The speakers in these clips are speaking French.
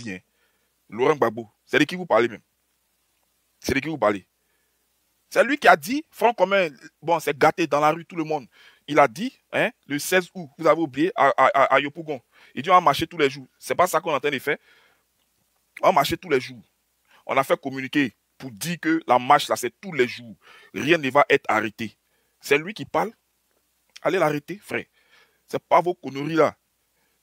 dit, hein, Laurent Gbagbo, c'est de qui vous parlez même? C'est de qui vous parlez? C'est lui qui a dit, Front commun, bon, c'est gâté dans la rue, tout le monde. Il a dit, hein, le 16 août, vous avez oublié, à Yopougon. Il dit, on va marcher tous les jours. C'est pas ça qu'on est en train de faire. On va marcher tous les jours. On a fait communiquer pour dire que la marche, là, c'est tous les jours. Rien ne va être arrêté. C'est lui qui parle. Allez l'arrêter, frère. C'est pas vos conneries, là.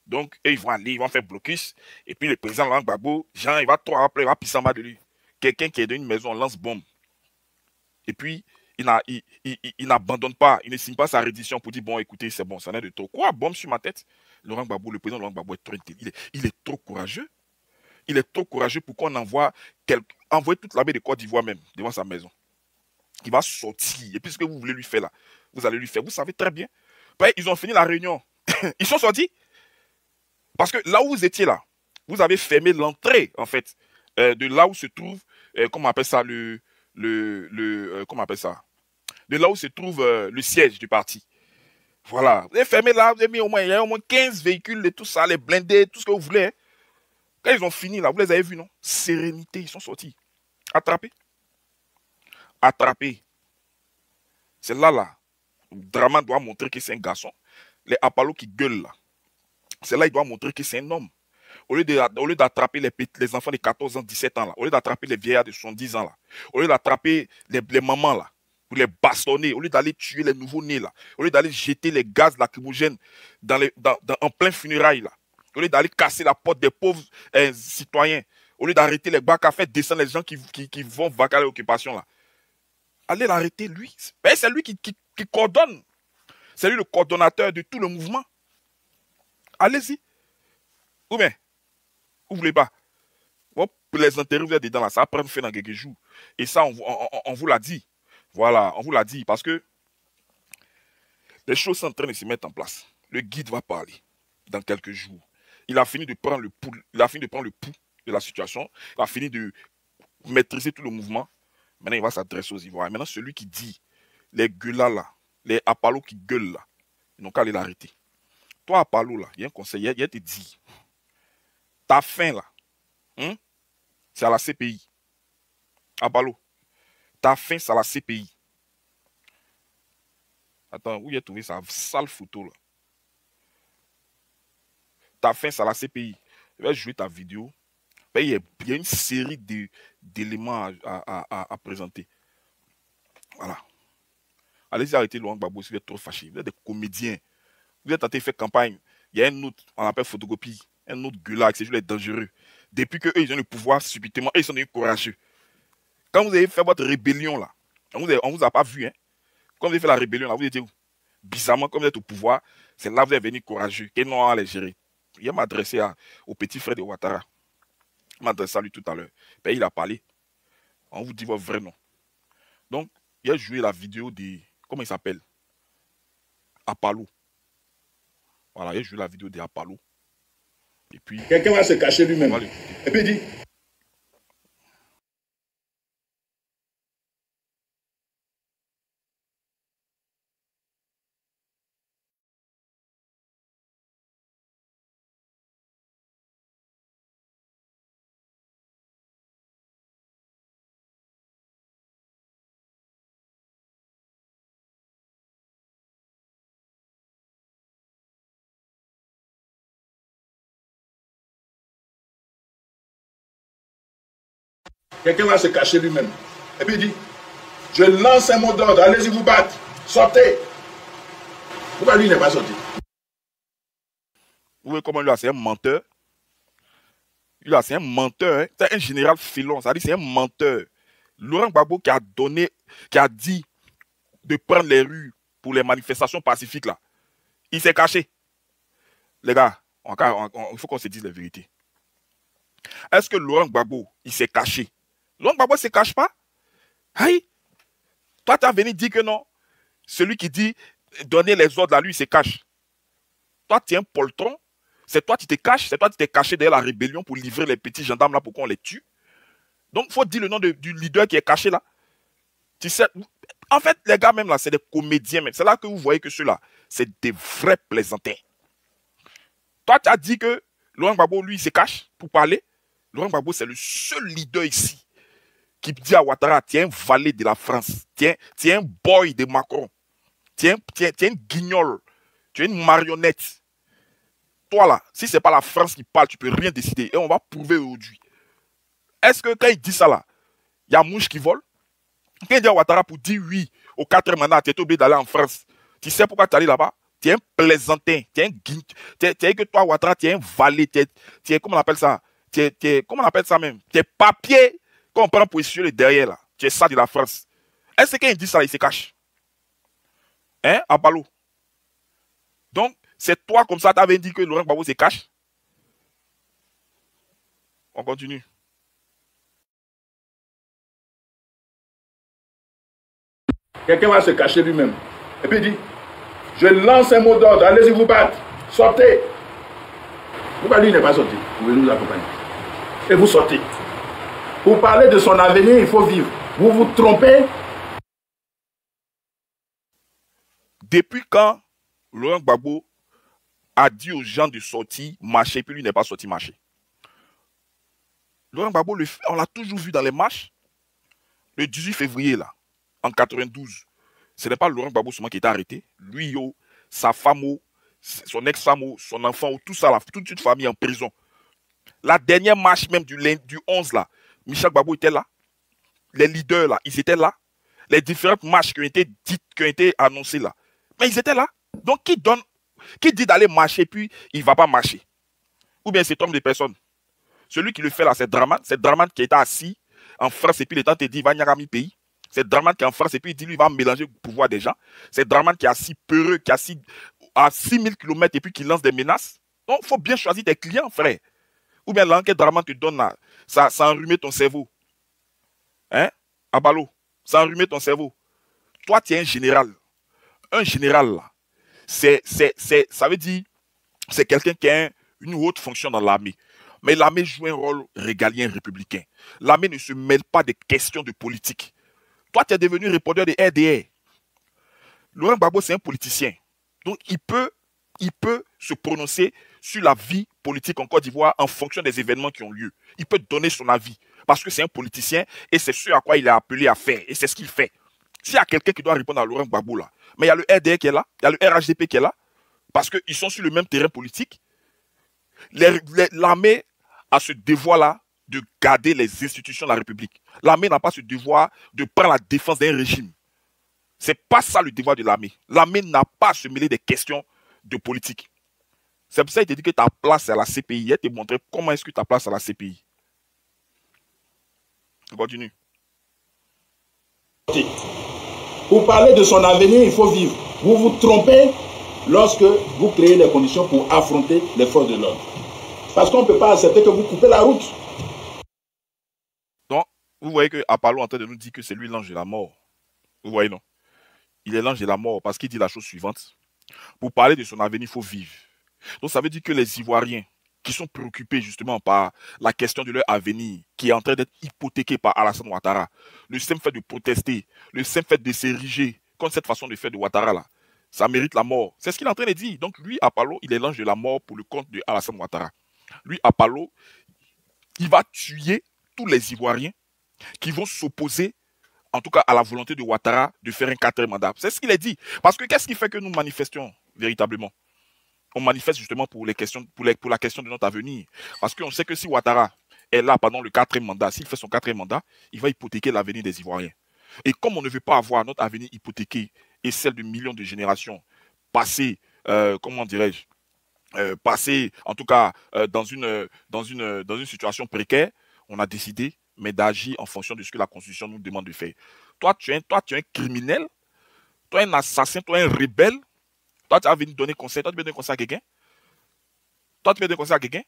Donc, ils vont aller, ils vont faire blocus. Et puis, le président Laurent Gbagbo, Jean, il va trop rappeler, il va pisser en bas de lui. Quelqu'un qui est dans une maison, lance bombe. Et puis, il n'abandonne pas, il ne signe pas sa reddition pour dire, bon, écoutez, c'est bon, ça n'est de trop. Quoi, bombe sur ma tête? Laurent Gbagbo, le président Laurent Gbagbo est trop intelligent. Il est trop courageux. Il est trop courageux pour qu'on envoie toute l'armée de Côte d'Ivoire même devant sa maison. Il va sortir. Et puis ce que vous voulez lui faire là, vous allez lui faire. Vous savez très bien. Ils ont fini la réunion. Ils sont sortis. Parce que là où vous étiez là, vous avez fermé l'entrée, en fait, de là où se trouve, comment on appelle ça, comment on appelle ça, de là où se trouve le siège du parti. Voilà. Vous avez fermé là, vous avez mis il y a au moins 15 véhicules et tout ça, les blindés, tout ce que vous voulez. Hein. Quand ils ont fini là, vous les avez vus, non? Sérénité, ils sont sortis. Attrapés. Attrapés. C'est là. Draman doit montrer que c'est un garçon. Les Apollo qui gueulent là. C'est là il doit montrer que c'est un homme. Au lieu d'attraper les enfants de 14 ans, 17 ans là, au lieu d'attraper les vieillards de 70 ans là, au lieu d'attraper les mamans là, pour les bastonner, au lieu d'aller tuer les nouveaux-nés là, au lieu d'aller jeter les gaz lacrymogènes en plein funérailles là, au lieu d'aller casser la porte des pauvres citoyens, au lieu d'arrêter les bacs à faire descendre les gens qui vont vaquer à l'occupation là. Allez l'arrêter, lui. C'est lui qui coordonne. C'est lui le coordonnateur de tout le mouvement. Allez-y. Ou bien, vous ne voulez pas. Bon, pour les intérêts, vous êtes dedans là. Ça va prendre fait dans quelques jours. Et ça, on vous l'a dit. Voilà, on vous l'a dit. Parce que les choses sont en train de se mettre en place. Le guide va parler dans quelques jours. Il a fini de prendre le pouls de la situation. Il a fini de maîtriser tout le mouvement. Maintenant, il va s'adresser aux Ivoiriens. Maintenant, celui qui dit, les gueulas là, les Apollo qui gueulent là, ils n'ont qu'à aller l'arrêter. Toi, Apollo là, il y a un conseil, il te dit, ta fin là, c'est à la CPI. Apollo, ta fin, c'est à la CPI. Attends, où il a trouvé sa sale photo là? Ta fin, c'est à la CPI. Je vais jouer ta vidéo. Il y a une série d'éléments à présenter. Voilà. Allez-y arrêter Laurent Gbagbo si vous êtes trop fâché. Vous êtes des comédiens. Vous êtes en train de faire campagne. Il y a un autre, on appelle photocopie, un autre gueulac, c'est juste les dangereux. Depuis qu'eux, ils ont le pouvoir subitement, eux, ils sont devenus courageux. Quand vous avez fait votre rébellion là, on vous a pas vu, hein. Quand vous avez fait la rébellion là, vous étiez où? Bizarrement, comme vous êtes au pouvoir, c'est là que vous êtes venu courageux. Et non à les gérer. Il m'a adressé au petit frère de Ouattara. Il m'a adressé à lui tout à l'heure. Ben, il a parlé. On vous dit votre vrai nom. Donc, il a joué la vidéo de. Comment il s'appelle? Apollo. Voilà, il a joué la vidéo de Apollo. Et puis. Quelqu'un va se cacher lui-même. Et puis il dit. Quelqu'un va se cacher lui-même. Et puis il dit, je lance un mot d'ordre, allez-y vous battre, sortez. Pourquoi lui n'est pas sorti? Vous voyez comment lui, c'est un menteur. Lui, c'est un menteur. Hein. C'est un général félon. Ça dit c'est un menteur. Laurent Gbagbo qui a dit de prendre les rues pour les manifestations pacifiques là. Il s'est caché. Les gars, il faut qu'on se dise la vérité. Est-ce que Laurent Gbagbo, il s'est caché? Laurent Gbagbo ne se cache pas. Aïe. Toi, tu as venu dire que non. Celui qui dit donner les ordres à lui, il se cache. Toi, tu es un poltron. C'est toi qui te caches. C'est toi qui t'es caché derrière la rébellion pour livrer les petits gendarmes là pour qu'on les tue. Donc, il faut dire le nom du leader qui est caché là. Tu sais, en fait, les gars même là, c'est des comédiens même. C'est là que vous voyez que ceux-là, c'est des vrais plaisantins. Toi, tu as dit que Laurent Gbagbo, lui, il se cache pour parler. Laurent Gbagbo, c'est le seul leader ici qui dit à Ouattara, tu es un valet de la France, tu es un boy de Macron, tu es une guignole, tu es une marionnette. Toi là, si ce n'est pas la France qui parle, tu ne peux rien décider. Et on va prouver aujourd'hui. Est-ce que quand il dit ça là, il y a mouche qui vole? Quand il dit à Ouattara pour dire oui au 4e mandat, tu es obligé d'aller en France. Tu sais pourquoi tu es allé là-bas? Tu es un plaisantin, tu es un guignol. Tu es que toi, Ouattara, tu es un valet, tu es comment on appelle ça? Comment on appelle ça même? Tu es papier qu'on prend pour essuyer le derrière là. Tu es ça de la France. Est-ce que quand il dit ça là, il se cache? Hein, Abalo? Donc, c'est toi comme ça, tu avais dit que Laurent Gbagbo se cache? On continue. Quelqu'un va se cacher lui-même. Et puis il dit, je lance un mot d'ordre, allez-y vous battre, sortez. Pourquoi lui n'est pas sorti? Vous pouvez nous accompagner. Et vous sortez. Pour parler de son avenir, il faut vivre. Vous vous trompez. Depuis quand Laurent Gbagbo a dit aux gens de sortir, marcher, puis lui n'est pas sorti marcher? Laurent Gbagbo, on l'a toujours vu dans les marches. Le 18 février, là, en 92, ce n'est pas Laurent Gbagbo seulement qui était arrêté. Lui, sa femme, son ex-femme, son enfant, tout ça, là, toute une famille en prison. La dernière marche même du 11, là, Michel Gbagbo était là. Les leaders, là, ils étaient là. Les différentes marches qui ont été dites, qui ont été annoncées, là. Mais ils étaient là. Donc, qui dit d'aller marcher, puis il ne va pas marcher? Ou bien cet homme de personne? Celui qui le fait là, c'est Draman. C'est Draman qui était assis en France et puis le temps te dit, il va n'y avoir mi pays. C'est Draman qui est en France et puis il dit, lui, il va mélanger le pouvoir des gens. C'est Draman qui est assis peureux, qui est assis à 6000 km et puis qui lance des menaces. Donc, il faut bien choisir tes clients, frère. Ou bien l'enquête Draman te donne là, ça enrhumé ton cerveau. Hein? Abalo, ça enrhumé ton cerveau. Toi, tu es un général. Un général, là, ça veut dire, c'est quelqu'un qui a une haute fonction dans l'armée. Mais l'armée joue un rôle régalien républicain. L'armée ne se mêle pas des questions de politique. Toi, tu es devenu répondeur de RDR. Laurent Gbagbo, c'est un politicien. Donc, il peut se prononcer sur la vie politique en Côte d'Ivoire en fonction des événements qui ont lieu. Il peut donner son avis parce que c'est un politicien et c'est ce à quoi il est appelé à faire. Et c'est ce qu'il fait. S'il y a quelqu'un qui doit répondre à Laurent Gbagbo là, mais il y a le RDR qui est là, il y a le RHDP qui est là, parce qu'ils sont sur le même terrain politique. L'armée a ce devoir-là de garder les institutions de la République. L'armée n'a pas ce devoir de prendre la défense d'un régime. Ce n'est pas ça le devoir de l'armée. L'armée n'a pas à se mêler des questions de politique. C'est pour ça qu'il te dit que ta place est à la CPI. Elle te montre comment est-ce que ta place est à la CPI. On continue. Pour parler de son avenir, il faut vivre. Vous vous trompez lorsque vous créez les conditions pour affronter les forces de l'ordre. Parce qu'on ne peut pas accepter que vous coupez la route. Donc, vous voyez que Apollo est en train de nous dire que c'est lui l'ange de la mort. Vous voyez, non? Il est l'ange de la mort parce qu'il dit la chose suivante. Pour parler de son avenir, il faut vivre. Donc, ça veut dire que les Ivoiriens qui sont préoccupés justement par la question de leur avenir, qui est en train d'être hypothéqué par Alassane Ouattara, le simple fait de protester, le simple fait de s'ériger contre cette façon de faire de Ouattara là, ça mérite la mort. C'est ce qu'il est en train de dire. Donc lui, Apollo, il est l'ange de la mort pour le compte de Alassane Ouattara. Lui, Apollo, il va tuer tous les Ivoiriens qui vont s'opposer, en tout cas à la volonté de Ouattara, de faire un 4e mandat. C'est ce qu'il a dit. Parce que qu'est-ce qui fait que nous manifestions véritablement? On manifeste justement pour la question de notre avenir. Parce qu'on sait que si Ouattara est là pendant le 4e mandat, s'il fait son 4e mandat, il va hypothéquer l'avenir des Ivoiriens. Et comme on ne veut pas avoir notre avenir hypothéqué et celle de millions de générations passées, comment dirais-je, passées en tout cas dans une situation précaire, on a décidé mais d'agir en fonction de ce que la Constitution nous demande de faire. Toi, tu es un criminel, toi, un assassin, toi, un rebelle. Toi, tu as venu donner conseil. Toi, tu veux donner conseil à quelqu'un? Toi, tu veux donner conseil à quelqu'un?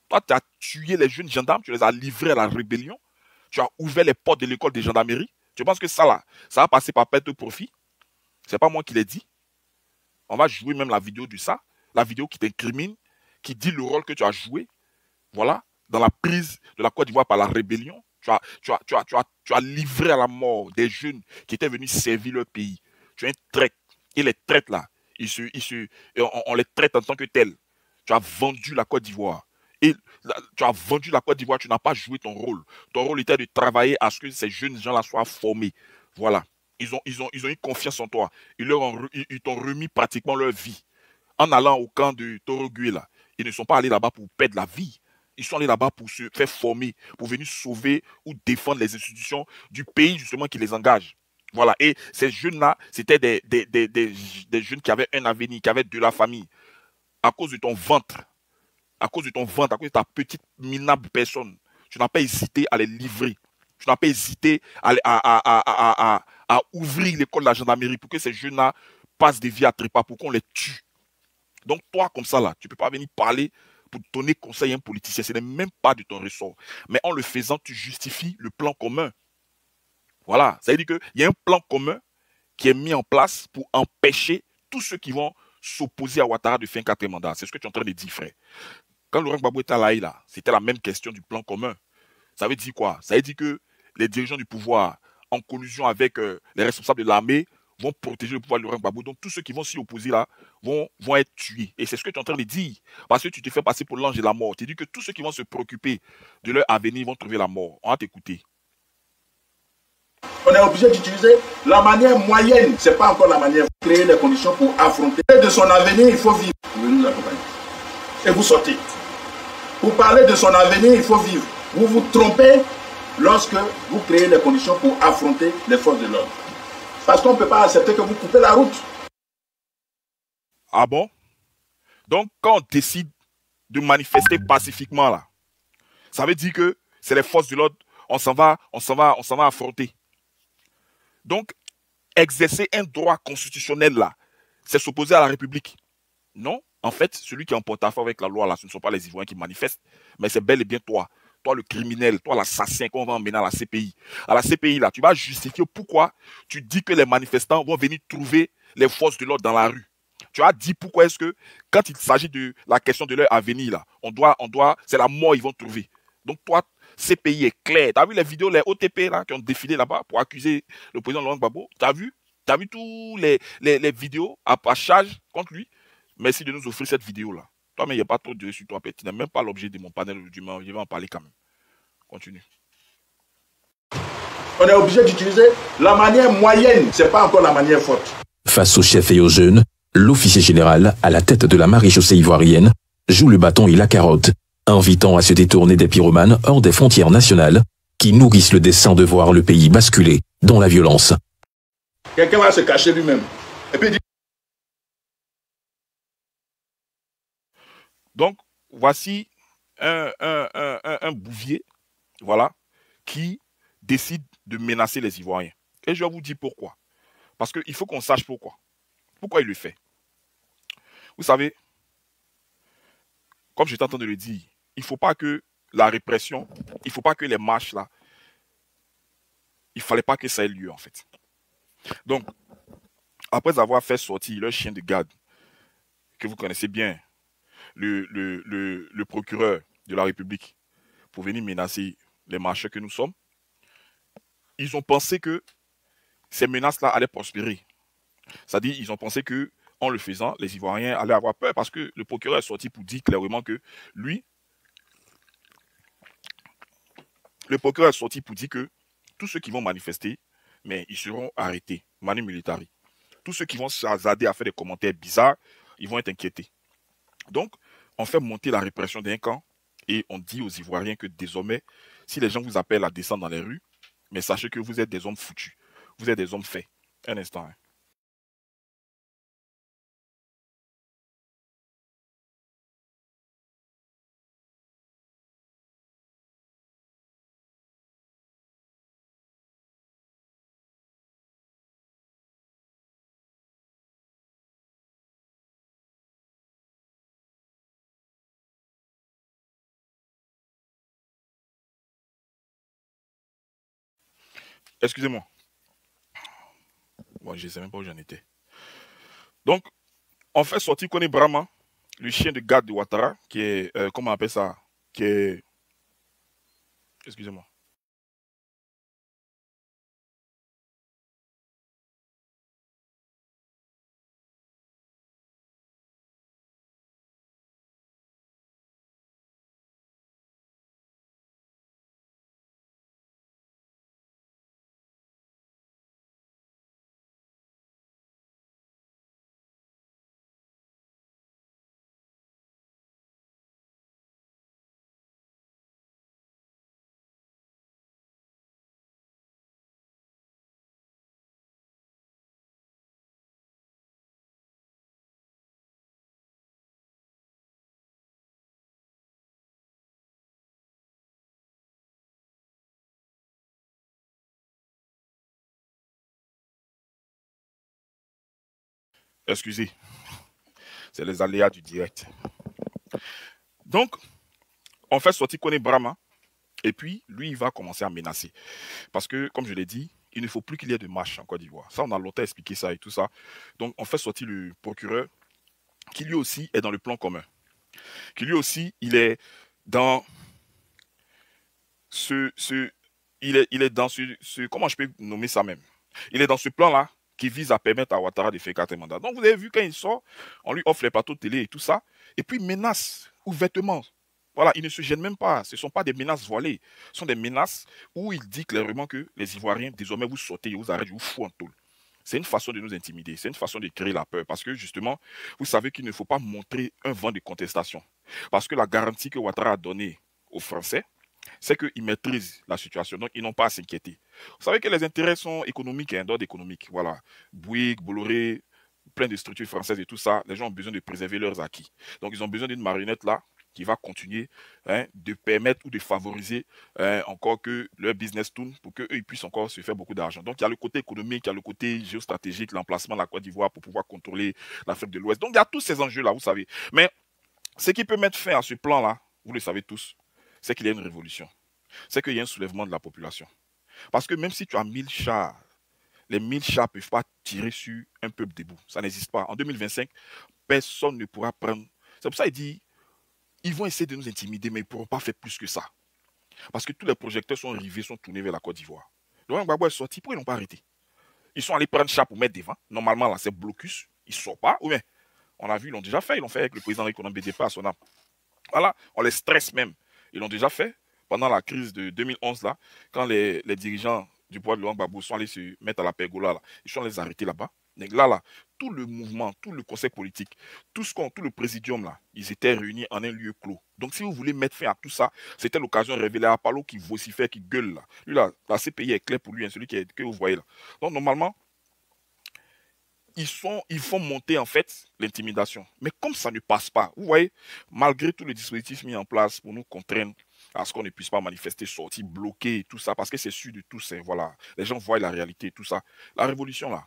Toi, tu as tué les jeunes gendarmes, tu les as livrés à la rébellion. Tu as ouvert les portes de l'école de gendarmerie. Tu penses que ça, là, ça va passer par perte de profit? Ce n'est pas moi qui l'ai dit. On va jouer même la vidéo de ça. La vidéo qui t'incrimine, qui dit le rôle que tu as joué. Voilà, dans la prise de la Côte d'Ivoire par la rébellion. Tu as livré à la mort des jeunes qui étaient venus servir leur pays. Tu es un traître. Et les traîtres, là, on les traite en tant que tels. Tu as vendu la Côte d'Ivoire. Et là, tu as vendu la Côte d'Ivoire, tu n'as pas joué ton rôle. Ton rôle était de travailler à ce que ces jeunes gens-là soient formés. Voilà. Ils ont eu confiance en toi. Ils t'ont remis pratiquement leur vie. En allant au camp de Torogui, là, ils ne sont pas allés là-bas pour perdre la vie. Ils sont allés là-bas pour se faire former, pour venir sauver ou défendre les institutions du pays justement qui les engage. Voilà. Et ces jeunes-là, c'était des jeunes qui avaient un avenir, qui avaient de la famille. À cause de ton ventre, à cause de ton ventre, à cause de ta petite minable personne, tu n'as pas hésité à les livrer. Tu n'as pas hésité à ouvrir l'école de la gendarmerie pour que ces jeunes-là passent des vies à trépas, pour qu'on les tue. Donc toi, comme ça, là, tu ne peux pas venir parler pour donner conseil à un politicien. Ce n'est même pas de ton ressort. Mais en le faisant, tu justifies le plan commun. Voilà. Ça veut dire qu'il y a un plan commun qui est mis en place pour empêcher tous ceux qui vont s'opposer à Ouattara de faire un quatrième mandat. C'est ce que tu es en train de dire, frère. Quand Laurent Gbagbo était là, c'était la même question du plan commun. Ça veut dire quoi? Ça veut dire que les dirigeants du pouvoir, en collusion avec les responsables de l'armée, vont protéger le pouvoir de Laurent Gbagbo. Donc tous ceux qui vont s'y opposer là vont être tués. Et c'est ce que tu es en train de dire. Parce que tu te fais passer pour l'ange de la mort. Tu dis que tous ceux qui vont se préoccuper de leur avenir vont trouver la mort. On va t'écouter. On est obligé d'utiliser la manière moyenne. Ce n'est pas encore la manière. Créer les conditions pour affronter. De son avenir, il faut vivre. Vous venez nous accompagner. Et vous sortez. Pour parler de son avenir, il faut vivre. Vous vous trompez lorsque vous créez les conditions pour affronter les forces de l'ordre. Parce qu'on ne peut pas accepter que vous coupez la route. Ah bon? Donc, quand on décide de manifester pacifiquement, là, ça veut dire que c'est les forces de l'ordre, on s'en va affronter. Donc, exercer un droit constitutionnel, là, c'est s'opposer à la République. Non, en fait, celui qui est en porte-à-faux avec la loi, là, ce ne sont pas les Ivoiriens qui manifestent, mais c'est bel et bien toi. Toi, le criminel, toi, l'assassin qu'on va emmener à la CPI. À la CPI, là, tu vas justifier pourquoi tu dis que les manifestants vont venir trouver les forces de l'ordre dans la rue. Tu as dit pourquoi est-ce que, quand il s'agit de la question de leur avenir, là, c'est la mort qu'ils vont trouver. Donc, toi, CPI est clair. Tu as vu les vidéos, les OTP, là, qui ont défilé là-bas pour accuser le président Laurent Gbagbo? Tu as vu? Tu as vu tous les vidéos à charge contre lui? Merci de nous offrir cette vidéo-là. Toi, mais il n'y a pas trop de sur toi. Tu n'es même pas l'objet de mon panel d'humain. Je vais en parler quand même. Continue. On est obligé d'utiliser la manière moyenne. Ce n'est pas encore la manière forte. Face aux chefs et aux jeunes, l'officier général, à la tête de la maréchaussée ivoirienne, joue le bâton et la carotte, invitant à se détourner des pyromanes hors des frontières nationales qui nourrissent le dessein de voir le pays basculer dans la violence. Quelqu'un va se cacher lui-même. Et puis donc, voici un bouvier, voilà, qui décide de menacer les Ivoiriens. Et je vais vous dire pourquoi. Parce qu'il faut qu'on sache pourquoi. Pourquoi il le fait. Vous savez, comme j'étais en train de le dire, il ne faut pas que la répression, il ne faut pas que les marches là, il ne fallait pas que ça ait lieu en fait. Donc, après avoir fait sortir le chien de garde, que vous connaissez bien, le procureur de la République, pour venir menacer les marcheurs que nous sommes, ils ont pensé que ces menaces-là allaient prospérer. C'est-à-dire, ils ont pensé que en le faisant, les Ivoiriens allaient avoir peur parce que le procureur est sorti pour dire clairement que lui, le procureur est sorti pour dire que tous ceux qui vont manifester, mais ils seront arrêtés, manu militari. Tous ceux qui vont s'hasarder à faire des commentaires bizarres, ils vont être inquiétés. Donc, on fait monter la répression d'un camp et on dit aux Ivoiriens que désormais, si les gens vous appellent à descendre dans les rues, mais sachez que vous êtes des hommes foutus. Vous êtes des hommes faits. Un instant. Hein. Excusez-moi. Bon, je ne sais même pas où j'en étais. Donc, on fait sortir Kone Brahma, le chien de garde de Ouattara, qui est, comment on appelle ça, qui est, excusez-moi. Excusez, c'est les aléas du direct. Donc, on fait sortir Kone Brahma, et puis lui, il va commencer à menacer. Parce que, comme je l'ai dit, il ne faut plus qu'il y ait de marche en Côte d'Ivoire. Ça, on a longtemps expliqué ça et tout ça. Donc, on fait sortir le procureur, qui lui aussi est dans le plan commun. Qui lui aussi, il est dans il est dans comment je peux nommer ça même? Il est dans ce plan-là qui vise à permettre à Ouattara de faire 4 mandats. Donc, vous avez vu, quand il sort, on lui offre les plateaux de télé et tout ça, et puis il menace ouvertement. Voilà, il ne se gêne même pas. Ce ne sont pas des menaces voilées. Ce sont des menaces où il dit clairement que les Ivoiriens, désormais, vous sortez, vous arrêtez, vous fous en tôle. C'est une façon de nous intimider, c'est une façon de créer la peur. Parce que justement, vous savez qu'il ne faut pas montrer un vent de contestation. Parce que la garantie que Ouattara a donnée aux Français, c'est qu'ils maîtrisent la situation, donc ils n'ont pas à s'inquiéter. Vous savez que les intérêts sont économiques et d'ordre économique. Voilà, Bouygues, Bolloré, plein de structures françaises et tout ça, les gens ont besoin de préserver leurs acquis. Donc ils ont besoin d'une marionnette là qui va continuer de permettre ou de favoriser encore que leur business tourne pour qu'eux puissent encore se faire beaucoup d'argent. Donc il y a le côté économique, il y a le côté géostratégique, l'emplacement de la Côte d'Ivoire pour pouvoir contrôler l'Afrique de l'Ouest. Donc il y a tous ces enjeux là, vous savez. Mais ce qui peut mettre fin à ce plan là, vous le savez tous, c'est qu'il y a une révolution. C'est qu'il y a un soulèvement de la population. Parce que même si tu as 1000 chars, les 1000 chars ne peuvent pas tirer sur un peuple debout. Ça n'existe pas. En 2025, personne ne pourra prendre. C'est pour ça qu'il dit, ils vont essayer de nous intimider, mais ils ne pourront pas faire plus que ça. Parce que tous les projecteurs sont rivés, sont tournés vers la Côte d'Ivoire. Laurent Gbagbo est sorti, pourquoi ils n'ont pas arrêté? Ils sont allés prendre char pour mettre devant. Normalement, là, c'est blocus. Ils ne sortent pas. Ou bien, on a vu, ils l'ont déjà fait. Ils l'ont fait avec le président Riconan BDP à son âme. Voilà, on les stresse même. Ils l'ont déjà fait pendant la crise de 2011, là, quand les dirigeants du pouvoir de Laurent Gbagbo sont allés se mettre à la pergola, là. Ils sont allés les arrêter là-bas. Là, tout le mouvement, tout le conseil politique, tout le présidium, là, ils étaient réunis en un lieu clos. Donc, si vous voulez mettre fin à tout ça, c'était l'occasion de révéler à Palo qui vocifère, qui gueule, là. Lui, là, la CPI est claire pour lui, hein, celui que vous voyez là. Donc, normalement, ils font monter en fait l'intimidation. Mais comme ça ne passe pas, vous voyez, malgré tous les dispositifs mis en place pour nous contraindre à ce qu'on ne puisse pas manifester, sortir, bloquer et tout ça, parce que c'est sûr de tous, voilà, les gens voient la réalité et tout ça. La révolution là,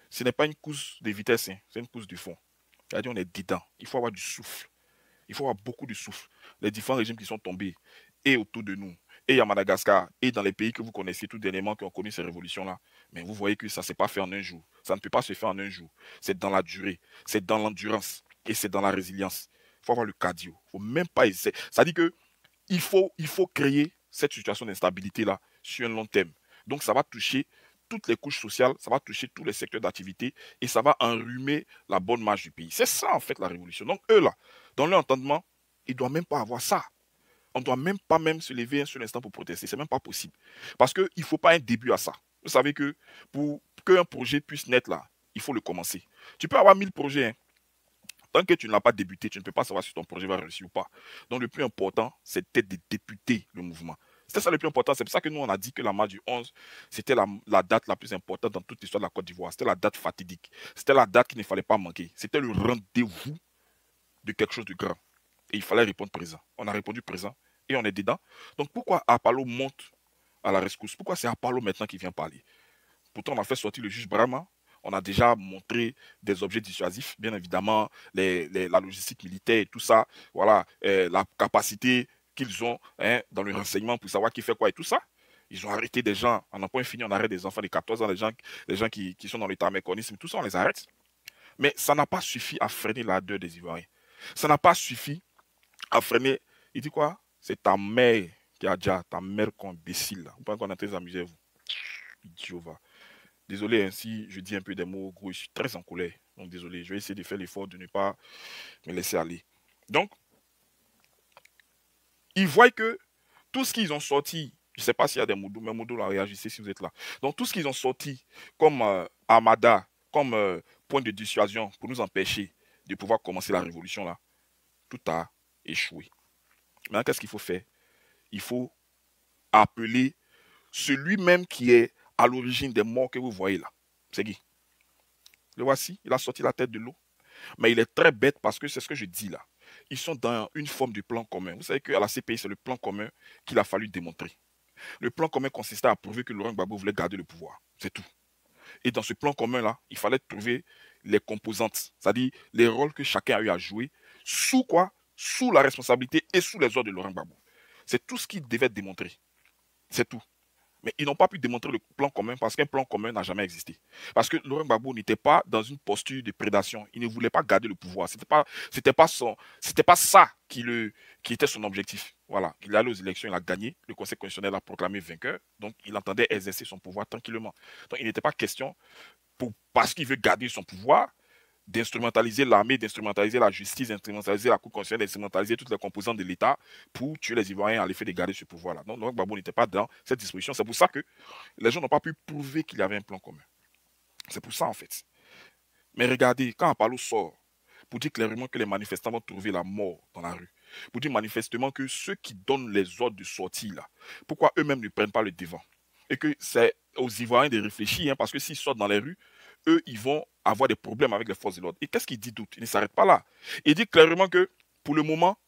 ce n'est pas une course de vitesse, hein, c'est une course de fond. C'est-à-dire on est dedans, il faut avoir du souffle, il faut avoir beaucoup de souffle. Les différents régimes qui sont tombés, et autour de nous, et à Madagascar, et dans les pays que vous connaissez tout dernièrement qui ont connu ces révolutions-là. Mais vous voyez que ça ne s'est pas fait en un jour. Ça ne peut pas se faire en un jour. C'est dans la durée, c'est dans l'endurance, et c'est dans la résilience. Il faut avoir le cardio. Il ne faut même pas essayer. Ça dit que il faut créer cette situation d'instabilité-là sur un long terme. Donc ça va toucher toutes les couches sociales, ça va toucher tous les secteurs d'activité, et ça va enrhumer la bonne marche du pays. C'est ça en fait la révolution. Donc eux là, dans leur entendement, ils ne doivent même pas avoir ça. On ne doit même pas se lever un seul instant pour protester. Ce n'est même pas possible. Parce qu'il ne faut pas un début à ça. Vous savez que pour qu'un projet puisse naître là, il faut le commencer. Tu peux avoir 1000 projets. Hein. Tant que tu ne l'as pas débuté, tu ne peux pas savoir si ton projet va réussir ou pas. Donc le plus important, c'est peut-être de débuter le mouvement. C'était ça le plus important. C'est pour ça que nous, on a dit que la marche du 11, c'était la date la plus importante dans toute l'histoire de la Côte d'Ivoire. C'était la date fatidique. C'était la date qu'il ne fallait pas manquer. C'était le rendez-vous de quelque chose de grand. Et il fallait répondre présent. On a répondu présent et on est dedans. Donc pourquoi Apalo monte à la rescousse? Pourquoi c'est Apalo maintenant qui vient parler? Pourtant, on a fait sortir le juge Brahma. On a déjà montré des objets dissuasifs, bien évidemment, la logistique militaire et tout ça. Voilà, la capacité qu'ils ont dans le renseignement pour savoir qui fait quoi et tout ça. Ils ont arrêté des gens, on n'a pas fini, on arrête des enfants de 14 ans, des gens qui sont dans l'état mécanisme, tout ça, on les arrête. Mais ça n'a pas suffi à freiner l'ardeur des Ivoiriens. Ça n'a pas suffi à freiner. Il dit quoi? C'est ta mère qui a déjà, ta mère imbécile. Vous pensez qu'on est très amusé, vous? Idiot, va. Désolé, si je dis un peu des mots gros, je suis très en colère. Donc désolé, je vais essayer de faire l'effort de ne pas me laisser aller. Donc, ils voient que tout ce qu'ils ont sorti, je ne sais pas s'il y a des modos, mais modos là, réagissez si vous êtes là. Donc tout ce qu'ils ont sorti comme armada, comme point de dissuasion pour nous empêcher de pouvoir commencer la révolution là, tout a échoué. Maintenant, qu'est-ce qu'il faut faire? Il faut appeler celui-même qui est à l'origine des morts que vous voyez là. C'est qui? Le voici, il a sorti la tête de l'eau. Mais il est très bête parce que c'est ce que je dis là. Ils sont dans une forme de plan commun. Vous savez qu'à la CPI, c'est le plan commun qu'il a fallu démontrer. Le plan commun consistait à prouver que Laurent Gbagbo voulait garder le pouvoir. C'est tout. Et dans ce plan commun-là, il fallait trouver les composantes, c'est-à-dire les rôles que chacun a eu à jouer, sous quoi? Sous la responsabilité et sous les ordres de Laurent Gbagbo. C'est tout ce qu'ils devaient démontrer. C'est tout. Mais ils n'ont pas pu démontrer le plan commun parce qu'un plan commun n'a jamais existé. Parce que Laurent Gbagbo n'était pas dans une posture de prédation. Il ne voulait pas garder le pouvoir. C'était pas ça qui était son objectif. Voilà. Il est allé aux élections, il a gagné. Le Conseil constitutionnel l'a proclamé vainqueur. Donc, il entendait exercer son pouvoir tranquillement. Donc, il n'était pas question, parce qu'il veut garder son pouvoir, d'instrumentaliser l'armée, d'instrumentaliser la justice, d'instrumentaliser la Cour constitutionnelle, d'instrumentaliser toutes les composantes de l'État pour tuer les Ivoiriens à l'effet de garder ce pouvoir-là. Donc, Laurent Gbagbo n'était pas dans cette disposition. C'est pour ça que les gens n'ont pas pu prouver qu'il y avait un plan commun. C'est pour ça, en fait. Mais regardez, quand Apalo sort pour dire clairement que les manifestants vont trouver la mort dans la rue, pour dire manifestement que ceux qui donnent les ordres de sortie, là, pourquoi eux-mêmes ne prennent pas le devant? Et que c'est aux Ivoiriens de réfléchir, parce que s'ils sortent dans les rues, eux, ils vont avoir des problèmes avec les forces de l'ordre. Et qu'est-ce qu'il dit d'autre? Il ne s'arrête pas là. Il dit clairement que, pour le moment,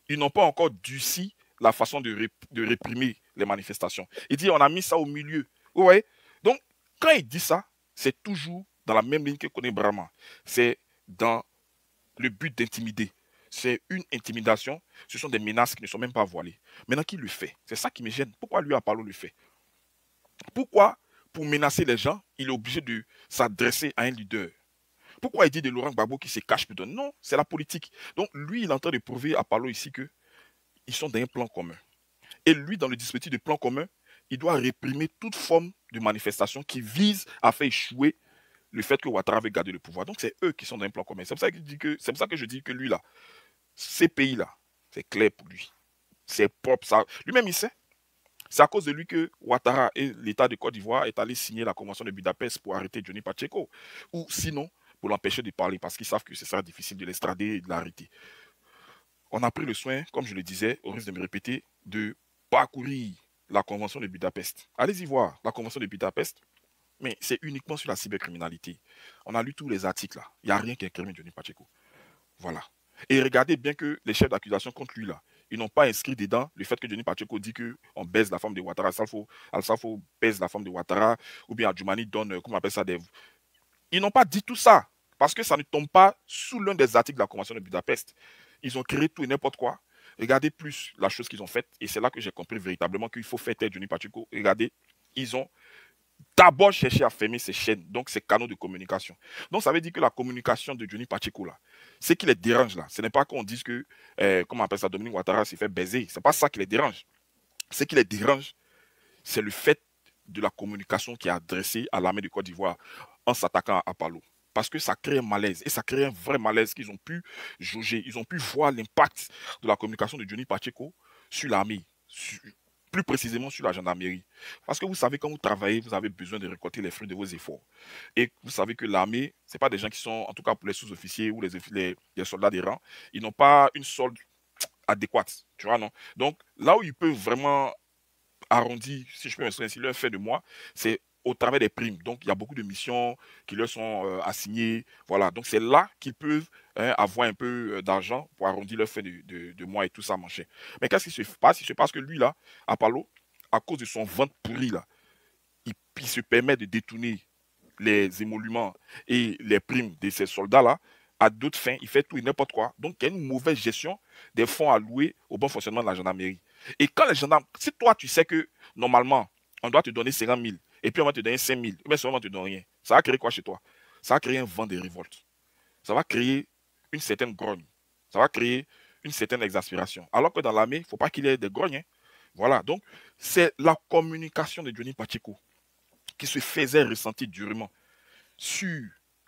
ils n'ont pas encore durci la façon de réprimer les manifestations. Il dit, on a mis ça au milieu. Vous voyez? Donc, quand il dit ça, c'est toujours dans la même ligne que connaît Brahma. C'est dans le but d'intimider. C'est une intimidation. Ce sont des menaces qui ne sont même pas voilées. Maintenant, qui le fait? C'est ça qui me gêne. Pourquoi lui, Apalo, le fait? Pourquoi, pour menacer les gens, il est obligé de s'adresser à un leader? Pourquoi il dit de Laurent Gbagbo qui se cache plutôt? Non, c'est la politique. Donc lui, il est en train de prouver à Apalo ici qu'ils sont dans un plan commun. Et lui, dans le dispositif de plan commun, il doit réprimer toute forme de manifestation qui vise à faire échouer le fait que Ouattara veut garder le pouvoir. Donc c'est eux qui sont dans un plan commun. C'est pour ça que je dis que lui, là, ces pays-là, c'est clair pour lui. C'est propre. Ça. Lui-même, il sait. C'est à cause de lui que Ouattara et l'État de Côte d'Ivoire est allé signer la convention de Budapest pour arrêter Johnny Pacheco. Ou sinon, pour l'empêcher de parler, parce qu'ils savent que ce sera difficile de l'extrader et de l'arrêter. On a pris le soin, comme je le disais, au risque de me répéter, de parcourir la convention de Budapest. Allez-y voir la convention de Budapest, mais c'est uniquement sur la cybercriminalité. On a lu tous les articles là. Il n'y a rien qui incrimine Johnny Pacheco. Voilà. Et regardez bien que les chefs d'accusation contre lui là, ils n'ont pas inscrit dedans le fait que Johnny Pacheco dit qu'on baise la femme de Ouattara, Al-Safo baise la femme de Ouattara, ou bien Adjoumani donne, comment on appelle ça, des... Ils n'ont pas dit tout ça, parce que ça ne tombe pas sous l'un des articles de la Convention de Budapest. Ils ont créé tout et n'importe quoi. Regardez plus la chose qu'ils ont faite, et c'est là que j'ai compris véritablement qu'il faut faire taire Johnny Pacheco. Regardez, ils ont d'abord cherché à fermer ces chaînes, donc ces canaux de communication. Donc ça veut dire que la communication de Johnny Pacheco là, ce qui les dérange là, ce n'est pas qu'on dise que, comment on appelle ça, Dominique Ouattara s'est fait baiser. Ce n'est pas ça qui les dérange. Ce qui les dérange, c'est le fait de la communication qui est adressée à l'armée de Côte d'Ivoire en s'attaquant à Apalo. Parce que ça crée un malaise, et ça crée un vrai malaise qu'ils ont pu jauger. Ils ont pu voir l'impact de la communication de Johnny Pacheco sur l'armée, plus précisément sur la gendarmerie. Parce que vous savez, quand vous travaillez, vous avez besoin de récolter les fruits de vos efforts. Et vous savez que l'armée, ce n'est pas des gens qui sont, en tout cas pour les sous-officiers ou les soldats des rangs, ils n'ont pas une solde adéquate. Tu vois, non? Donc, là où ils peuvent vraiment arrondir, si je peux m'exprimer ainsi, leur fait de moi, c'est au travers des primes. Donc, il y a beaucoup de missions qui leur sont assignées. Voilà. Donc, c'est là qu'ils peuvent avoir un peu d'argent pour arrondir leur fait de moi et tout ça, mon cher. Mais qu'est-ce qui se passe? Il se passe que lui, là, Apalo, à cause de son ventre pourri, là, il se permet de détourner les émoluments et les primes de ces soldats-là à d'autres fins. Il fait tout et n'importe quoi. Donc, il y a une mauvaise gestion des fonds alloués au bon fonctionnement de la gendarmerie. Et quand les gendarmes, si toi, tu sais que, normalement, on doit te donner 50 000, et puis on va te donner 5 000, mais seulement on ne te donne rien, ça va créer quoi chez toi? Ça va créer un vent de révolte. Ça va créer une certaine grogne. Ça va créer une certaine exaspération. Alors que dans l'armée, il ne faut pas qu'il y ait des grognes. Hein. Voilà. Donc, c'est la communication de Johnny Pacheco qui se faisait ressentir durement sur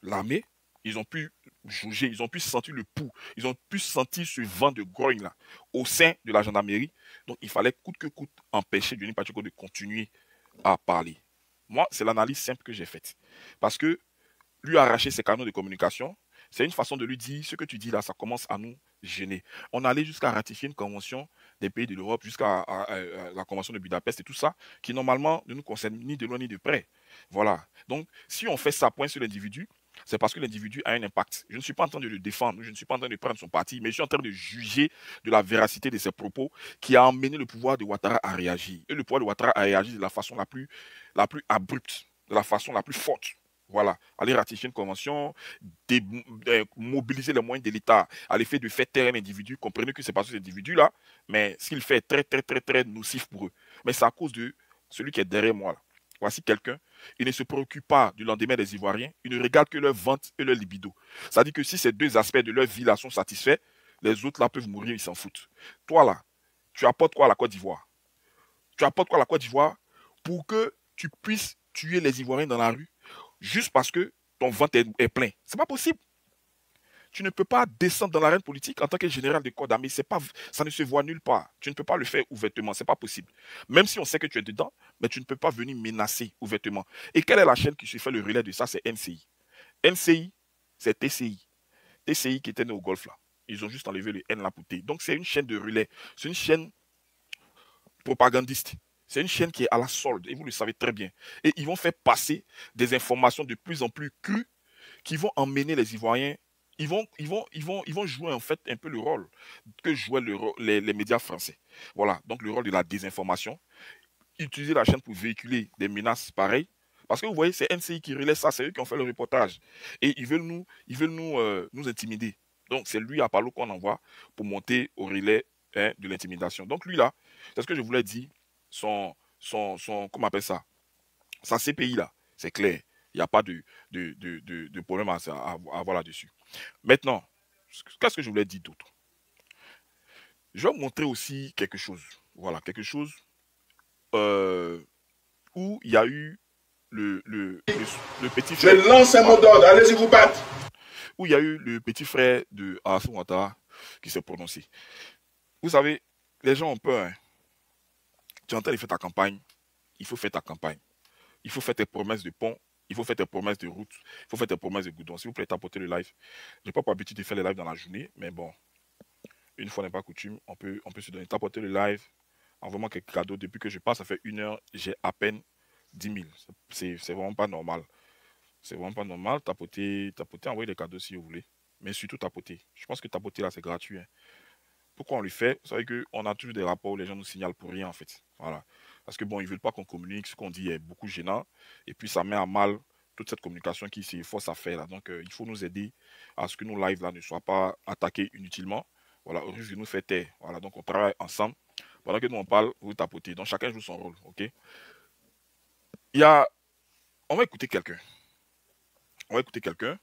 l'armée. Ils ont pu juger, ils ont pu sentir le pouls, ils ont pu sentir ce vent de grogne là au sein de la gendarmerie. Donc, il fallait coûte que coûte empêcher Johnny Pacheco de continuer à parler. Moi, c'est l'analyse simple que j'ai faite. Parce que lui arracher ses canaux de communication, c'est une façon de lui dire, ce que tu dis là, ça commence à nous gêner. On allait jusqu'à ratifier une convention des pays de l'Europe, jusqu'à la convention de Budapest et tout ça, qui normalement ne nous concerne ni de loin ni de près. Voilà. Donc, si on fait ça point sur l'individu, c'est parce que l'individu a un impact. Je ne suis pas en train de le défendre, je ne suis pas en train de prendre son parti, mais je suis en train de juger de la véracité de ses propos qui a emmené le pouvoir de Ouattara à réagir. Et le pouvoir de Ouattara a réagi de la façon la plus abrupte, de la façon la plus forte. Voilà, aller ratifier une convention, mobiliser les moyens de l'État à l'effet de faire taire un individu. Comprenez que c'est pas cet individu-là, mais ce qu'il fait est très, très, très, très nocif pour eux. Mais c'est à cause de celui qui est derrière moi, là. Voici quelqu'un, il ne se préoccupe pas du lendemain des Ivoiriens, il ne regarde que leur vente et leur libido. Ça dit que si ces deux aspects de leur vie là sont satisfaits, les autres là peuvent mourir, ils s'en foutent. Toi là, tu apportes quoi à la Côte d'Ivoire? Tu apportes quoi à la Côte d'Ivoire pour que tu puisses tuer les Ivoiriens dans la rue juste parce que ton ventre est plein? C'est pas possible. Tu ne peux pas descendre dans l'arène politique en tant que général de corps d'armée. Ça ne se voit nulle part. Tu ne peux pas le faire ouvertement. C'est pas possible. Même si on sait que tu es dedans, mais tu ne peux pas venir menacer ouvertement. Et quelle est la chaîne qui se fait le relais de ça? C'est NCI. NCI, c'est TCI. TCI qui était né au Golfe là. Ils ont juste enlevé le N là pour T. Donc c'est une chaîne de relais. C'est une chaîne propagandiste. C'est une chaîne qui est à la solde, et vous le savez très bien. Et ils vont faire passer des informations de plus en plus crues qui vont emmener les Ivoiriens. Ils vont jouer en fait un peu le rôle que jouaient les médias français. Voilà, donc le rôle de la désinformation. Utiliser la chaîne pour véhiculer des menaces pareilles. Parce que vous voyez, c'est NCI qui relaie ça, c'est eux qui ont fait le reportage. Et ils veulent nous intimider. Donc c'est lui à Palo qu'on envoie pour monter au relais, hein, de l'intimidation. Donc lui là, c'est ce que je voulais dire, comment on appelle ça? Sa CPI là, c'est clair. Il n'y a pas de problème à avoir là-dessus. Maintenant, qu'est-ce que je voulais dire d'autre? Je vais vous montrer aussi quelque chose. Voilà, quelque chose euh, où il y a eu le petit Je frère. lance un mot d'ordre, allez-y vous battre. Où il y a eu le petit frère de Alassane Ouattara qui s'est prononcé. Vous savez, les gens ont peur. Hein. Tu entends, il fait ta campagne. Il faut faire ta campagne. Il faut faire tes promesses de pont. Il faut faire tes promesses de route. Il faut faire tes promesses de goudron. S'il vous plaît, tapotez le live. Je n'ai pas pour habitude de faire les lives dans la journée, mais bon, une fois n'est pas coutume, on peut se donner. Tapoter le live. Envoie-moi quelques cadeaux. Depuis que je passe, ça fait 1 heure, j'ai à peine 10 000. C'est vraiment pas normal. C'est vraiment pas normal. Tapoter, envoyer des cadeaux si vous voulez. Mais surtout tapoter. Je pense que tapoter là, c'est gratuit. Hein. Pourquoi on le fait? Vous savez qu'on a toujours des rapports où les gens nous signalent pour rien en fait. Voilà. Parce que bon, ils ne veulent pas qu'on communique. Ce qu'on dit est beaucoup gênant. Et puis ça met à mal toute cette communication qui s'efforce à faire là. Donc il faut nous aider à ce que nos lives là ne soient pas attaqués inutilement. Voilà, au risque de nous faire taire. Voilà, donc on travaille ensemble. Pendant que nous on parle, vous tapotez. Donc chacun joue son rôle. Ok? Il y a. On va écouter quelqu'un. On va écouter quelqu'un.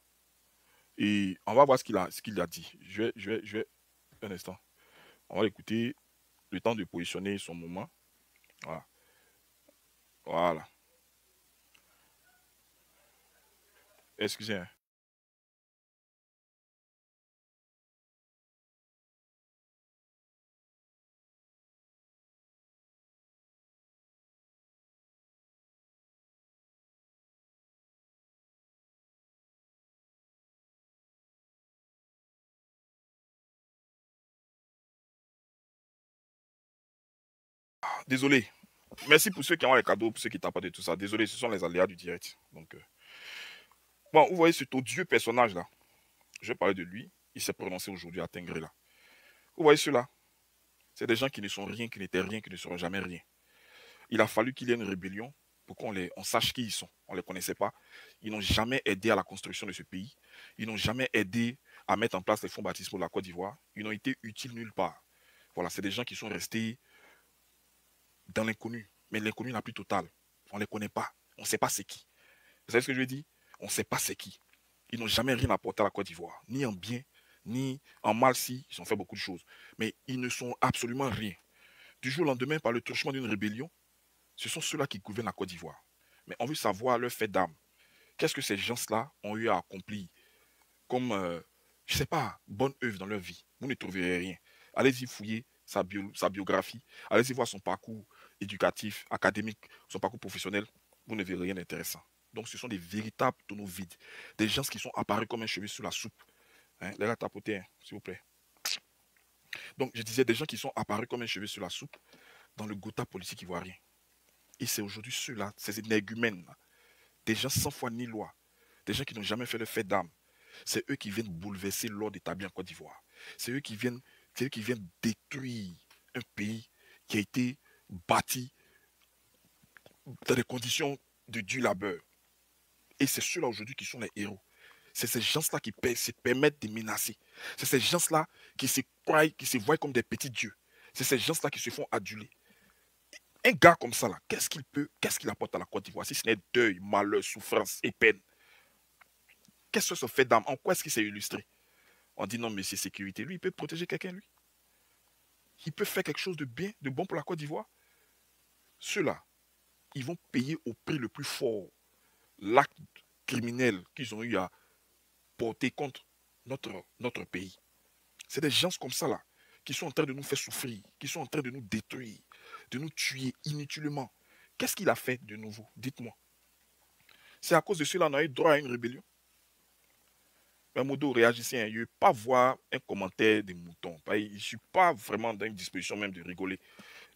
Et on va voir ce qu'il a dit. Je vais. Un instant. On va l'écouter. Le temps de positionner son moment. Voilà. Voilà. Excusez. Hein. Désolé. Merci pour ceux qui ont les cadeaux, pour ceux qui tapent de tout ça. Désolé, ce sont les aléas du direct. Donc, bon, vous voyez cet odieux personnage-là. Je vais parler de lui. Il s'est prononcé aujourd'hui à Tengré, là. Vous voyez ceux-là? C'est des gens qui ne sont rien, qui n'étaient rien, qui ne seront jamais rien. Il a fallu qu'il y ait une rébellion pour on sache qui ils sont. On ne les connaissait pas. Ils n'ont jamais aidé à la construction de ce pays. Ils n'ont jamais aidé à mettre en place les fonds baptismaux de la Côte d'Ivoire. Ils n'ont été utiles nulle part. Voilà, c'est des gens qui sont restés dans l'inconnu. Mais l'inconnu la plus totale. On ne les connaît pas. On ne sait pas c'est qui. Vous savez ce que je veux dire? On ne sait pas c'est qui. Ils n'ont jamais rien apporté à la Côte d'Ivoire. Ni en bien, ni en mal si. Ils ont fait beaucoup de choses. Mais ils ne sont absolument rien. Du jour au lendemain, par le truchement d'une rébellion, ce sont ceux-là qui gouvernent la Côte d'Ivoire. Mais on veut savoir leur fait d'âme. Qu'est-ce que ces gens-là ont eu à accomplir comme, je ne sais pas, bonne œuvre dans leur vie? Vous ne trouverez rien. Allez-y fouiller sa biographie. Allez-y voir son parcours éducatif, académique, son parcours professionnel. Vous ne verrez rien d'intéressant. Donc ce sont des véritables tonneaux vides. Des gens qui sont apparus comme un cheveu sur la soupe. Hein? Les gars, tapotez, hein, s'il vous plaît. Donc je disais des gens qui sont apparus comme un cheveu sur la soupe dans le gotha politique ivoirien. Et c'est aujourd'hui ceux-là, ces énergumènes, des gens sans foi ni loi, des gens qui n'ont jamais fait le fait d'âme. C'est eux qui viennent bouleverser l'ordre établi en Côte d'Ivoire. C'est eux qui viennent détruire un pays qui a été bâti dans des conditions de dur labeur. Et c'est ceux-là aujourd'hui qui sont les héros. C'est ces gens-là qui se permettent de menacer. C'est ces gens-là qui se croient, qui se voient comme des petits dieux. C'est ces gens-là qui se font aduler. Un gars comme ça, là, qu'est-ce qu'il apporte à la Côte d'Ivoire si ce n'est deuil, malheur, souffrance et peine? Qu'est-ce que ça fait d'âme? En quoi est-ce qu'il s'est illustré? On dit non, mais c'est sécurité. Lui, il peut protéger quelqu'un, lui. Il peut faire quelque chose de bien, de bon pour la Côte d'Ivoire. Ceux-là, ils vont payer au prix le plus fort l'acte criminel qu'ils ont eu à porter contre notre pays. C'est des gens comme ça, là, qui sont en train de nous faire souffrir, qui sont en train de nous détruire, de nous tuer inutilement. Qu'est-ce qu'il a fait de nouveau? Dites-moi. C'est à cause de cela qu'on a eu droit à une rébellion. Mais Modo, réagissez, hein, je ne veux pas voir un commentaire des moutons. Je ne suis pas vraiment dans une disposition même de rigoler.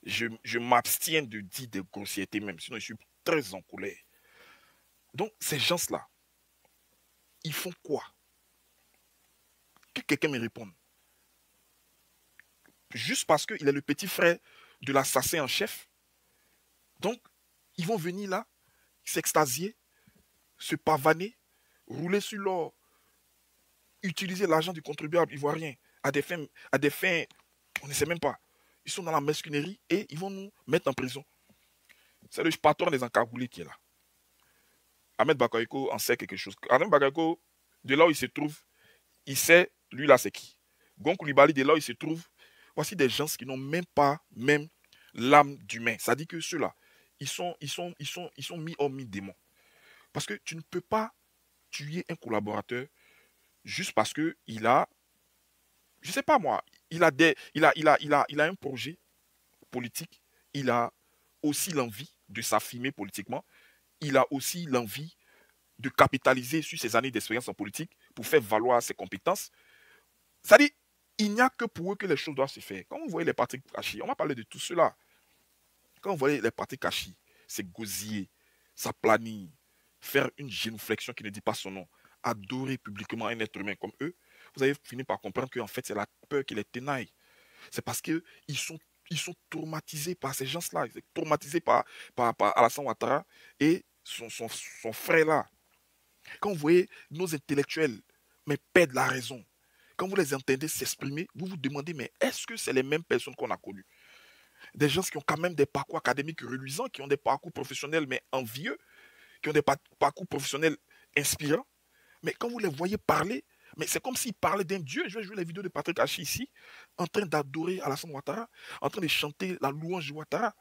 Je m'abstiens de dire des grossièretés même, sinon je suis très en colère. Donc, ces gens-là, ils font quoi? Que quelqu'un me réponde. Juste parce qu'il est le petit frère de l'assassin en chef. Donc, ils vont venir là, s'extasier, se pavaner, rouler sur l'or, utiliser l'argent du contribuable ivoirien à des fins, on ne sait même pas. Ils sont dans la mesquinerie et ils vont nous mettre en prison. C'est le patron des encagoulés qui est là. Ahmed Bakayoko en sait quelque chose. Ahmed Bakayoko, de là où il se trouve, il sait, lui là c'est qui. Gon Coulibaly, de là où il se trouve, voici des gens qui n'ont même pas l'âme d'humain. Ça dit que ceux-là, ils sont mi-homme, mi-démon. Parce que tu ne peux pas tuer un collaborateur juste parce que il a, je sais pas moi, il a un projet politique, il a aussi l'envie de s'affirmer politiquement, il a aussi l'envie de capitaliser sur ses années d'expérience en politique pour faire valoir ses compétences. Ça dit, il n'y a que pour eux que les choses doivent se faire. Quand vous voyez les partis cachés, on va parler de tout cela. Quand vous voyez les partis cachés, c'est gosier, ça planille, faire une génuflexion qui ne dit pas son nom, adorer publiquement un être humain comme eux, vous avez fini par comprendre qu'en fait, c'est la peur qui les tenaille. C'est parce qu'ils sont traumatisés par ces gens-là, ils sont traumatisés par Alassane Ouattara et son frère-là. Quand vous voyez nos intellectuels mais perdent la raison, quand vous les entendez s'exprimer, vous vous demandez, mais est-ce que c'est les mêmes personnes qu'on a connues? Des gens qui ont quand même des parcours académiques reluisants, qui ont des parcours professionnels mais envieux, qui ont des parcours professionnels inspirants. Mais quand vous les voyez parler, mais c'est comme s'ils parlaient d'un dieu. Je vais jouer la vidéo de Patrick Hachi ici, en train d'adorer Alassane Ouattara, en train de chanter la louange de Ouattara.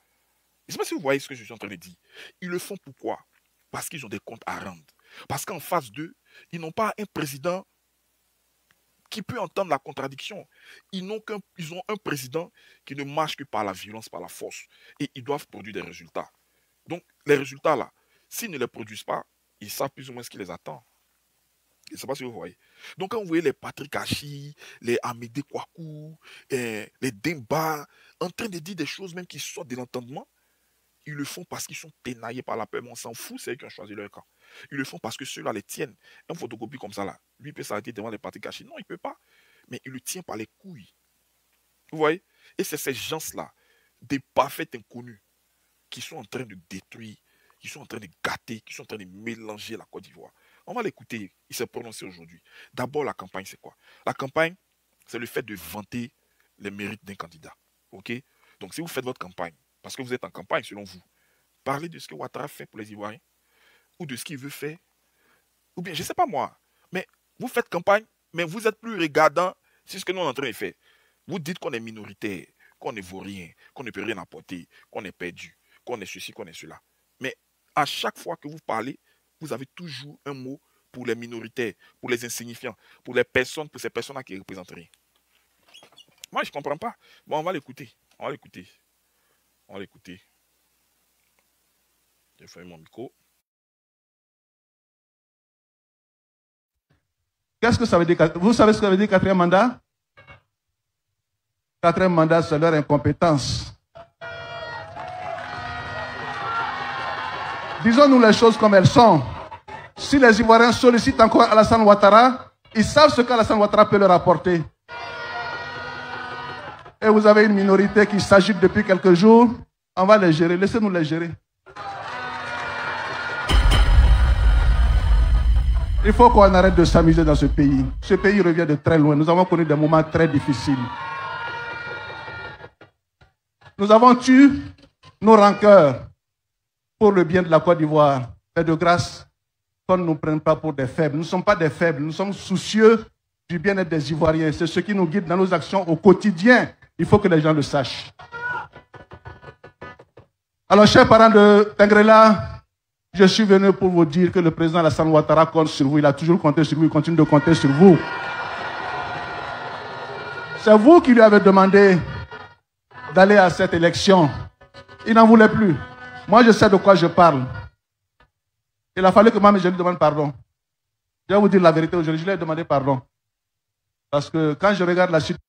Je ne sais pas si vous voyez ce que je suis en train de dire. Ils le font pourquoi? Parce qu'ils ont des comptes à rendre. Parce qu'en face d'eux, ils n'ont pas un président qui peut entendre la contradiction. Ils ont un président qui ne marche que par la violence, par la force. Et ils doivent produire des résultats. Donc, les résultats là, s'ils ne les produisent pas, ils savent plus ou moins ce qui les attend. Je ne sais pas si vous voyez. Donc, quand vous voyez les Patrick Hachi, les Amédée Kouakou, les Demba, en train de dire des choses même qui sortent de l'entendement, ils le font parce qu'ils sont ténaillés par la peur. Mais on s'en fout, c'est eux qui ont choisi leur camp. Ils le font parce que ceux-là les tiennent. Un photocopie comme ça, là, lui peut s'arrêter devant les Patrick Hachi. Non, il ne peut pas. Mais il le tient par les couilles. Vous voyez? Et c'est ces gens-là, des parfaits inconnus, qui sont en train de détruire, qui sont en train de gâter, qui sont en train de mélanger la Côte d'Ivoire. On va l'écouter, il s'est prononcé aujourd'hui. D'abord, la campagne, c'est quoi? La campagne, c'est le fait de vanter les mérites d'un candidat. Ok? Donc, si vous faites votre campagne, parce que vous êtes en campagne selon vous, parlez de ce que Ouattara fait pour les Ivoiriens, ou de ce qu'il veut faire, ou bien, je ne sais pas moi, mais vous faites campagne, mais vous êtes plus regardant sur ce que nous sommes en train de faire. Vous dites qu'on est minoritaire, qu'on ne vaut rien, qu'on ne peut rien apporter, qu'on est perdu, qu'on est ceci, qu'on est cela. Mais à chaque fois que vous parlez, vous avez toujours un mot pour les minoritaires, pour les insignifiants, pour les personnes, pour ces personnes-là qui ne représentent rien. Moi, je ne comprends pas. Bon, on va l'écouter. On va l'écouter. On va l'écouter. Je vais fermer mon micro. Qu'est-ce que ça veut dire? Vous savez ce que ça veut dire quatrième mandat? Quatrième mandat, c'est leur incompétence. Disons-nous les choses comme elles sont. Si les Ivoiriens sollicitent encore Alassane Ouattara, ils savent ce qu'Alassane Ouattara peut leur apporter. Et vous avez une minorité qui s'agite depuis quelques jours. On va les gérer. Laissez-nous les gérer. Il faut qu'on arrête de s'amuser dans ce pays. Ce pays revient de très loin. Nous avons connu des moments très difficiles. Nous avons tué nos rancœurs pour le bien de la Côte d'Ivoire. Mais de grâce, qu'on ne nous prenne pas pour des faibles. Nous ne sommes pas des faibles. Nous sommes soucieux du bien-être des Ivoiriens. C'est ce qui nous guide dans nos actions au quotidien. Il faut que les gens le sachent. Alors, chers parents de Tengrela, je suis venu pour vous dire que le président Alassane Ouattara compte sur vous. Il a toujours compté sur vous. Il continue de compter sur vous. C'est vous qui lui avez demandé d'aller à cette élection. Il n'en voulait plus. Moi, je sais de quoi je parle. Il a fallu que moi, je lui demande pardon. Je vais vous dire la vérité aujourd'hui. Je lui ai demandé pardon. Parce que quand je regarde la situation...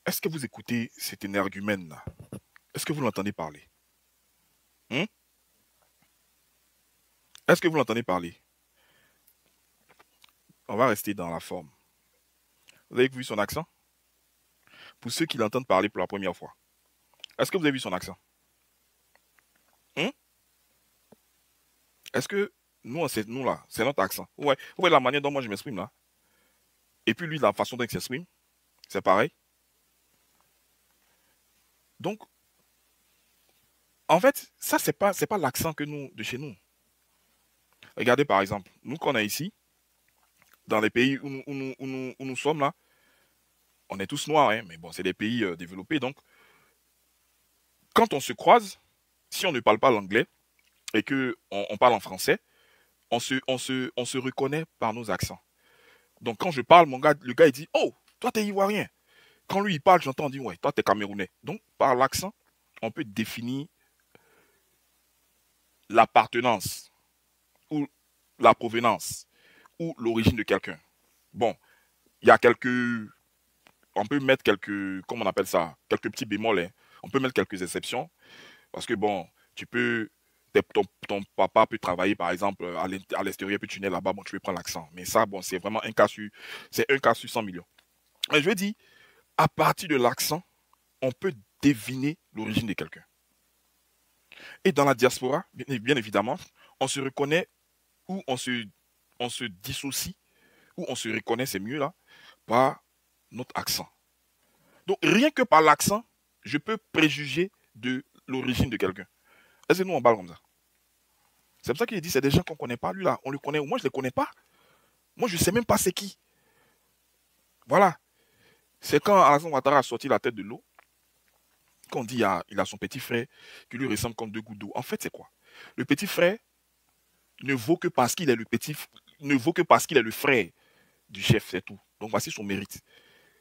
Est-ce que vous écoutez cet énergumène-là? Est-ce que vous l'entendez parler? Est-ce que vous l'entendez parler? On va rester dans la forme. Vous avez vu son accent? Pour ceux qui l'entendent parler pour la première fois. Est-ce que vous avez vu son accent? Est-ce que nous là, c'est notre accent? Ouais. Vous voyez la manière dont moi je m'exprime là? Et puis lui, la façon dont il s'exprime, c'est pareil. Donc, en fait, ça, c'est pas l'accent que nous, de chez nous. Regardez par exemple, nous qu'on a ici, dans les pays où nous sommes là, on est tous noirs, hein, mais bon, c'est des pays développés. Donc, quand on se croise, si on ne parle pas l'anglais et qu'on parle en français, on se reconnaît par nos accents. Donc, quand je parle, le gars, il dit « Oh, toi, t'es ivoirien ». Quand lui, il parle, j'entends dire « Ouais, toi, t'es camerounais ». Donc, par l'accent, on peut définir l'appartenance ou la provenance ou l'origine de quelqu'un. Bon, il y a on peut mettre comment on appelle ça, quelques petits bémols, hein. On peut mettre quelques exceptions, parce que bon, ton papa peut travailler par exemple à l'extérieur, puis tu nais là-bas, bon, tu peux prendre l'accent. Mais ça, bon, c'est vraiment un cas sur 100 millions. Mais je veux dire, à partir de l'accent, on peut deviner l'origine de quelqu'un. Et dans la diaspora, bien évidemment, on se reconnaît ou on se dissocie, ou on se reconnaît, c'est mieux là, par notre accent. Donc rien que par l'accent, je peux préjuger de l'origine de quelqu'un. Est-ce que nous on parle comme ça? C'est pour ça qu'il dit, c'est des gens qu'on ne connaît pas. Lui là, on le connaît, moi je ne le connais pas. Moi je ne sais même pas c'est qui. Voilà. C'est quand Alassane Ouattara a sorti la tête de l'eau, qu'on dit il a son petit frère qui lui ressemble comme deux gouttes d'eau. En fait, c'est quoi? Le petit frère ne vaut que parce qu'il est le frère du chef, c'est tout. Donc voici son mérite.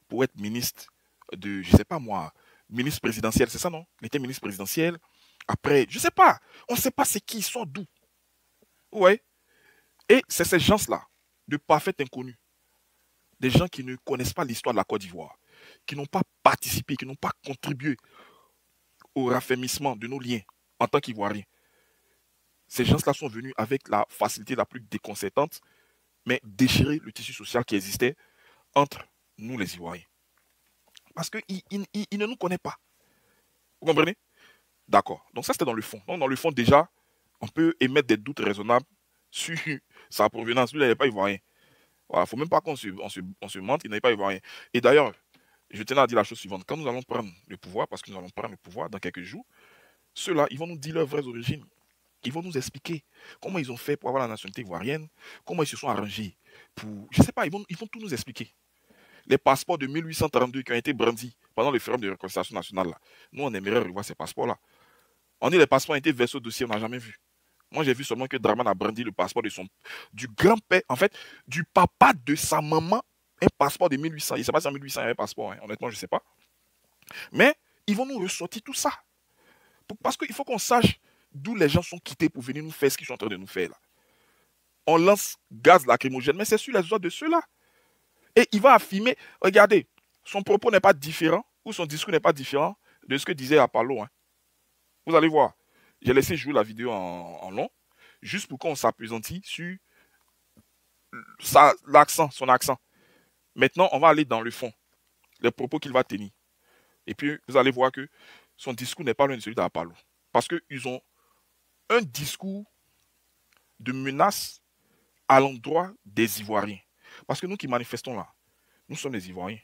Pour être ministre de, je ne sais pas moi, ministre présidentiel, c'est ça non? Il était ministre présidentiel. Après, je ne sais pas. On ne sait pas c'est qui, ils sont d'où. Ouais. Et c'est ces gens-là, de parfaits inconnus. Des gens qui ne connaissent pas l'histoire de la Côte d'Ivoire, qui n'ont pas participé, qui n'ont pas contribué au raffermissement de nos liens en tant qu'Ivoiriens. Ces gens-là sont venus avec la facilité la plus déconcertante, mais déchirer le tissu social qui existait entre nous les Ivoiriens. Parce qu'ils ne nous connaissent pas. Vous comprenez? D'accord. Donc ça, c'était dans le fond. Donc dans le fond, déjà, on peut émettre des doutes raisonnables sur sa provenance. Lui, il n'est pas ivoirien. Voilà, il ne faut même pas qu'on se mente, il n'est pas ivoirien. Et d'ailleurs, je tiens à dire la chose suivante. Quand nous allons prendre le pouvoir, parce que nous allons prendre le pouvoir dans quelques jours, ceux-là, ils vont nous dire leurs vraies origines. Ils vont nous expliquer comment ils ont fait pour avoir la nationalité ivoirienne, comment ils se sont arrangés pour... Je ne sais pas, ils vont tout nous expliquer. Les passeports de 1832 qui ont été brandis pendant le forum de réconciliation nationale, là. Nous, on aimerait revoir ces passeports-là. On dit les passeports ont été versés au dossier, on n'a jamais vu. Moi, j'ai vu seulement que Draman a brandi le passeport du grand-père, en fait, du papa de sa maman, un passeport de 1800. Il ne sait pas si en 1800 il y avait un passeport, hein. Honnêtement, je ne sais pas. Mais ils vont nous ressortir tout ça. Parce qu'il faut qu'on sache d'où les gens sont quittés pour venir nous faire ce qu'ils sont en train de nous faire là. On lance gaz lacrymogène, mais c'est sur les oies de ceux-là. Et il va affirmer, regardez, son propos n'est pas différent, ou son discours n'est pas différent de ce que disait Apollo. Hein. Vous allez voir, j'ai laissé jouer la vidéo en long, juste pour qu'on s'appesantit sur l'accent, son accent. Maintenant, on va aller dans le fond, les propos qu'il va tenir. Et puis, vous allez voir que son discours n'est pas loin de celui d'Apollo. Parce qu'ils ont un discours de menace à l'endroit des Ivoiriens. Parce que nous qui manifestons là, nous sommes des Ivoiriens.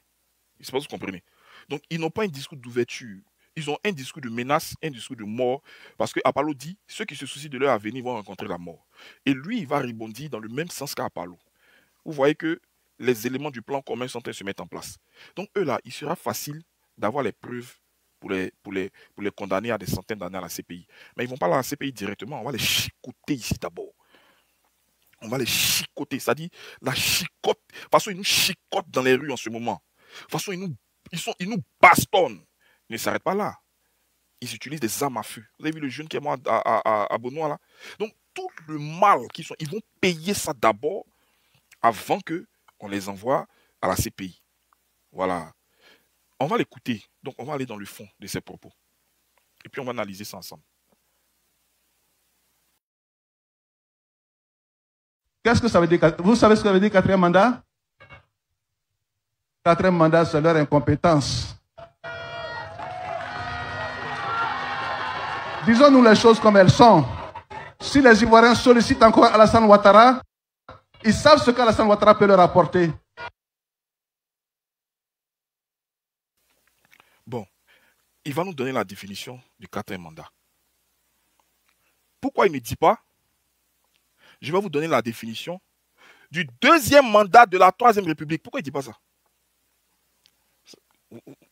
Je ne sais pas si vous comprenez. Donc, ils n'ont pas un discours d'ouverture. Ils ont un discours de menace, un discours de mort. Parce que Apollo dit, ceux qui se soucient de leur avenir vont rencontrer la mort. Et lui, il va rebondir dans le même sens qu'Apollo. Vous voyez que les éléments du plan commun sont en train de se mettre en place. Donc, eux là, il sera facile d'avoir les preuves pour les condamner à des centaines d'années à la CPI. Mais ils ne vont pas à la CPI directement, on va les chicoter ici d'abord. On va les chicoter, c'est-à-dire la chicote. De toute façon, ils nous chicotent dans les rues en ce moment. De toute façon, ils nous bastonnent. Ils ne s'arrêtent pas là. Ils utilisent des armes à feu. Vous avez vu le jeune qui est mort à Benoît là? Donc, tout le mal qu'ils sont, ils vont payer ça d'abord avant qu'on les envoie à la CPI. Voilà. On va l'écouter. Donc, on va aller dans le fond de ses propos. Et puis, on va analyser ça ensemble. Qu'est-ce que ça veut dire? Vous savez ce que ça veut dire quatrième mandat? Quatrième mandat, c'est leur incompétence. Disons-nous les choses comme elles sont. Si les Ivoiriens sollicitent encore Alassane Ouattara, ils savent ce qu'Alassane Ouattara peut leur apporter. Bon, il va nous donner la définition du quatrième mandat. Pourquoi il ne dit pas? Je vais vous donner la définition du deuxième mandat de la Troisième République. Pourquoi il ne dit pas ça?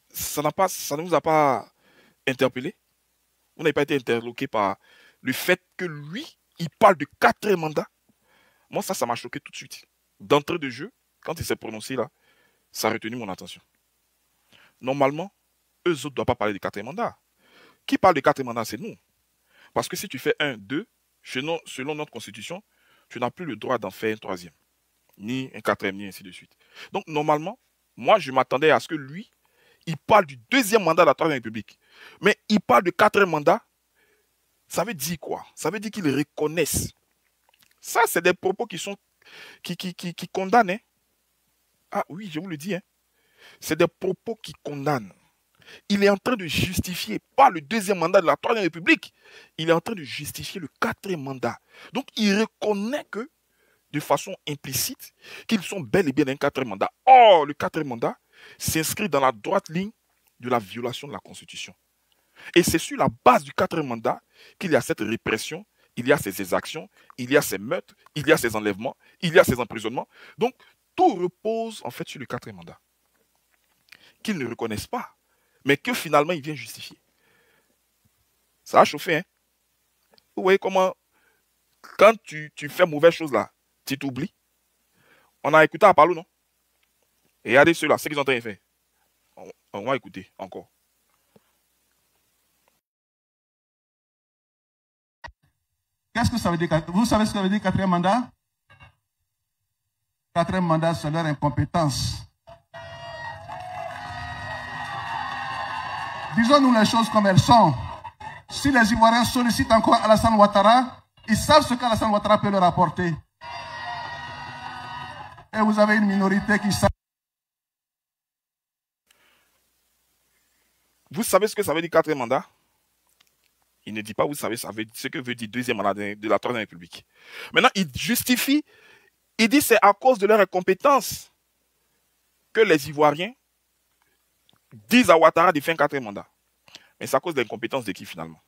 Ça ne vous a pas interpellé? Vous n'avez pas été interloqué par le fait que lui, il parle de quatrième mandat? Moi, ça m'a choqué tout de suite. D'entrée de jeu, quand il s'est prononcé là, ça a retenu mon attention. Normalement, eux autres ne doivent pas parler de quatrième mandat. Qui parle de quatrième mandat, c'est nous. Parce que si tu fais 1, 2, selon notre constitution, tu n'as plus le droit d'en faire un troisième. Ni un quatrième, ni ainsi de suite. Donc, normalement, moi, je m'attendais à ce que lui, il parle du deuxième mandat de la Troisième République. Mais il parle de quatrième mandat. Ça veut dire quoi? Ça veut dire qu'ils reconnaissent. Ça, c'est des propos qui condamnent. Hein? Ah oui, je vous le dis. Hein? C'est des propos qui condamnent. Il est en train de justifier, pas le deuxième mandat de la Troisième République, il est en train de justifier le quatrième mandat. Donc, il reconnaît que, de façon implicite, qu'ils sont bel et bien dans un quatrième mandat. Or, le quatrième mandat s'inscrit dans la droite ligne de la violation de la Constitution. Et c'est sur la base du quatrième mandat qu'il y a cette répression, il y a ces exactions, il y a ces meurtres, il y a ces enlèvements, il y a ces emprisonnements. Donc, tout repose en fait sur le quatrième mandat. Qu'ils ne reconnaissent pas, mais que finalement il vient justifier. Ça a chauffé, hein? Vous voyez comment, quand tu fais mauvaise chose là, tu t'oublies. On a écouté à Apollo, non? Et regardez ceux-là, ce qu'ils ont en train de faire. On va écouter encore. Qu'est-ce que ça veut dire? Vous savez ce que ça veut dire quatrième mandat? Quatrième mandat, c'est leur incompétence. Disons-nous les choses comme elles sont. Si les Ivoiriens sollicitent encore Alassane Ouattara, ils savent ce qu'Alassane Ouattara peut leur apporter. Et vous avez une minorité qui savent. Vous savez ce que ça veut dire quatrième mandat? Il ne dit pas, vous savez, ce que veut dire deuxième mandat de la Troisième République. Maintenant, il justifie, il dit c'est à cause de leur incompétence que les Ivoiriens disent à Ouattara de faire un quatrième mandat. Mais c'est à cause de l'incompétence de qui finalement?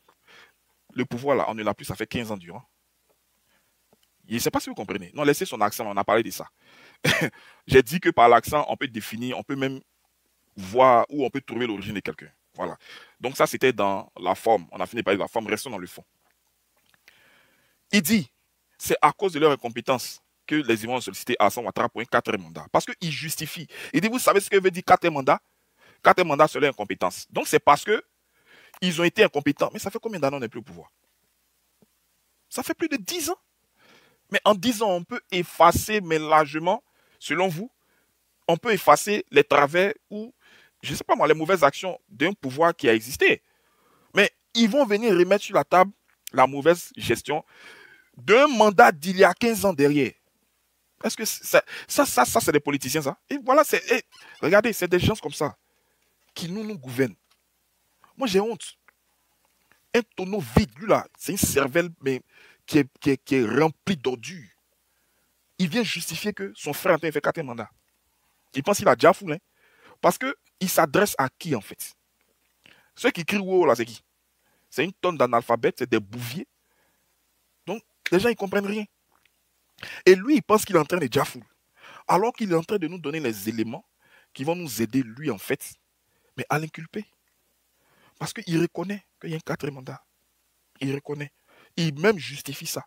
Le pouvoir là, on ne l'a plus, ça fait 15 ans durant. Je ne sais pas si vous comprenez. Non, laissez son accent, on a parlé de ça. J'ai dit que par l'accent, on peut définir, on peut même voir où on peut trouver l'origine de quelqu'un. Voilà. Donc ça, c'était dans la forme. On a fini par parler de la forme, restons dans le fond. Il dit, c'est à cause de leur incompétence que les Ivoiriens ont sollicité Alassane Ouattara pour un quatrième mandat. Parce qu'il justifie. Il dit, vous savez ce que veut dire quatrième mandat? Quatrième mandat, c'est leur incompétence. Donc c'est parce que ils ont été incompétents. Mais ça fait combien d'années on n'est plus au pouvoir? Ça fait plus de 10 ans. Mais en 10 ans, on peut effacer, mais largement, selon vous, on peut effacer les travers ou, je ne sais pas moi, les mauvaises actions d'un pouvoir qui a existé. Mais ils vont venir remettre sur la table la mauvaise gestion d'un mandat d'il y a 15 ans derrière. Est-ce que ça c'est des politiciens, ça? Et voilà, regardez, c'est des gens comme ça qui nous gouvernent. Moi, j'ai honte. un tonneau vide. Lui, là, c'est une cervelle mais, qui est remplie d'ordures. Il vient justifier que son frère Antoine fait 4 mandats. Il pense qu'il a déjà fou, hein? Parce qu'il s'adresse à qui, en fait? Ceux qui crient wow, là, c'est qui? C'est une tonne d'analphabètes, c'est des bouviers. Donc, les gens, ils ne comprennent rien. Et lui, il pense qu'il est en train de déjà fou. Alors qu'il est en train de nous donner les éléments qui vont nous aider, lui, en fait, mais à l'inculper. Parce qu'il reconnaît qu'il y a un 4 mandat. Il reconnaît. Il même justifie ça.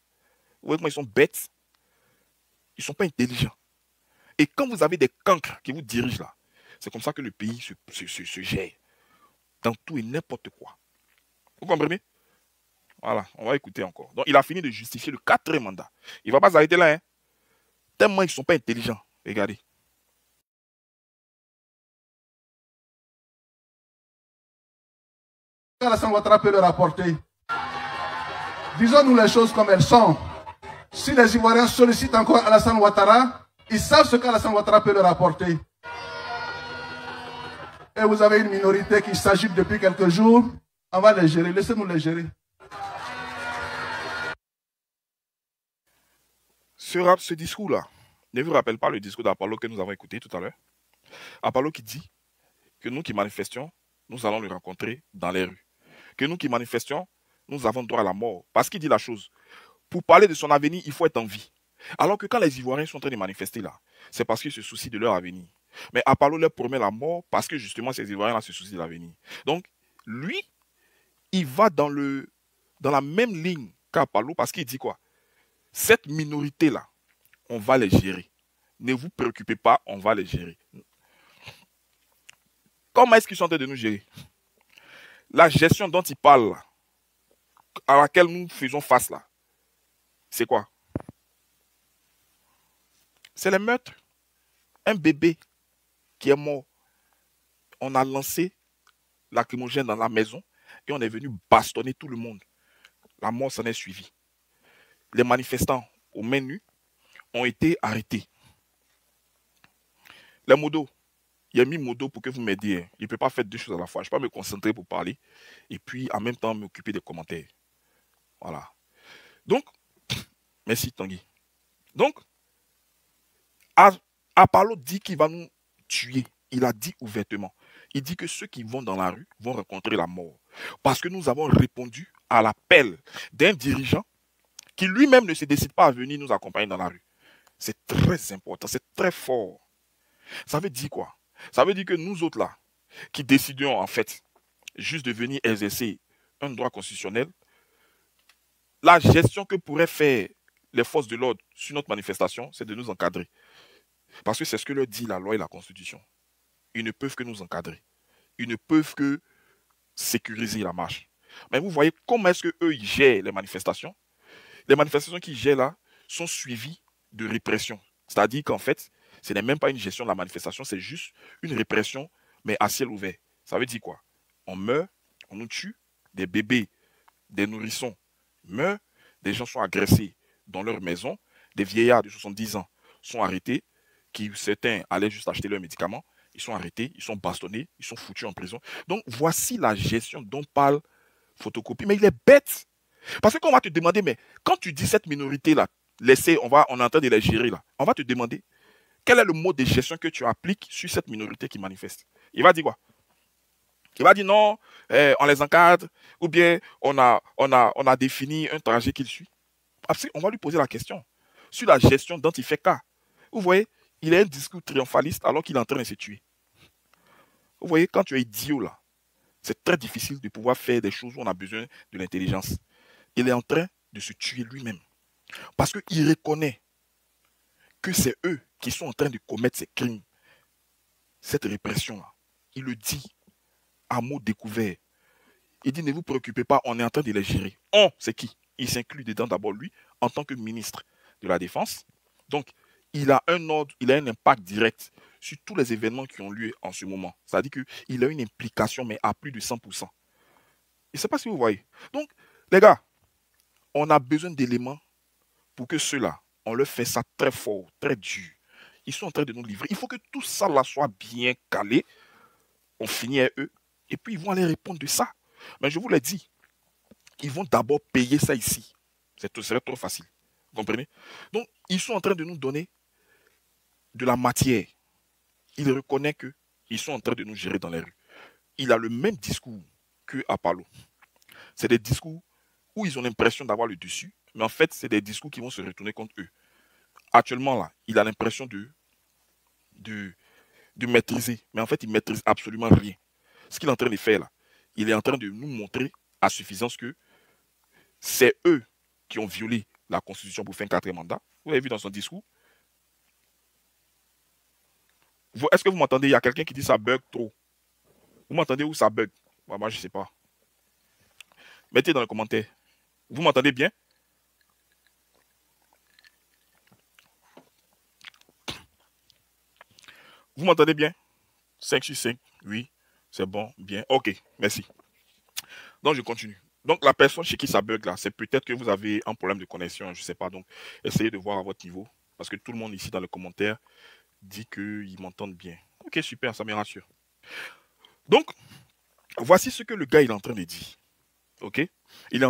Vous voyez comment ils sont bêtes? Ils ne sont pas intelligents. Et quand vous avez des cancres qui vous dirigent là, c'est comme ça que le pays se gère. Dans tout et n'importe quoi. Vous comprenez? Voilà, on va écouter encore. Donc, il a fini de justifier le 4e mandat. Il ne va pas s'arrêter là. Hein. Tellement ils ne sont pas intelligents. Regardez. Alassane Ouattara peut le rapporter. Disons-nous les choses comme elles sont. Si les Ivoiriens sollicitent encore Alassane Ouattara, ils savent ce qu'Alassane Ouattara peut leur apporter. Et vous avez une minorité qui s'agite depuis quelques jours. On va les gérer. Laissez-nous les gérer. Ce discours-là ne vous rappelle pas le discours d'Apollo que nous avons écouté tout à l'heure? Apollo qui dit que nous qui manifestions, nous allons le rencontrer dans les rues. Que nous qui manifestions, nous avons droit à la mort. Parce qu'il dit la chose. Pour parler de son avenir, il faut être en vie. Alors que quand les Ivoiriens sont en train de manifester là, c'est parce qu'ils se soucient de leur avenir. Mais Apollo leur promet la mort parce que justement ces Ivoiriens-là se soucient de l'avenir. Donc, lui, il va dans la même ligne qu'Apollo parce qu'il dit quoi? Cette minorité-là, on va les gérer. Ne vous préoccupez pas, on va les gérer. Comment est-ce qu'ils sont en train de nous gérer? La gestion dont il parle, là, à laquelle nous faisons face là, c'est quoi? C'est les meurtres. Un bébé qui est mort. On a lancé lacrymogène dans la maison et on est venu bastonner tout le monde. La mort s'en est suivie. Les manifestants aux mains nues ont été arrêtés. Les modos, il a mis modo pour que vous m'aidiez. Il ne peut pas faire 2 choses à la fois. Je ne peux pas me concentrer pour parler et puis en même temps m'occuper des commentaires. Voilà. Donc, merci Tanguy. Donc, Apollo dit qu'il va nous tuer. Il a dit ouvertement. Il dit que ceux qui vont dans la rue vont rencontrer la mort. Parce que nous avons répondu à l'appel d'un dirigeant qui lui-même ne se décide pas à venir nous accompagner dans la rue. C'est très important, c'est très fort. Ça veut dire quoi? Ça veut dire que nous autres là, qui décidions en fait juste de venir exercer un droit constitutionnel, la gestion que pourraient faire les forces de l'ordre sur notre manifestation, c'est de nous encadrer. Parce que c'est ce que leur dit la loi et la Constitution. Ils ne peuvent que nous encadrer. Ils ne peuvent que sécuriser la marche. Mais vous voyez comment est-ce qu'eux, ils gèrent les manifestations? Les manifestations qu'ils gèrent là sont suivies de répression. C'est-à-dire qu'en fait, ce n'est même pas une gestion de la manifestation, c'est juste une répression, mais à ciel ouvert. Ça veut dire quoi? On meurt, on nous tue, des bébés, des nourrissons meurent, des gens sont agressés dans leur maison, des vieillards de 70 ans sont arrêtés, qui certains allaient juste acheter leurs médicaments, ils sont arrêtés, ils sont bastonnés, ils sont foutus en prison. Donc voici la gestion dont parle Photocopie. Mais il est bête. Parce qu'on va te demander, mais quand tu dis cette minorité-là, laissez, on est en train de les gérer là, on va te demander, quel est le mode de gestion que tu appliques sur cette minorité qui manifeste? Il va dire quoi? Il va dire non, on les encadre, ou bien on a défini un trajet qu'il suit. On va lui poser la question sur la gestion dont il fait cas. Vous voyez, il a un discours triomphaliste alors qu'il est en train de se tuer. Vous voyez, quand tu es idiot là, c'est très difficile de pouvoir faire des choses où on a besoin de l'intelligence. Il est en train de se tuer lui-même. Parce qu'il reconnaît que c'est eux qui sont en train de commettre ces crimes. Cette répression-là. Il le dit à mots découverts. Il dit, ne vous préoccupez pas, on est en train de les gérer. On, c'est qui? Il s'inclut dedans d'abord lui, en tant que ministre de la Défense. Donc, il a un ordre, il a un impact direct sur tous les événements qui ont lieu en ce moment. C'est-à-dire qu'il a une implication, mais à plus de 100%. Je ne sais pas si vous voyez. Donc, les gars, on a besoin d'éléments pour que ceux-là, on leur fait ça très fort, très dur. Ils sont en train de nous livrer. Il faut que tout ça là soit bien calé. On finit à eux. Et puis, ils vont aller répondre de ça. Mais je vous l'ai dit, ils vont d'abord payer ça ici. Ce serait trop facile. Vous comprenez? Donc, ils sont en train de nous donner de la matière. Il reconnaît qu'ils sont en train de nous gérer dans les rues. Il a le même discours que Apollo. C'est des discours où ils ont l'impression d'avoir le dessus, mais en fait, c'est des discours qui vont se retourner contre eux. Actuellement, là, il a l'impression de maîtriser, mais en fait, il ne maîtrise absolument rien. Ce qu'il est en train de faire, là, il est en train de nous montrer à suffisance que c'est eux qui ont violé la Constitution pour faire un 4e mandat. Vous l'avez vu dans son discours. Est-ce que vous m'entendez? Il y a quelqu'un qui dit ça bug trop. Vous m'entendez où ça bug? Moi, je ne sais pas. Mettez dans les commentaires. Vous m'entendez bien? Vous m'entendez bien? 5 sur 5. Oui, c'est bon, bien. Ok, merci. Donc, je continue. Donc, la personne chez qui ça bug là, c'est peut-être que vous avez un problème de connexion, je ne sais pas. Donc, essayez de voir à votre niveau. Parce que tout le monde ici dans les commentaires dit qu'ils m'entendent bien. Ok, super, ça me rassure. Donc, voici ce que le gars il est en train de dire. Ok? Il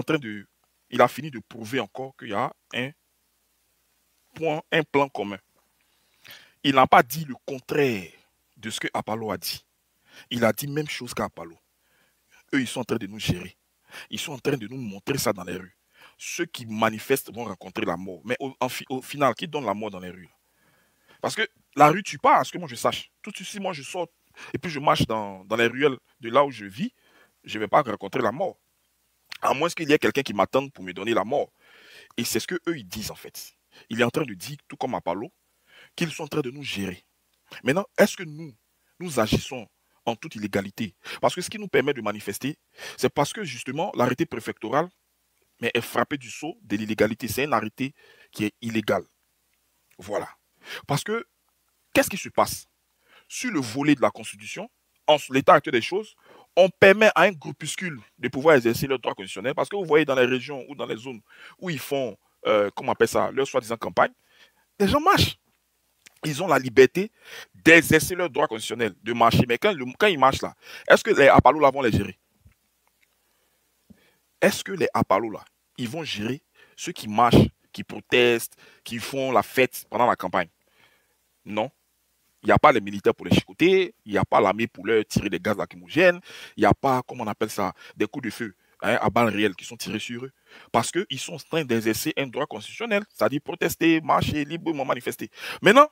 a fini de prouver encore qu'il y a un plan commun. Il n'a pas dit le contraire de ce que Apollo a dit. Il a dit même chose qu'Apollo. Eux, ils sont en train de nous gérer. Ils sont en train de nous montrer ça dans les rues. Ceux qui manifestent vont rencontrer la mort. Mais au final, qui donne la mort dans les rues? Parce que la rue tue pas, à ce que moi je sache. Tout de suite, moi je sors et puis je marche dans les ruelles de là où je vis, je ne vais pas rencontrer la mort. À moins qu'il y ait quelqu'un qui m'attende pour me donner la mort. Et c'est ce qu'eux ils disent en fait. Il est en train de dire, tout comme Apollo, qu'ils sont en train de nous gérer. Maintenant, est-ce que nous agissons en toute illégalité? Parce que ce qui nous permet de manifester, c'est parce que justement l'arrêté préfectoral est frappé du sceau de l'illégalité. C'est un arrêté qui est illégal. Voilà. Parce que, qu'est-ce qui se passe? Sur le volet de la Constitution, en l'état actuel des choses, on permet à un groupuscule de pouvoir exercer leurs droits constitutionnels. Parce que vous voyez dans les régions ou dans les zones où ils font, comment on appelle ça, leur soi-disant campagne, les gens marchent. Ils ont la liberté d'exercer leurs droits constitutionnels, de marcher. Mais quand ils marchent là, est-ce que les Apollo là vont les gérer? Est-ce que les Apollo là, ils vont gérer ceux qui marchent, qui protestent, qui font la fête pendant la campagne? Non. Il n'y a pas les militaires pour les chicoter, il n'y a pas l'armée pour leur tirer des gaz lacrymogènes, il n'y a pas, comment on appelle ça, des coups de feu à balles réelles qui sont tirés sur eux. Parce qu'ils sont en train d'exercer un droit constitutionnel, c'est-à-dire protester, marcher, librement manifester. Maintenant,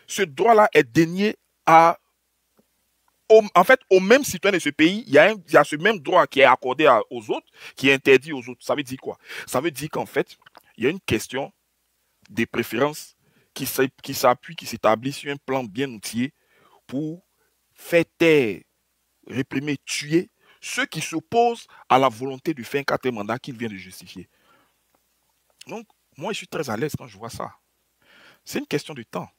ce droit-là est dénié aux mêmes citoyens de ce pays. Il y a ce même droit qui est accordé aux autres, qui est interdit aux autres. Ça veut dire quoi? Ça veut dire qu'en fait, il y a une question des préférences qui s'appuie, qui s'établit sur un plan bien outillé pour faire taire, réprimer, tuer ceux qui s'opposent à la volonté de faire un 4e mandat qu'il vient de justifier. Donc, moi, je suis très à l'aise quand je vois ça. C'est une question de temps.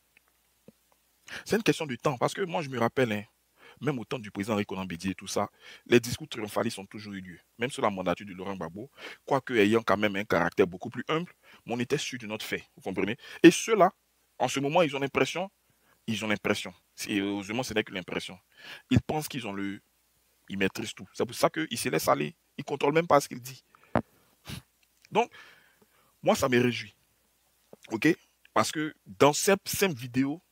C'est une question de temps, parce que moi, je me rappelle, même au temps du président Rekonan Bédié et tout ça, les discours triomphalistes ont toujours eu lieu. Même sur la mandature de Laurent Gbagbo, quoique ayant quand même un caractère beaucoup plus humble, mais on était sûr de notre fait, vous comprenez? Et ceux-là, en ce moment, ils ont l'impression, et heureusement, ce n'est que l'impression. Ils pensent qu'ils ils maîtrisent tout. C'est pour ça qu'ils se laissent aller. Ils ne contrôlent même pas ce qu'ils disent. Donc, moi, ça me réjouit. OK? Parce que dans cette simple vidéo,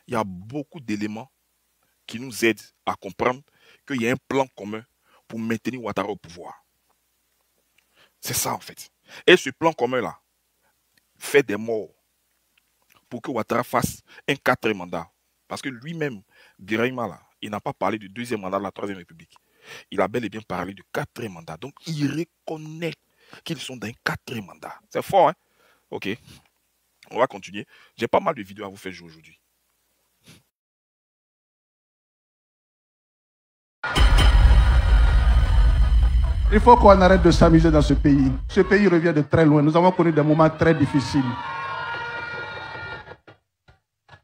il y a beaucoup d'éléments qui nous aident à comprendre qu'il y a un plan commun pour maintenir Ouattara au pouvoir. C'est ça, en fait. Et ce plan commun-là fait des morts pour que Ouattara fasse un 4e mandat. Parce que lui-même, Birahima, là, il n'a pas parlé du 2e mandat de la 3e République. Il a bel et bien parlé du 4e mandat. Donc, il reconnaît qu'ils sont dans un 4e mandat. C'est fort, hein? Ok. On va continuer. J'ai pas mal de vidéos à vous faire jouer aujourd'hui. Il faut qu'on arrête de s'amuser dans ce pays. Ce pays revient de très loin. Nous avons connu des moments très difficiles.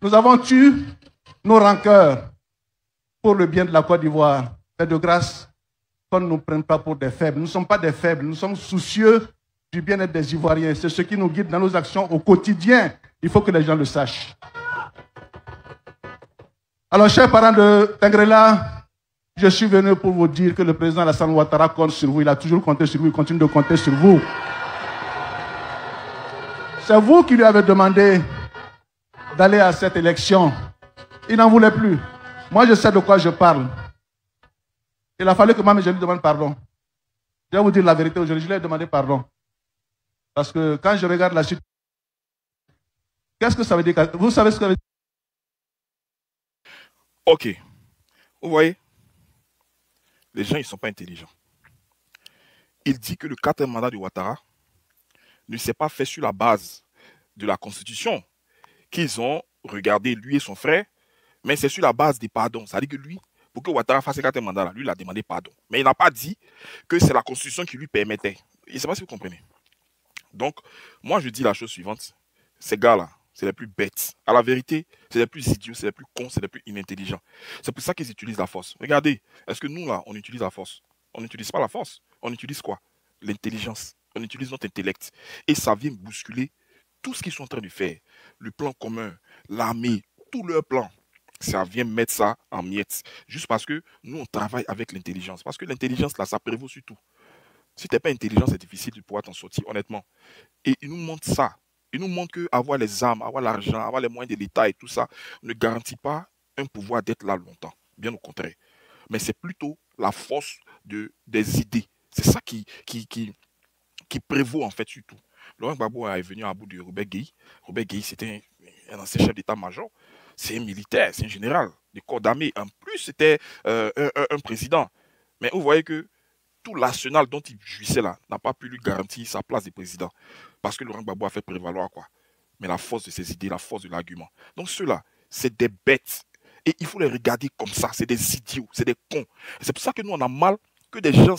Nous avons tué nos rancœurs pour le bien de la Côte d'Ivoire. Mais de grâce, qu'on ne nous prenne pas pour des faibles. Nous ne sommes pas des faibles. Nous sommes soucieux du bien-être des Ivoiriens. C'est ce qui nous guide dans nos actions au quotidien. Il faut que les gens le sachent. Alors, chers parents de Tengrela, Je suis venu pour vous dire que le président Alassane Ouattara compte sur vous. Il a toujours compté sur vous, il continue de compter sur vous. C'est vous qui lui avez demandé d'aller à cette élection. Il n'en voulait plus. Moi, je sais de quoi je parle. Il a fallu que moi, je lui demande pardon. Je vais vous dire la vérité aujourd'hui, je lui ai demandé pardon. Parce que quand je regarde la suite, qu'est-ce que ça veut dire? Vous savez ce que ça veut dire? Ok. Vous voyez, les gens, ils ne sont pas intelligents. Il dit que le 4e mandat de Ouattara ne s'est pas fait sur la base de la Constitution, qu'ils ont regardé lui et son frère, mais c'est sur la base des pardons. Ça veut dire que lui, pour que Ouattara fasse ce 4e mandat, lui, il a demandé pardon. Mais il n'a pas dit que c'est la Constitution qui lui permettait. Je ne sais pas si vous comprenez. Donc, moi, je dis la chose suivante. Ces gars-là, c'est les plus bêtes. À la vérité, c'est les plus idiots, c'est les plus cons, c'est les plus inintelligents. C'est pour ça qu'ils utilisent la force. Regardez, est-ce que nous, là, on utilise la force? On n'utilise pas la force. On utilise quoi? L'intelligence. On utilise notre intellect. Et ça vient bousculer tout ce qu'ils sont en train de faire. Le plan commun, l'armée, tout leur plan. Ça vient mettre ça en miettes. Juste parce que nous, on travaille avec l'intelligence. Parce que l'intelligence, là, ça prévaut sur tout. Si tu n'es pas intelligent, c'est difficile de pouvoir t'en sortir, honnêtement. Et ils nous montrent ça. Ils nous montrent qu'avoir les armes, avoir l'argent, avoir les moyens de l'État et tout ça ne garantit pas un pouvoir d'être là longtemps. Bien au contraire. Mais c'est plutôt la force des idées. C'est ça qui prévaut en fait sur tout. Laurent Gbagbo est venu à bout de Robert Gueye. Robert Gueye, c'était un ancien chef d'état-major. C'est un militaire, c'est un général de corps d'armée. En plus, c'était un président. Mais vous voyez que tout l'arsenal dont il jouissait là n'a pas pu lui garantir sa place de président. Parce que Laurent Gbagbo a fait prévaloir quoi? Mais la force de ses idées, la force de l'argument. Donc ceux-là, c'est des bêtes. Et il faut les regarder comme ça. C'est des idiots, c'est des cons. C'est pour ça que nous, on a mal que des gens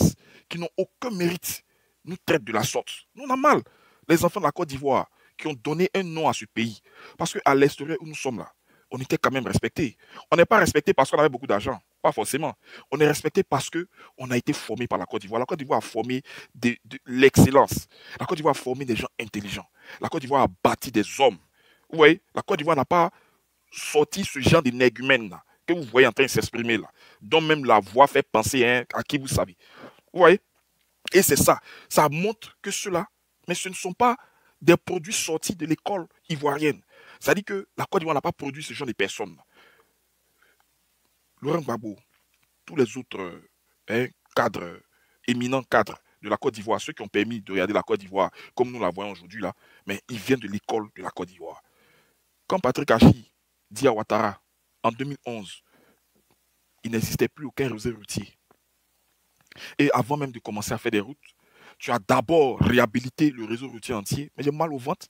qui n'ont aucun mérite nous traitent de la sorte. Nous, on a mal. Les enfants de la Côte d'Ivoire qui ont donné un nom à ce pays. Parce qu'à l'extérieur où nous sommes là, on était quand même respectés. On n'est pas respecté parce qu'on avait beaucoup d'argent. Pas forcément. On est respecté parce qu'on a été formé par la Côte d'Ivoire. La Côte d'Ivoire a formé de l'excellence. La Côte d'Ivoire a formé des gens intelligents. La Côte d'Ivoire a bâti des hommes. Vous voyez, la Côte d'Ivoire n'a pas sorti ce genre d'énergumène là que vous voyez en train de s'exprimer là, dont même la voix fait penser à qui vous savez. Vous voyez? Et c'est ça. Ça montre que ceux-là, mais ce ne sont pas des produits sortis de l'école ivoirienne. Ça dit que la Côte d'Ivoire n'a pas produit ce genre de personnes. Laurent Gbagbo, tous les autres cadres, éminents cadres de la Côte d'Ivoire, ceux qui ont permis de regarder la Côte d'Ivoire comme nous la voyons aujourd'hui là, mais ils viennent de l'école de la Côte d'Ivoire. Quand Patrick Achi dit à Ouattara, en 2011, il n'existait plus aucun réseau routier. Et avant même de commencer à faire des routes, tu as d'abord réhabilité le réseau routier entier. Mais j'ai mal au ventre.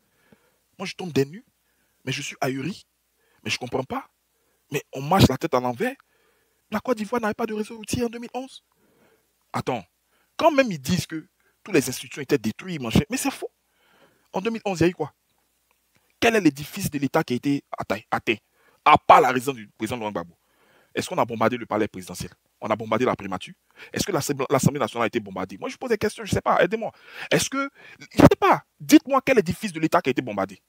Moi, je tombe des nues. Mais je suis ahuri. Mais je ne comprends pas. Mais on marche la tête à l'envers. La Côte d'Ivoire n'avait pas de réseau routier en 2011. Attends. Quand même ils disent que toutes les institutions étaient détruites, mais c'est faux. En 2011, il y a eu quoi? Quel est l'édifice de l'État qui a été atteint? À part la résidence du président Laurent Gbagbo. Est-ce qu'on a bombardé le palais présidentiel? On a bombardé la primature? Est-ce que l'Assemblée nationale a été bombardée? Moi, je pose des questions, je ne sais pas, aidez-moi. Est-ce que, je ne sais pas, dites-moi quel édifice de l'État qui a été bombardé?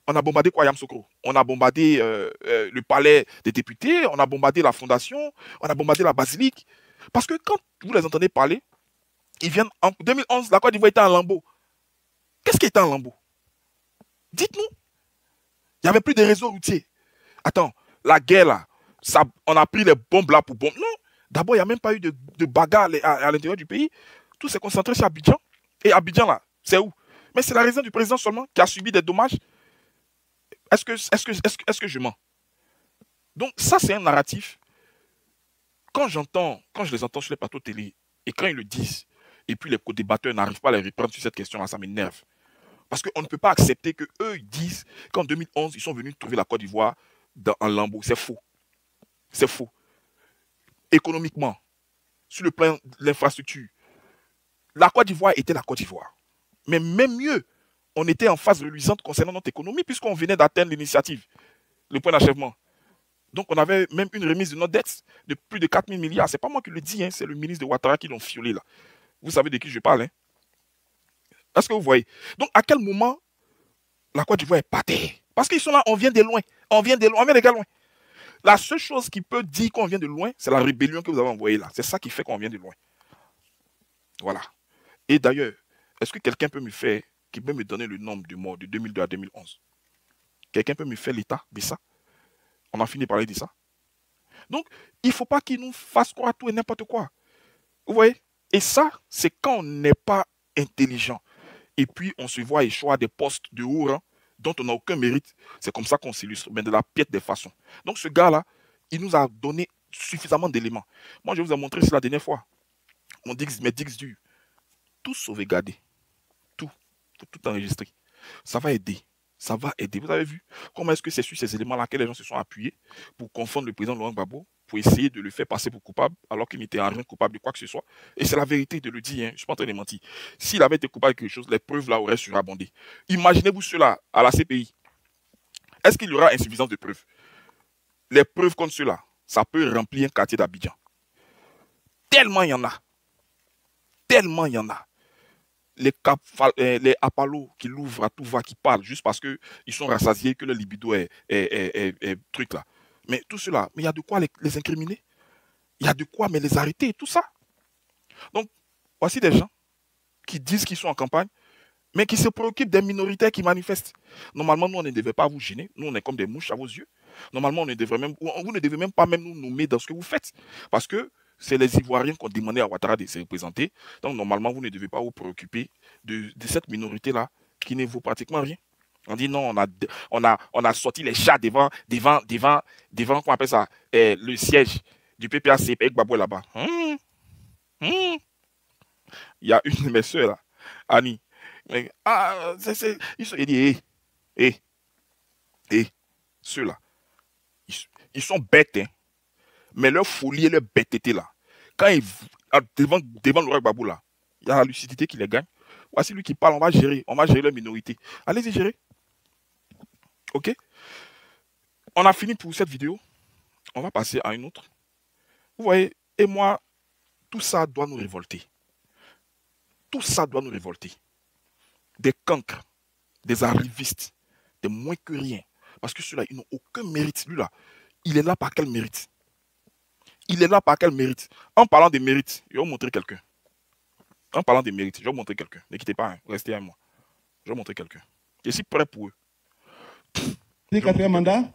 On a bombardé quoi, Yamoussoukro? On a bombardé le palais des députés, on a bombardé la fondation, on a bombardé la basilique. Parce que quand vous les entendez parler, ils viennent en 2011, la Côte d'Ivoire était en lambeaux. Qu'est-ce qui était en lambeaux? Dites-nous. Il n'y avait plus de réseau routier. Attends, la guerre là, ça, on a pris les bombes là pour bombes. Non, d'abord, il n'y a même pas eu de bagarre à l'intérieur du pays. Tout s'est concentré sur Abidjan. Et Abidjan là, c'est où? Mais c'est la résidence du président seulement qui a subi des dommages. Est-ce que je mens? Donc ça, c'est un narratif. Quand je les entends sur les plateaux télé, et quand ils le disent, et puis les co-débatteurs n'arrivent pas à les reprendre sur cette question-là, ça m'énerve. Parce qu'on ne peut pas accepter qu'eux, ils disent qu'en 2011, ils sont venus trouver la Côte d'Ivoire en lambeaux. C'est faux. C'est faux. Économiquement, sur le plan de l'infrastructure, la Côte d'Ivoire était la Côte d'Ivoire. Mais même mieux, on était en phase reluisante concernant notre économie puisqu'on venait d'atteindre l'initiative, le point d'achèvement. Donc on avait même une remise de notre dette de plus de 4 000 milliards. Ce n'est pas moi qui le dis, hein, c'est le ministre de Ouattara qui l'ont fiolé là. Vous savez de qui je parle, hein? Est-ce que vous voyez? Donc à quel moment la Côte d'Ivoire est patée? Parce qu'ils sont là, on vient de loin. On vient de loin, on vient de loin. La seule chose qui peut dire qu'on vient de loin, c'est la rébellion que vous avez envoyée là. C'est ça qui fait qu'on vient de loin. Voilà. Et d'ailleurs, est-ce que quelqu'un peut me donner le nombre de morts de 2002 à 2011? Quelqu'un peut me faire l'état de ça? On a fini de parler de ça. Donc, il ne faut pas qu'ils nous fassent croire tout et n'importe quoi. Vous voyez? Et ça, c'est quand on n'est pas intelligent. Et puis, on se voit échouer à des postes de haut rang dont on n'a aucun mérite. C'est comme ça qu'on s'illustre, mais de la piètre des façons. Donc, ce gars-là, il nous a donné suffisamment d'éléments. Moi, je vous ai montré ça la dernière fois. Mes dix durs. Tout sauvegardé. Tout enregistré. Ça va aider. Ça va aider. Vous avez vu comment est-ce que c'est sur ces éléments-là que les gens se sont appuyés pour confondre le président Laurent Gbagbo, pour essayer de le faire passer pour coupable, alors qu'il n'était en rien coupable de quoi que ce soit. Et c'est la vérité de le dire, hein. Je ne suis pas en train de mentir. S'il avait été coupable de quelque chose, les preuves là auraient surabondé. Imaginez-vous cela à la CPI. Est-ce qu'il y aura insuffisance de preuves? Les preuves comme cela, ça peut remplir un quartier d'Abidjan. Tellement il y en a. Tellement il y en a. Les apalos qui l'ouvrent à tout va, qui parlent, juste parce qu'ils sont rassasiés, que le libido est truc là. Mais tout cela, mais il y a de quoi les incriminer. Il y a de quoi mais les arrêter, tout ça. Donc, voici des gens qui disent qu'ils sont en campagne, mais qui se préoccupent des minoritaires qui manifestent. Normalement, nous, on ne devait pas vous gêner. Nous, on est comme des mouches à vos yeux. Normalement, vous ne devez même pas même nous nommer dans ce que vous faites. Parce que c'est les Ivoiriens qui ont demandé à Ouattara de se représenter. Donc, normalement, vous ne devez pas vous préoccuper de cette minorité-là qui ne vaut pratiquement rien. On dit non, on a sorti les chats devant comment on appelle ça, le siège du PPAC, avec Gbagbo là-bas. Il y a une de mes soeurs là, Annie. Il dit, ceux-là, ils sont bêtes, hein. Mais leur folie et leur bêteté là, quand ils devant le Gbagbo là, il y a la lucidité qui les gagne. Voici lui qui parle, on va gérer leur minorité. Allez-y gérer. Ok? On a fini pour cette vidéo. On va passer à une autre. Vous voyez, et moi, tout ça doit nous révolter. Tout ça doit nous révolter. Des cancres, des arrivistes, des moins que rien. Parce que ceux-là, ils n'ont aucun mérite. Lui-là, il est là par quel mérite? Il est là par quel mérite? En parlant de mérite, je vais vous montrer quelqu'un. En parlant de mérite, je vais vous montrer quelqu'un. Ne quittez pas, hein, restez avec moi. Je vais vous montrer quelqu'un. Je suis prêt pour eux. Le quatrième mandat?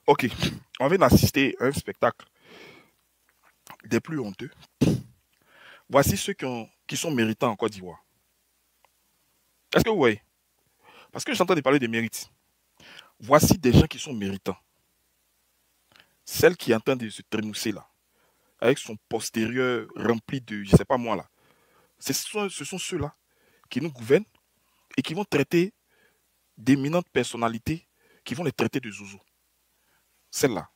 Ok, on vient d'assister à un spectacle des plus honteux. Voici ceux qui sont méritants en Côte d'Ivoire. Est-ce que vous voyez? Parce que je suis en train de parler de mérite. Voici des gens qui sont méritants. Celle qui est en train de se trémousser là, avec son postérieur rempli de, je ne sais pas moi là. Ce sont ceux-là qui nous gouvernent et qui vont traiter d'éminentes personnalités, qui vont les traiter de zouzou. Celle-là,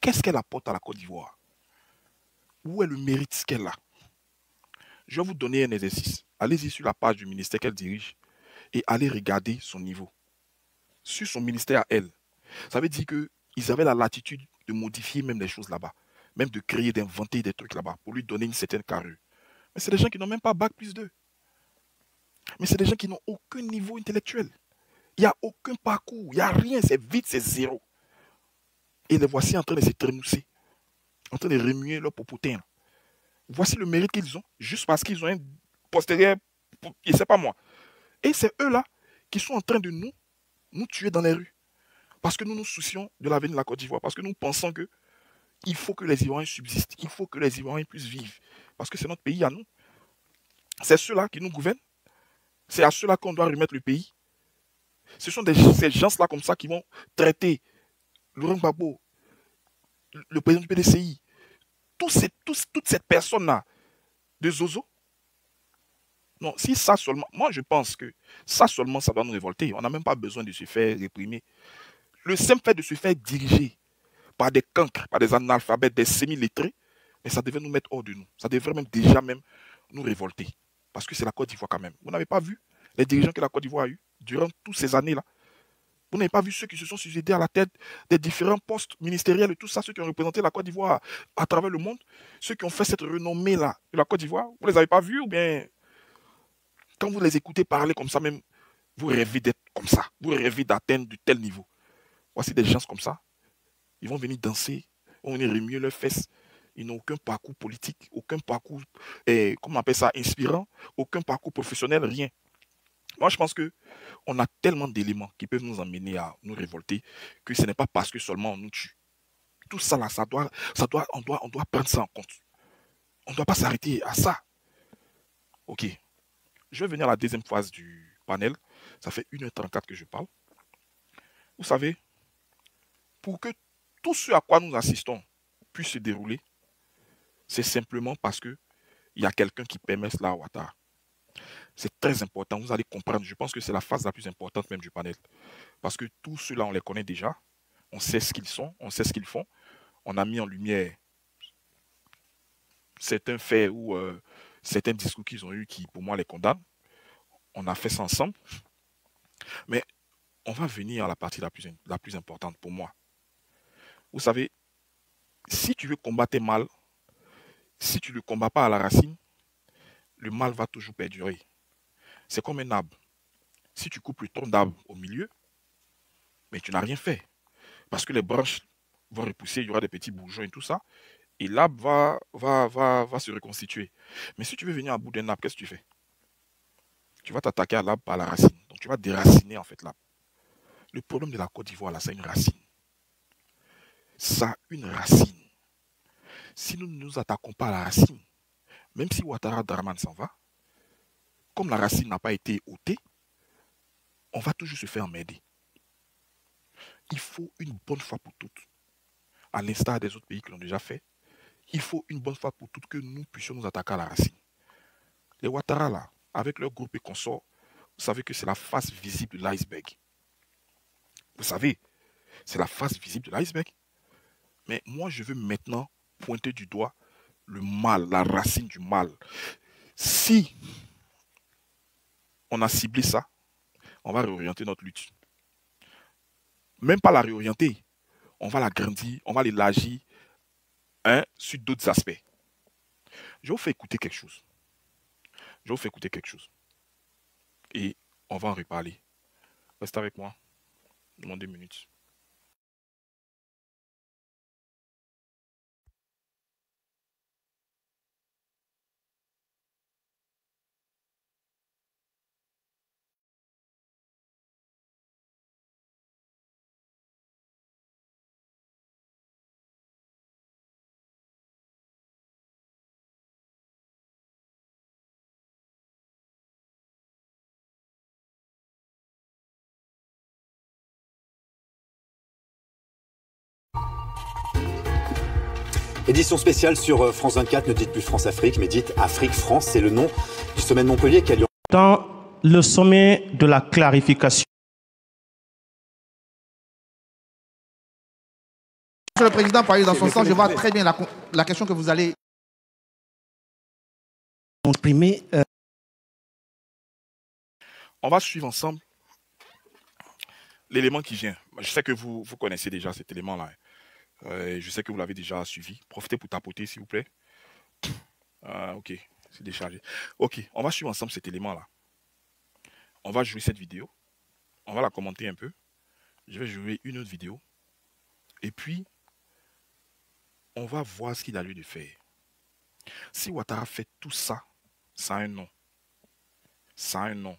qu'est-ce qu'elle apporte à la Côte d'Ivoire? Où est le mérite qu'elle a? Je vais vous donner un exercice. Allez-y sur la page du ministère qu'elle dirige et allez regarder son niveau. Sur son ministère à elle, ça veut dire qu'ils avaient la latitude de modifier même les choses là-bas, même de créer, d'inventer des trucs là-bas pour lui donner une certaine carrure. Mais c'est des gens qui n'ont même pas bac plus 2. Mais c'est des gens qui n'ont aucun niveau intellectuel. Il n'y a aucun parcours, il n'y a rien, c'est vide, c'est zéro. Et les voici en train de se trémousser, en train de remuer leur popotin. Voici le mérite qu'ils ont, juste parce qu'ils ont un postérieur Et c'est pas moi. Et c'est eux-là qui sont en train de nous tuer dans les rues. Parce que nous nous soucions de l'avenir de la Côte d'Ivoire. Parce que nous pensons que il faut que les Ivoiriens subsistent. Il faut que les Ivoiriens puissent vivre. Parce que c'est notre pays à nous. C'est ceux-là qui nous gouvernent. C'est à ceux-là qu'on doit remettre le pays. Ce sont ces gens-là comme ça qui vont traiter Laurent Gbagbo, le président du PDCI, toutes ces personnes-là de Zozo. Non, si ça seulement, moi je pense que ça seulement, ça doit nous révolter. On n'a même pas besoin de se faire réprimer. Le simple fait de se faire diriger par des cancres, par des analphabètes, des semi-lettrés, mais ça devait nous mettre hors de nous. Ça devrait même déjà nous révolter. Parce que c'est la Côte d'Ivoire quand même. Vous n'avez pas vu les dirigeants que la Côte d'Ivoire a eu durant toutes ces années-là. Vous n'avez pas vu ceux qui se sont succédés à la tête des différents postes ministériels et tout ça, ceux qui ont représenté la Côte d'Ivoire à travers le monde, ceux qui ont fait cette renommée-là de la Côte d'Ivoire. Vous ne les avez pas vus ou bien quand vous les écoutez parler comme ça même, vous rêvez d'être comme ça. Vous rêvez d'atteindre de tel niveau. Voici des gens comme ça. Ils vont venir danser, ils vont venir remuer leurs fesses. Ils n'ont aucun parcours politique, aucun parcours, comment on appelle ça, inspirant, aucun parcours professionnel, rien. Moi, je pense qu'on a tellement d'éléments qui peuvent nous emmener à nous révolter que ce n'est pas parce que seulement on nous tue. Tout ça, là, on doit prendre ça en compte. On ne doit pas s'arrêter à ça. Ok. Je vais venir à la deuxième phase du panel. Ça fait 1h34 que je parle. Vous savez, pour que tout ce à quoi nous assistons puisse se dérouler, c'est simplement parce qu'il y a quelqu'un qui permet cela à Ouattara. C'est très important, vous allez comprendre. Je pense que c'est la phase la plus importante même du panel. Parce que tous ceux-là, on les connaît déjà. On sait ce qu'ils sont, on sait ce qu'ils font. On a mis en lumière certains faits ou certains discours qu'ils ont eus qui, pour moi, les condamnent. On a fait ça ensemble. Mais on va venir à la partie la plus importante pour moi. Vous savez, si tu veux combattre mal, si tu ne le combats pas à la racine, le mal va toujours perdurer. C'est comme un arbre. Si tu coupes le tronc d'arbre au milieu, mais tu n'as rien fait. Parce que les branches vont repousser, il y aura des petits bourgeons et tout ça, et l'arbre va se reconstituer. Mais si tu veux venir à bout d'un arbre, qu'est-ce que tu fais? Tu vas t'attaquer à l'arbre par la racine. Donc tu vas déraciner en fait l'arbre. Le problème de la Côte d'Ivoire, là, c'est une racine. Ça a une racine. Si nous ne nous attaquons pas à la racine, même si Ouattara Draman s'en va, comme la racine n'a pas été ôtée, on va toujours se faire emmerder. Il faut une bonne fois pour toutes, à l'instar des autres pays qui l'ont déjà fait, il faut une bonne fois pour toutes que nous puissions nous attaquer à la racine. Les Ouattara, là, avec leur groupe et consorts, vous savez que c'est la face visible de l'iceberg. Vous savez, c'est la face visible de l'iceberg. Mais moi, je veux maintenant pointer du doigt le mal, la racine du mal. Si on a ciblé ça, on va réorienter notre lutte. Même pas la réorienter, on va l'agrandir, on va l'élargir sur d'autres aspects. Je vous fais écouter quelque chose. Et on va en reparler. Restez avec moi. Dans 2 minutes. Édition spéciale sur France 24, ne dites plus France-Afrique, mais dites Afrique-France. C'est le nom du sommet de Montpellier qui a lieu. Dans le sommet de la clarification. Monsieur le Président, parler dans son sens, je vois très bien la question que vous allez exprimer. On va suivre ensemble l'élément qui vient. Je sais que vous connaissez déjà cet élément-là. Je sais que vous l'avez déjà suivi. Profitez pour tapoter, s'il vous plaît. Ok, c'est déchargé. Ok, on va suivre ensemble cet élément-là. On va jouer cette vidéo. On va la commenter un peu. Je vais jouer une autre vidéo. Et puis, on va voir ce qu'il a lieu de faire. Si Ouattara fait tout ça, ça a un nom. Ça a un nom.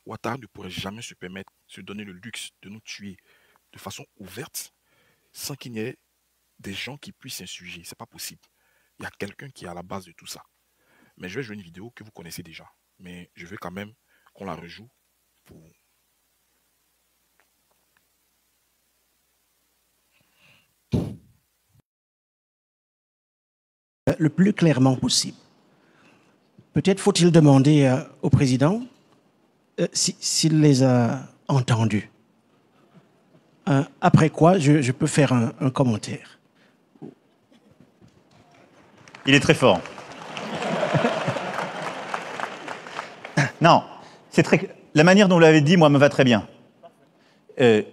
Ouattara ne pourrait jamais se permettre, se donner le luxe de nous tuer de façon ouverte sans qu'il n'y ait des gens qui puissent s'insurger. C'est pas possible. Il y a quelqu'un qui est à la base de tout ça. Mais je vais jouer une vidéo que vous connaissez déjà. Mais je veux quand même qu'on la rejoue pour... Le plus clairement possible. Peut-être faut-il demander au président s'il les a entendus. Après quoi, je peux faire un commentaire. Il est très fort. Non, c'est très... La manière dont vous l'avez dit, moi, me va très bien. Je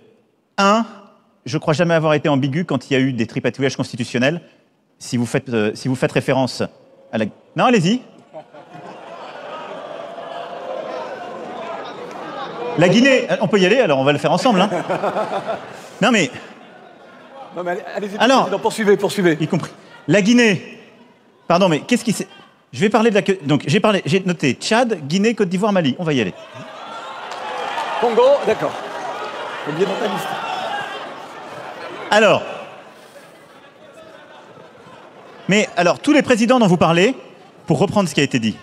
ne crois jamais avoir été ambigu quand il y a eu des tripatouillages constitutionnels. Si vous faites référence à la... Non, allez-y. La Guinée, on peut y aller, alors on va le faire ensemble. Hein. Non mais... Non mais allez-y, alors, poursuivez. Y compris. La Guinée... Pardon, mais qu'est-ce qui s'est... Je vais parler de la... Donc, j'ai noté Tchad, Guinée, Côte d'Ivoire, Mali. On va y aller. Congo, d'accord. Oubliez dans ta liste. Alors... Mais alors, tous les présidents dont vous parlez, pour reprendre ce qui a été dit,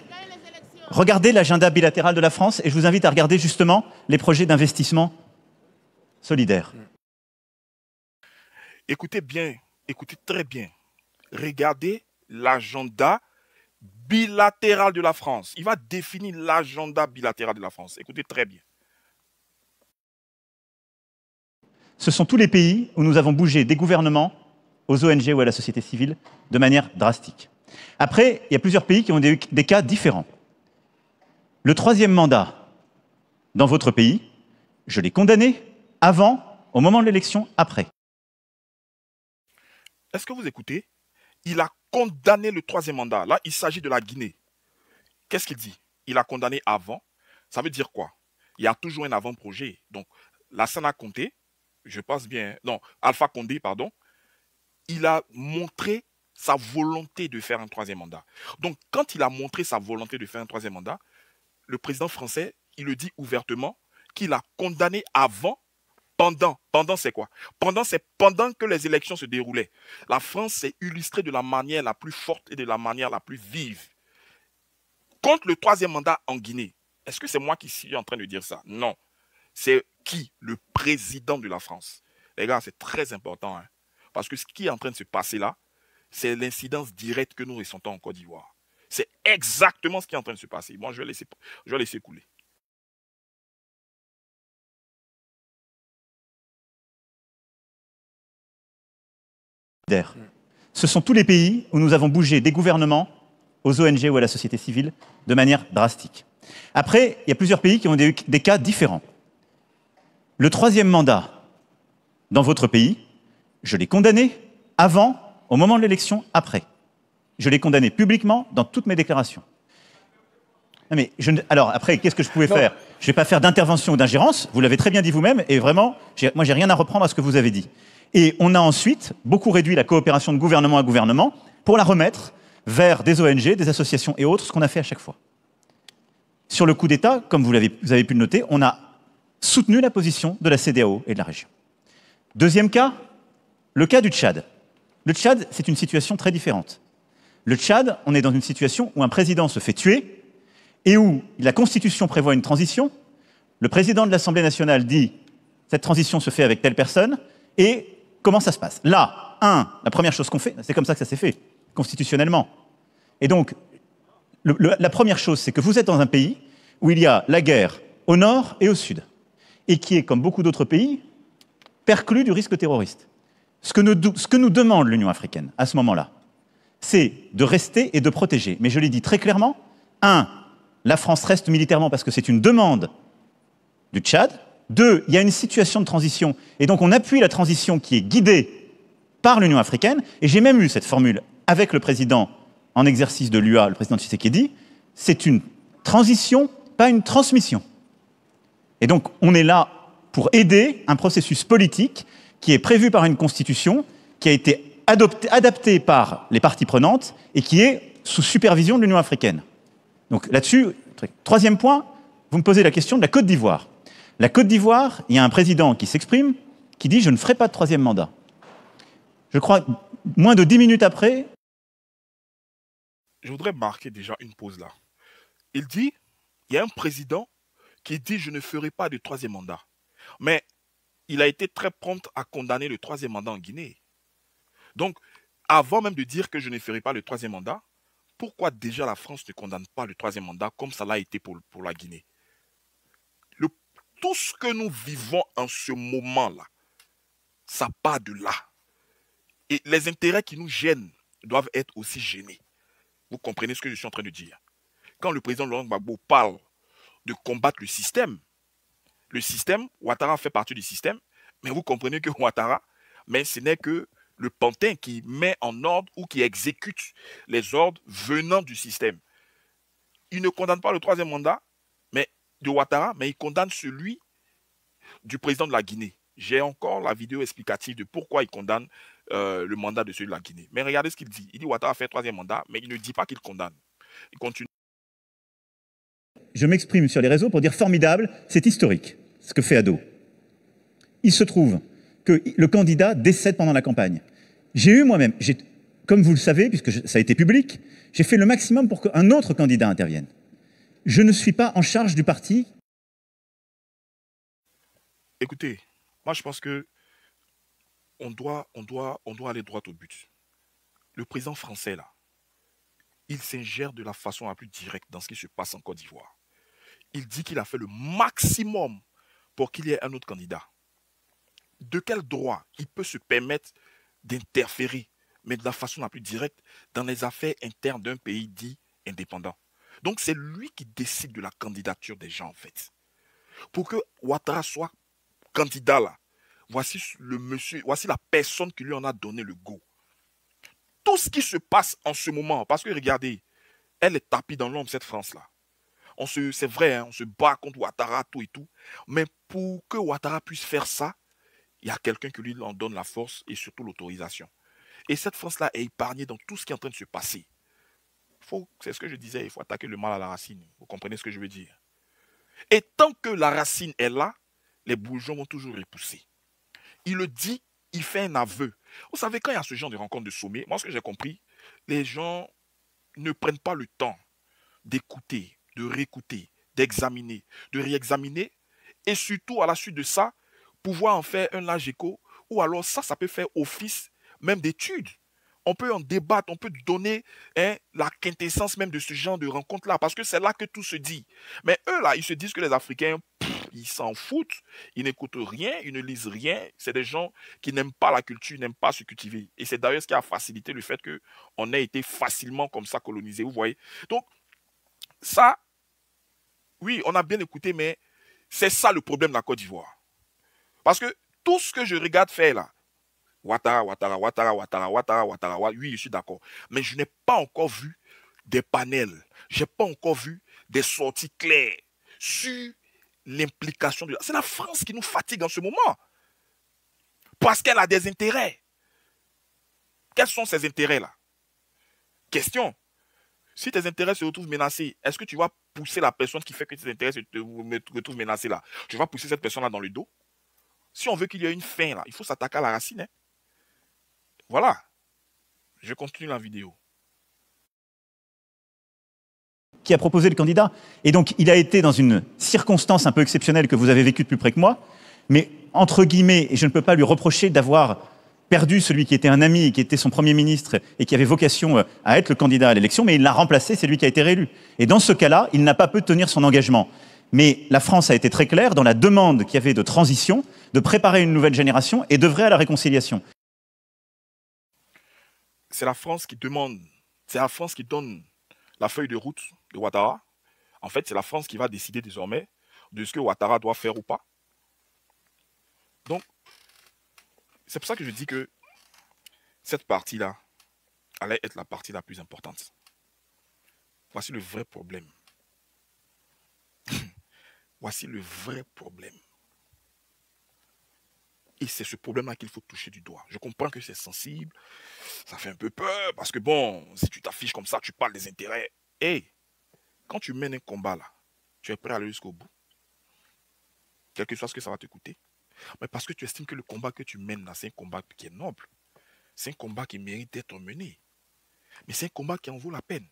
regardez l'agenda bilatéral de la France et je vous invite à regarder justement les projets d'investissement solidaire. Écoutez bien, écoutez très bien. Regardez l'agenda bilatéral de la France. Il va définir l'agenda bilatéral de la France. Écoutez très bien. Ce sont tous les pays où nous avons bougé des gouvernements aux ONG ou à la société civile de manière drastique. Après, il y a plusieurs pays qui ont eu des cas différents. Le troisième mandat dans votre pays, je l'ai condamné avant, au moment de l'élection, après. Est-ce que vous écoutez? Il a condamné le troisième mandat. Là, il s'agit de la Guinée. Qu'est-ce qu'il dit? Il a condamné avant. Ça veut dire quoi? Il y a toujours un avant-projet. Donc, Lassana Conté, je pense bien... Non, Alpha Condé, pardon. Il a montré sa volonté de faire un troisième mandat. Donc, quand il a montré sa volonté de faire un troisième mandat, le président français, il le dit ouvertement qu'il a condamné avant, pendant. Pendant, c'est quoi? Pendant, c'est pendant que les élections se déroulaient. La France s'est illustrée de la manière la plus forte et de la manière la plus vive. Contre le troisième mandat en Guinée, est-ce que c'est moi qui suis en train de dire ça? Non. C'est qui? Le président de la France. Les gars, c'est très important, hein. Parce que ce qui est en train de se passer là, c'est l'incidence directe que nous ressentons en Côte d'Ivoire. C'est exactement ce qui est en train de se passer. Moi, je vais laisser couler. Ce sont tous les pays où nous avons bougé des gouvernements aux ONG ou à la société civile de manière drastique. Après, il y a plusieurs pays qui ont eu des cas différents. Le troisième mandat dans votre pays, je l'ai condamné avant, au moment de l'élection, après. Je l'ai condamné publiquement dans toutes mes déclarations. Non mais alors après, qu'est-ce que je pouvais faire? Je ne vais pas faire d'intervention ou d'ingérence, vous l'avez très bien dit vous-même, et vraiment, moi j'ai rien à reprendre à ce que vous avez dit. Et on a ensuite beaucoup réduit la coopération de gouvernement à gouvernement pour la remettre vers des ONG, des associations et autres, ce qu'on a fait à chaque fois. Sur le coup d'État, comme vous avez pu le noter, on a soutenu la position de la CEDEAO et de la région. Deuxième cas, le cas du Tchad. Le Tchad, c'est une situation très différente. Le Tchad, on est dans une situation où un président se fait tuer et où la Constitution prévoit une transition. Le président de l'Assemblée nationale dit « cette transition se fait avec telle personne » et comment ça se passe? Là, la première chose qu'on fait, c'est comme ça que ça s'est fait, constitutionnellement. Et donc, la première chose, c'est que vous êtes dans un pays où il y a la guerre au nord et au sud, et qui est, comme beaucoup d'autres pays, perclus du risque terroriste. Ce que nous demande l'Union africaine à ce moment-là, c'est de rester et de protéger. Mais je l'ai dit très clairement, la France reste militairement parce que c'est une demande du Tchad. 2, il y a une situation de transition, et donc on appuie la transition qui est guidée par l'Union africaine, et j'ai même eu cette formule avec le président en exercice de l'UA, le président Tshisekedi, c'est une transition, pas une transmission. Et donc on est là pour aider un processus politique qui est prévu par une constitution, qui a été adaptée par les parties prenantes et qui est sous supervision de l'Union africaine. Donc là-dessus, truc. Troisième point, vous me posez la question de la Côte d'Ivoire. La Côte d'Ivoire, il y a un président qui s'exprime, qui dit « je ne ferai pas de troisième mandat ». Je crois, moins de 10 minutes après... Je voudrais marquer déjà une pause là. Il dit, il y a un président qui dit « je ne ferai pas de troisième mandat ». Mais il a été très prompt à condamner le troisième mandat en Guinée. Donc, avant même de dire que je ne ferai pas le troisième mandat, pourquoi déjà la France ne condamne pas le troisième mandat comme ça l'a été pour la Guinée? Tout ce que nous vivons en ce moment-là, ça part de là. Et les intérêts qui nous gênent doivent être aussi gênés. Vous comprenez ce que je suis en train de dire? Quand le président Laurent Gbagbo parle de combattre le système, Ouattara fait partie du système, mais vous comprenez que Ouattara, mais ce n'est que le pantin qui met en ordre ou qui exécute les ordres venant du système. Il ne condamne pas le troisième mandat de Ouattara, mais il condamne celui du président de la Guinée. J'ai encore la vidéo explicative de pourquoi il condamne le mandat de celui de la Guinée. Mais regardez ce qu'il dit. Il dit Ouattara fait un troisième mandat, mais il ne dit pas qu'il condamne. Il continue. Je m'exprime sur les réseaux pour dire formidable, c'est historique, ce que fait Ado. Il se trouve que le candidat décède pendant la campagne. J'ai eu moi-même, comme vous le savez, puisque ça a été public, j'ai fait le maximum pour qu'un autre candidat intervienne. Je ne suis pas en charge du parti. Écoutez, moi je pense que on doit aller droit au but. Le président français là, il s'ingère de la façon la plus directe dans ce qui se passe en Côte d'Ivoire. Il dit qu'il a fait le maximum pour qu'il y ait un autre candidat. De quel droit il peut se permettre d'interférer, mais de la façon la plus directe, dans les affaires internes d'un pays dit indépendant? Donc c'est lui qui décide de la candidature des gens en fait. Pour que Ouattara soit candidat là, voici le monsieur, voici la personne qui lui en a donné le go. Tout ce qui se passe en ce moment, parce que regardez, elle est tapie dans l'ombre cette France là. C'est vrai, hein, on se bat contre Ouattara, tout et tout, mais pour que Ouattara puisse faire ça, il y a quelqu'un qui lui en donne la force et surtout l'autorisation. Et cette France là est épargnée dans tout ce qui est en train de se passer. C'est ce que je disais, il faut attaquer le mal à la racine. Vous comprenez ce que je veux dire? Et tant que la racine est là, les bourgeons vont toujours repousser. Il le dit, il fait un aveu. Vous savez, quand il y a ce genre de rencontre de sommet, moi ce que j'ai compris, les gens ne prennent pas le temps d'écouter, de réécouter, d'examiner, de réexaminer, et surtout à la suite de ça, pouvoir en faire un large écho, ou alors ça peut faire office même d'étude. On peut en débattre, on peut donner la quintessence même de ce genre de rencontre-là, parce que c'est là que tout se dit. Mais eux, là, ils se disent que les Africains, ils s'en foutent, ils n'écoutent rien, ils ne lisent rien. C'est des gens qui n'aiment pas la culture, n'aiment pas se cultiver. Et c'est d'ailleurs ce qui a facilité le fait qu'on ait été facilement comme ça colonisé, vous voyez. Donc, ça, oui, on a bien écouté, mais c'est ça le problème de la Côte d'Ivoire. Parce que tout ce que je regarde faire là, Ouattara, oui, je suis d'accord. Mais je n'ai pas encore vu des panels, je n'ai pas encore vu des sorties claires sur l'implication de... C'est la France qui nous fatigue en ce moment. Parce qu'elle a des intérêts. Quels sont ces intérêts-là? Question. Si tes intérêts se retrouvent menacés, est-ce que tu vas pousser la personne qui fait que tes intérêts se retrouvent menacés là? Tu vas pousser cette personne-là dans le dos? Si on veut qu'il y ait une fin là, il faut s'attaquer à la racine. Hein? Voilà. Je continue la vidéo. Qui a proposé le candidat. Et donc, il a été dans une circonstance un peu exceptionnelle que vous avez vécue de plus près que moi, mais entre guillemets, et je ne peux pas lui reprocher d'avoir perdu celui qui était un ami et qui était son Premier ministre et qui avait vocation à être le candidat à l'élection, mais il l'a remplacé, c'est lui qui a été réélu. Et dans ce cas-là, il n'a pas pu tenir son engagement. Mais la France a été très claire dans la demande qu'il y avait de transition, de préparer une nouvelle génération et d'œuvrer à la réconciliation. C'est la France qui demande, c'est la France qui donne la feuille de route de Ouattara. En fait, c'est la France qui va décider désormais de ce que Ouattara doit faire ou pas. Donc, c'est pour ça que je dis que cette partie-là allait être la partie la plus importante. Voici le vrai problème. Voici le vrai problème. Et c'est ce problème-là qu'il faut toucher du doigt. Je comprends que c'est sensible, ça fait un peu peur, parce que bon, si tu t'affiches comme ça, tu parles des intérêts. Hey, quand tu mènes un combat là, tu es prêt à aller jusqu'au bout. Quel que soit ce que ça va te coûter. Mais parce que tu estimes que le combat que tu mènes là, c'est un combat qui est noble. C'est un combat qui mérite d'être mené. Mais c'est un combat qui en vaut la peine.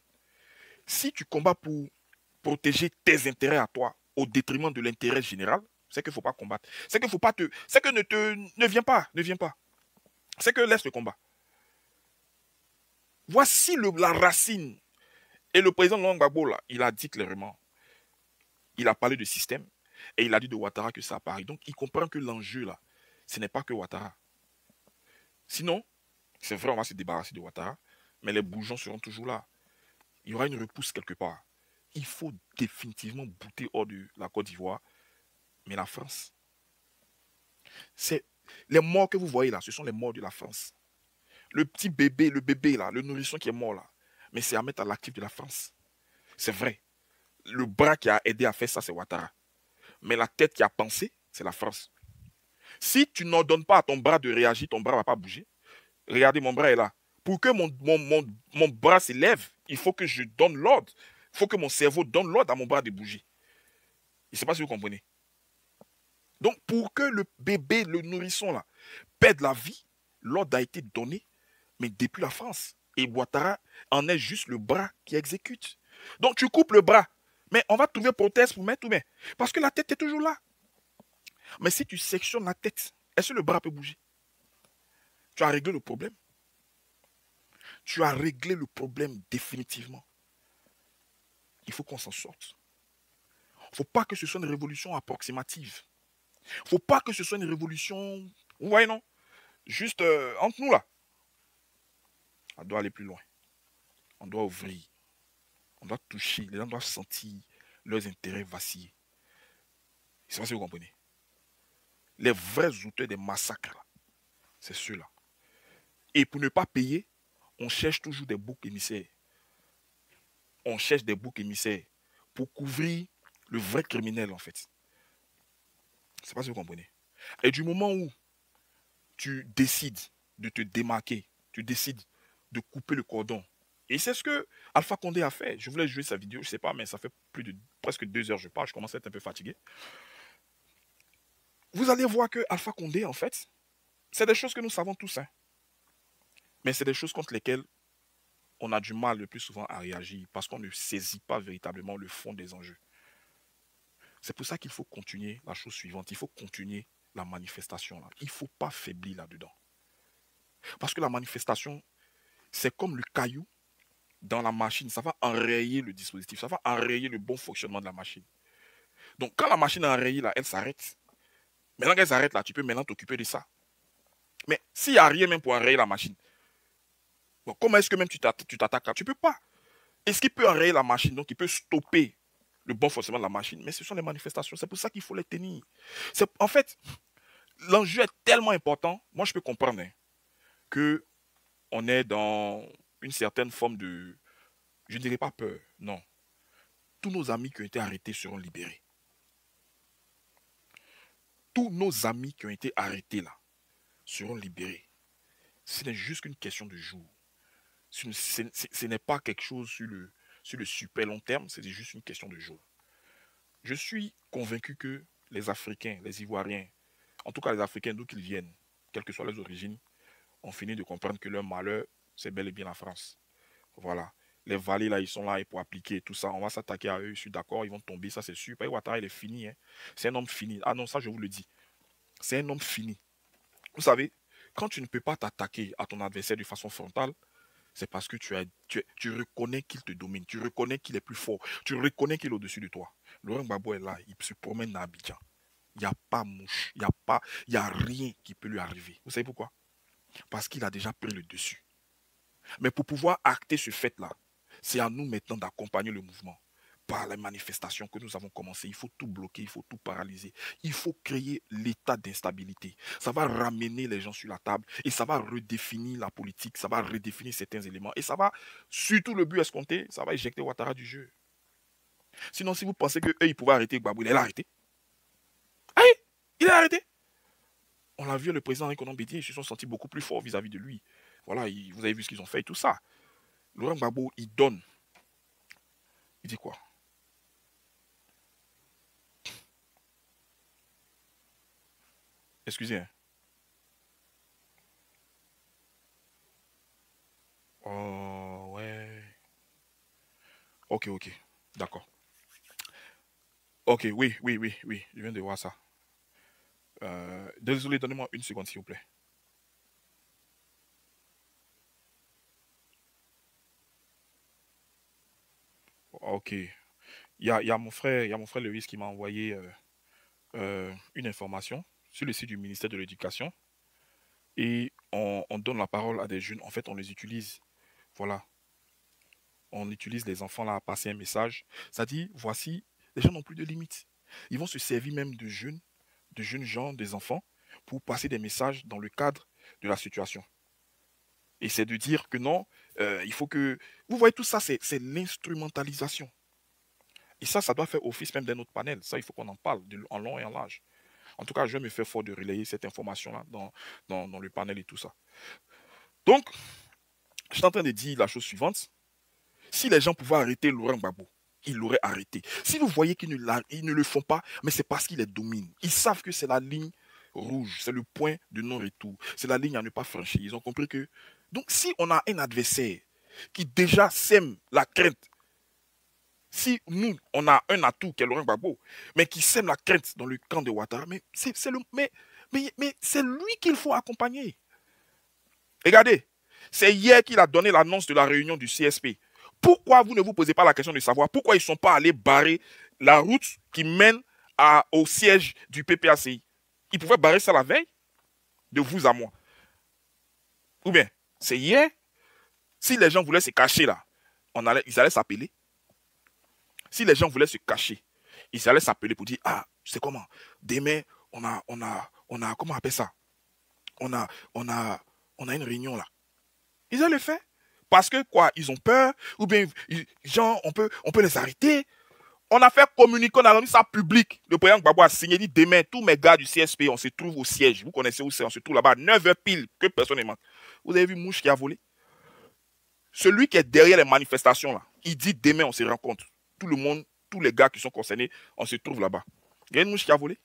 Si tu combats pour protéger tes intérêts à toi au détriment de l'intérêt général, c'est qu'il ne faut pas combattre. C'est qu'il faut pas te. C'est que ne viens pas. Ne viens pas. C'est que laisse le combat. Voici la racine. Et le président Laurent Gbagbo, là, il a dit clairement, il a parlé de système, et il a dit de Ouattara que ça apparaît. Donc, il comprend que l'enjeu, là, ce n'est pas que Ouattara. Sinon, c'est vrai, on va se débarrasser de Ouattara, mais les bourgeons seront toujours là. Il y aura une repousse quelque part. Il faut définitivement bouter hors de la Côte d'Ivoire, mais la France. C'est les morts que vous voyez là, ce sont les morts de la France. Le petit bébé, là, le nourrisson qui est mort là, mais c'est à mettre à l'actif de la France. C'est vrai. Le bras qui a aidé à faire ça, c'est Ouattara. Mais la tête qui a pensé, c'est la France. Si tu n'ordonnes pas à ton bras de réagir, ton bras ne va pas bouger. Regardez, mon bras est là. Pour que mon bras s'élève, il faut que je donne l'ordre. Il faut que mon cerveau donne l'ordre à mon bras de bouger. Je ne sais pas si vous comprenez. Donc, pour que le bébé, le nourrisson, là, perde la vie, l'ordre a été donné, mais depuis la France. Et Ouattara en est juste le bras qui exécute. Donc, tu coupes le bras. Mais on va trouver prothèse pour mettre tout, mais parce que la tête est toujours là. Mais si tu sectionnes la tête, est-ce que le bras peut bouger? Tu as réglé le problème. Tu as réglé le problème définitivement. Il faut qu'on s'en sorte. Il ne faut pas que ce soit une révolution approximative. Il ne faut pas que ce soit une révolution, vous voyez non, juste entre nous là. On doit aller plus loin. On doit ouvrir. On doit toucher. Les gens doivent sentir leurs intérêts vaciller. Je ne sais pas si vous comprenez. Les vrais auteurs des massacres, c'est ceux-là. Et pour ne pas payer, on cherche toujours des boucs émissaires. On cherche des boucs émissaires pour couvrir le vrai criminel, en fait. Je ne sais pas si vous comprenez. Et du moment où tu décides de te démarquer, tu décides de couper le cordon, et c'est ce que Alpha Condé a fait. Je voulais jouer sa vidéo, je ne sais pas, mais ça fait presque 2 heures que je parle, je commence à être un peu fatigué. Vous allez voir que Alpha Condé, en fait, c'est des choses que nous savons tous, hein. Mais c'est des choses contre lesquelles on a du mal le plus souvent à réagir parce qu'on ne saisit pas véritablement le fond des enjeux. C'est pour ça qu'il faut continuer la chose suivante. Il faut continuer la manifestation. Là. Il ne faut pas faiblir là-dedans. Parce que la manifestation, c'est comme le caillou dans la machine. Ça va enrayer le dispositif. Ça va enrayer le bon fonctionnement de la machine. Donc, quand la machine est enrayée, là, elle s'arrête. Maintenant qu'elle s'arrête, là, tu peux maintenant t'occuper de ça. Mais s'il n'y a rien même pour enrayer la machine, bon, comment est-ce que même tu t'attaques là? Tu ne peux pas. Est-ce qu'il peut enrayer la machine? Donc, il peut stopper le bon fonctionnement de la machine. Mais ce sont les manifestations. C'est pour ça qu'il faut les tenir. En fait, l'enjeu est tellement important. Moi, je peux comprendre qu'on est dans une certaine forme de... Je ne dirais pas peur. Non. Tous nos amis qui ont été arrêtés seront libérés. Tous nos amis qui ont été arrêtés là seront libérés. Ce n'est juste qu'une question de jour. Ce n'est pas quelque chose sur le super long terme, c'est juste une question de jour. Je suis convaincu que les Africains, les Ivoiriens, en tout cas les Africains d'où qu'ils viennent, quelles que soient leurs origines, ont fini de comprendre que leur malheur, c'est bel et bien la France. Voilà. Les valets là, ils sont là et pour appliquer tout ça, on va s'attaquer à eux, je suis d'accord, ils vont tomber, ça c'est sûr. Ouattara, il est fini. Hein. C'est un homme fini. Ah non, ça je vous le dis. C'est un homme fini. Vous savez, quand tu ne peux pas t'attaquer à ton adversaire de façon frontale, c'est parce que tu reconnais qu'il te domine, tu reconnais qu'il est plus fort, tu reconnais qu'il est au-dessus de toi. Laurent Gbagbo est là, il se promène à Abidjan. Il n'y a pas mouche, il n'y a rien qui peut lui arriver. Vous savez pourquoi? Parce qu'il a déjà pris le dessus. Mais pour pouvoir acter ce fait-là, c'est à nous maintenant d'accompagner le mouvement par les manifestations que nous avons commencées. Il faut tout bloquer, il faut tout paralyser. Il faut créer l'état d'instabilité. Ça va ramener les gens sur la table et ça va redéfinir la politique, ça va redéfinir certains éléments. Et ça va, surtout le but escompté, ça va éjecter Ouattara du jeu. Sinon, si vous pensez qu'eux, ils pouvaient arrêter Gbagbo, il est arrêté. Ah oui, il est arrêté. On l'a vu, le président Henri Konan Bédié, ils se sont sentis beaucoup plus forts vis-à-vis de lui. Voilà, vous avez vu ce qu'ils ont fait et tout ça. Laurent Gbagbo, il donne. Il dit quoi? Excusez. Hein. Oh, ouais. Ok, ok. D'accord. Ok, oui, oui, oui, oui. Je viens de voir ça. Désolé, donnez-moi une seconde, s'il vous plaît. Ok. Il y a mon frère Lewis qui m'a envoyé une information sur le site du ministère de l'Éducation. Et on donne la parole à des jeunes. En fait, on les utilise. Voilà. On utilise les enfants là à passer un message. Ça dit, voici, les gens n'ont plus de limites. Ils vont se servir même de jeunes gens, des enfants, pour passer des messages dans le cadre de la situation. Et c'est de dire que non, il faut que... Vous voyez, tout ça, c'est l'instrumentalisation. Et ça doit faire office même d'un autre panel. Ça, il faut qu'on en parle en long et en large. En tout cas, je vais me faire fort de relayer cette information-là dans le panel et tout ça. Donc, je suis en train de dire la chose suivante. Si les gens pouvaient arrêter Laurent Gbagbo, ils l'auraient arrêté. Si vous voyez qu'ils ne le font pas, mais c'est parce qu'ils les dominent. Ils savent que c'est la ligne rouge, c'est le point de non-retour. C'est la ligne à ne pas franchir. Ils ont compris que... Donc, si on a un adversaire qui déjà sème la crainte, si nous, on a un atout qui est Laurent Gbagbo, mais qui sème la crainte dans le camp de Ouattara, mais c'est lui qu'il faut accompagner. Regardez, c'est hier qu'il a donné l'annonce de la réunion du CSP. Pourquoi vous ne vous posez pas la question de savoir pourquoi ils ne sont pas allés barrer la route qui mène au siège du PPACI? Ils pouvaient barrer ça la veille, de vous à moi. Ou bien, c'est hier, si les gens voulaient se cacher là, ils allaient s'appeler. Si les gens voulaient se cacher, ils allaient s'appeler pour dire, ah, c'est comment? Demain, on a, comment on appelle ça? On a une réunion là. Ils allaient le faire. Parce que quoi, ils ont peur, ou bien, genre, on peut les arrêter. On a fait communiquer, on a rendu ça public. Le président Gbagbo a signé, dit demain, tous mes gars du CSP, on se trouve au siège. Vous connaissez où c'est, on se trouve là-bas, 9h pile, que personne ne manque. Vous avez vu Mouche qui a volé? Celui qui est derrière les manifestations là, il dit demain, on se rencontre. Tout le monde, tous les gars qui sont concernés, on se trouve là-bas. Il y a une mouche qui a volé.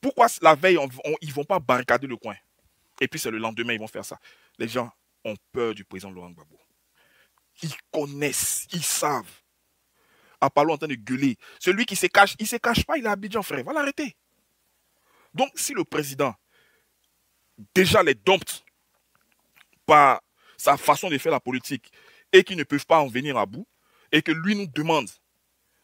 Pourquoi la veille, ils ne vont pas barricader le coin? Et puis c'est le lendemain, ils vont faire ça. Les gens ont peur du président Laurent Gbagbo. Ils connaissent, ils savent. À Palo en train de gueuler. Celui qui se cache, il ne se cache pas, il est à Abidjan, frère. Va l'arrêter. Donc, si le président déjà les dompte par sa façon de faire la politique et qu'ils ne peuvent pas en venir à bout, et que lui nous demande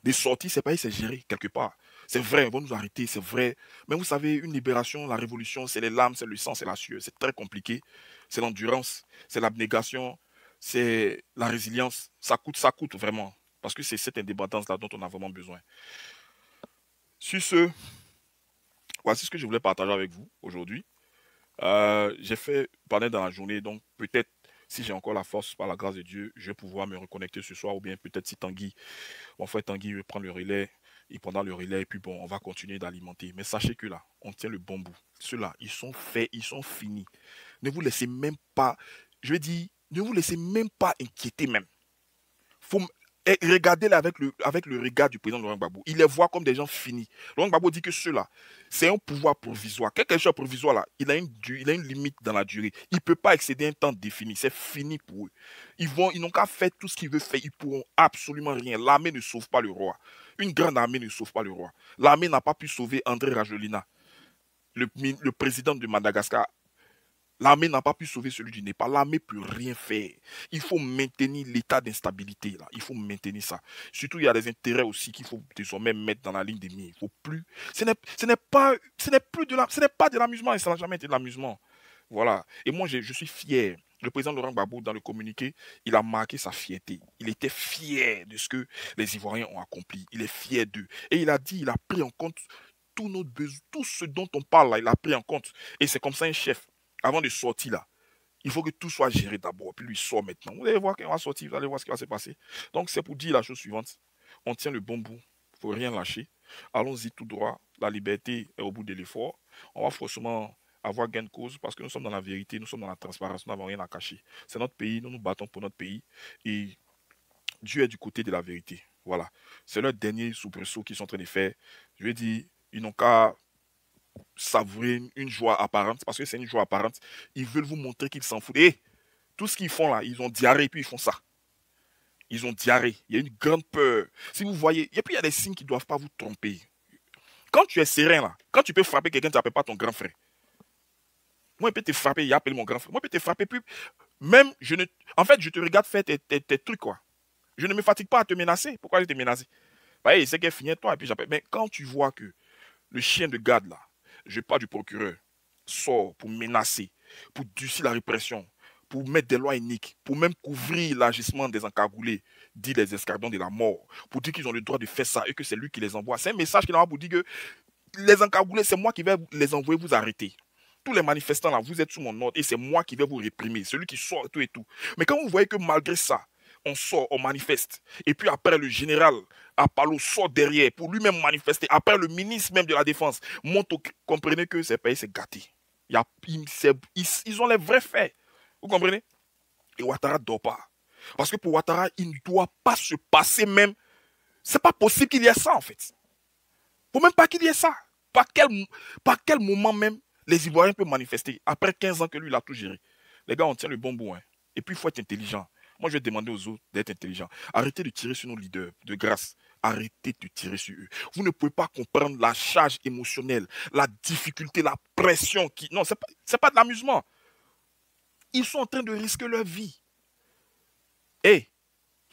des sorties, c'est pas il s'est géré quelque part. C'est vrai, ils vont nous arrêter, c'est vrai. Mais vous savez, une libération, la révolution, c'est les larmes, c'est le sang, c'est la sueur. C'est très compliqué. C'est l'endurance, c'est l'abnégation, c'est la résilience. Ça coûte vraiment. Parce que c'est cette indépendance-là dont on a vraiment besoin. Sur ce, voici ce que je voulais partager avec vous aujourd'hui. J'ai fait parler dans la journée, donc peut-être si j'ai encore la force, par la grâce de Dieu, je vais pouvoir me reconnecter ce soir, ou bien peut-être si Tanguy, mon frère Tanguy veut prendre le relais, il prendra le relais, et puis bon, on va continuer d'alimenter. Mais sachez que là, on tient le bon bout. Ceux-là, ils sont faits, ils sont finis. Ne vous laissez même pas, je veux dire, ne vous laissez même pas inquiéter même. Faut regardez-les avec le regard du président Laurent Gbagbo. Il les voit comme des gens finis. Laurent Gbagbo dit que ceux-là, c'est un pouvoir provisoire. Quelque chose provisoire là, il a une limite dans la durée. Il ne peut pas excéder un temps défini. C'est fini pour eux. Ils n'ont qu'à faire tout ce qu'ils veulent faire. Ils ne pourront absolument rien. L'armée ne sauve pas le roi. Une grande armée ne sauve pas le roi. L'armée n'a pas pu sauver André Rajoelina, le président de Madagascar. L'armée n'a pas pu sauver celui du Népal. L'armée ne peut rien faire. Il faut maintenir l'état d'instabilité. Il faut maintenir ça. Surtout, il y a des intérêts aussi qu'il faut désormais mettre dans la ligne des mires. Il faut plus. Ce n'est pas de l'amusement et ça n'a jamais été de l'amusement. Voilà. Et moi, je suis fier. Le président Laurent Gbagbo, dans le communiqué, il a marqué sa fierté. Il était fier de ce que les Ivoiriens ont accompli. Il est fier d'eux. Et il a dit, il a pris en compte tous nos besoins, tout ce dont on parle là, il a pris en compte. Et c'est comme ça un chef. Avant de sortir là, il faut que tout soit géré d'abord, puis lui sort maintenant. Vous allez voir qu'il va sortir, vous allez voir ce qui va se passer. Donc c'est pour dire la chose suivante. On tient le bon bout, il ne faut rien lâcher. Allons-y tout droit, la liberté est au bout de l'effort. On va forcément avoir gain de cause parce que nous sommes dans la vérité, nous sommes dans la transparence, nous n'avons rien à cacher. C'est notre pays, nous nous battons pour notre pays et Dieu est du côté de la vérité. Voilà. C'est leur dernier soubresaut qu'ils sont en train de faire. Je vais dire, ils n'ont qu'à savourer une joie apparente, parce que c'est une joie apparente. Ils veulent vous montrer qu'ils s'en foutent. Et tout ce qu'ils font là, ils ont diarrhée, puis ils font ça. Ils ont diarrhée. Il y a une grande peur. Si vous voyez, et puis il y a des signes qui ne doivent pas vous tromper. Quand tu es serein là, quand tu peux frapper quelqu'un, tu n'appelles pas ton grand frère. Moi, il peut te frapper, il appelle mon grand frère. Moi, il peut te frapper, puis même, en fait, je te regarde faire tes trucs, quoi. Je ne me fatigue pas à te menacer. Pourquoi je te menacer? Bah, il sait qu'elle finit toi, et puis j'appelle. Mais quand tu vois que le chien de garde, là, je parle du procureur, sort pour menacer, pour durcir la répression, pour mettre des lois iniques, pour même couvrir l'agissement des encagoulés, dit les escadrons de la mort, pour dire qu'ils ont le droit de faire ça et que c'est lui qui les envoie. C'est un message qu'il envoie pour dire que les encagoulés, c'est moi qui vais les envoyer vous arrêter. Tous les manifestants là, vous êtes sous mon ordre et c'est moi qui vais vous réprimer, celui qui sort et tout et tout. Mais quand vous voyez que malgré ça, on sort, on manifeste, et puis après le général Apalo sort derrière pour lui-même manifester, après le ministre même de la Défense monte, comprenez que ces pays c'est gâté. Ils ont les vrais faits. Vous comprenez? Et Ouattara ne dort pas. Parce que pour Ouattara, il ne doit pas se passer même. C'est pas possible qu'il y ait ça en fait. Faut même pas qu'il y ait ça. Par quel moment même les Ivoiriens peuvent manifester après 15 ans que lui il a tout géré? Les gars, on tient le bon bout. Hein. Et puis il faut être intelligent. Moi, je vais demander aux autres d'être intelligents. Arrêtez de tirer sur nos leaders, de grâce. Arrêtez de tirer sur eux. Vous ne pouvez pas comprendre la charge émotionnelle, la difficulté, la pression qui... Non, c'est pas de l'amusement. Ils sont en train de risquer leur vie.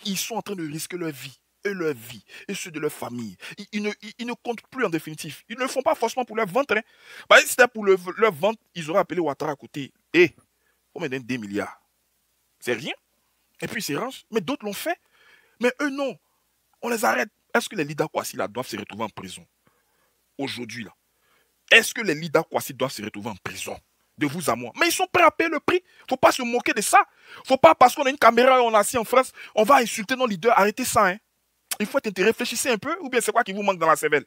Ils sont en train de risquer leur vie, et ceux de leur famille. Ils ne comptent plus en définitive. Ils ne le font pas forcément pour leur ventre. Hein. Bah, si c'était pour leur ventre, ils auraient appelé Ouattara à côté. On me donne des milliards. C'est rien. Et puis ils se rangent. Mais d'autres l'ont fait. Mais eux, non. On les arrête. Est-ce que les leaders Kwasi là doivent se retrouver en prison? Aujourd'hui, là. Est-ce que les leaders Kwasi doivent se retrouver en prison? De vous à moi. Mais ils sont prêts à payer le prix. Il ne faut pas se moquer de ça. Il ne faut pas, parce qu'on a une caméra et on est assis en France, on va insulter nos leaders. Arrêtez ça. Hein. Il faut être réfléchissez un peu. Ou bien c'est quoi qui vous manque dans la cervelle?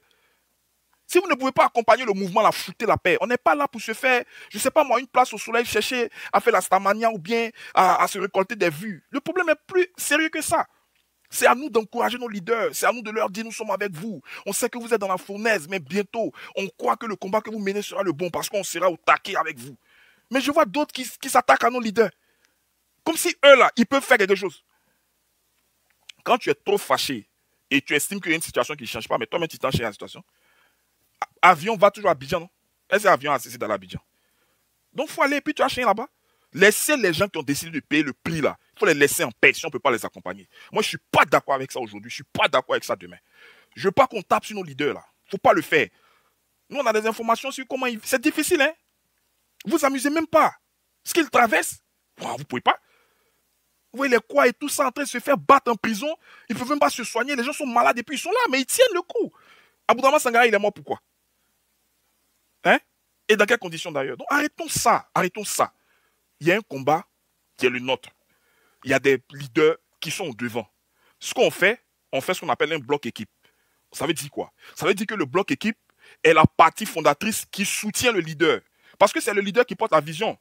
Si vous ne pouvez pas accompagner le mouvement, la foutez la paix. On n'est pas là pour se faire, je ne sais pas moi, une place au soleil, chercher à faire la stamania ou bien à se récolter des vues. Le problème est plus sérieux que ça. C'est à nous d'encourager nos leaders. C'est à nous de leur dire nous sommes avec vous. On sait que vous êtes dans la fournaise, mais bientôt, on croit que le combat que vous menez sera le bon parce qu'on sera au taquet avec vous. Mais je vois d'autres qui s'attaquent à nos leaders. Comme si eux là, ils peuvent faire quelque chose. Quand tu es trop fâché et tu estimes qu'il y a une situation qui ne change pas, mais toi-même tu t'en changes la situation. Avion va toujours à Abidjan, non? Est-ce que l'avion a cessé dans l'Abidjan? Donc, il faut aller et puis tu as chien là-bas. Laissez les gens qui ont décidé de payer le prix là. Il faut les laisser en paix si on ne peut pas les accompagner. Moi, je ne suis pas d'accord avec ça aujourd'hui. Je ne suis pas d'accord avec ça demain. Je ne veux pas qu'on tape sur nos leaders là. Il ne faut pas le faire. Nous, on a des informations sur comment ils... C'est difficile, hein? Vous amusez même pas. Ce qu'ils traversent, vous ne pouvez pas. Vous voyez les quoi et tout ça en train de se faire battre en prison. Ils ne peuvent même pas se soigner. Les gens sont malades et puis ils sont là, mais ils tiennent le coup. Aboudama Sangara, il est mort pourquoi? Hein? Et dans quelles conditions d'ailleurs? Donc arrêtons ça, arrêtons ça. Il y a un combat qui est le nôtre. Il y a des leaders qui sont au devant. Ce qu'on fait, on fait ce qu'on appelle un bloc équipe. Ça veut dire quoi? Ça veut dire que le bloc équipe est la partie fondatrice qui soutient le leader. Parce que c'est le leader qui porte la vision.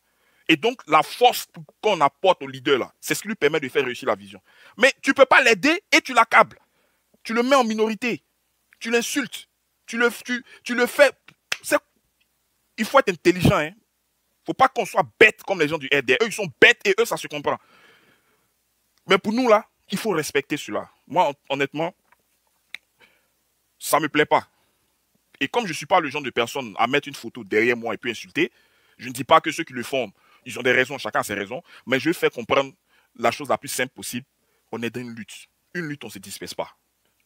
Et donc la force qu'on apporte au leader là, c'est ce qui lui permet de faire réussir la vision. Mais tu ne peux pas l'aider et tu l'accables. Tu le mets en minorité. Tu l'insultes. Tu le fais... Il faut être intelligent. Il ne faut pas qu'on soit bête comme les gens du RDR. Eux, ils sont bêtes et eux, ça se comprend. Mais pour nous, là, il faut respecter cela. Moi, honnêtement, ça ne me plaît pas. Et comme je ne suis pas le genre de personne à mettre une photo derrière moi et puis insulter, je ne dis pas que ceux qui le font, ils ont des raisons, chacun a ses raisons, mais je vais faire comprendre la chose la plus simple possible. On est dans une lutte. Une lutte, on ne se disperse pas.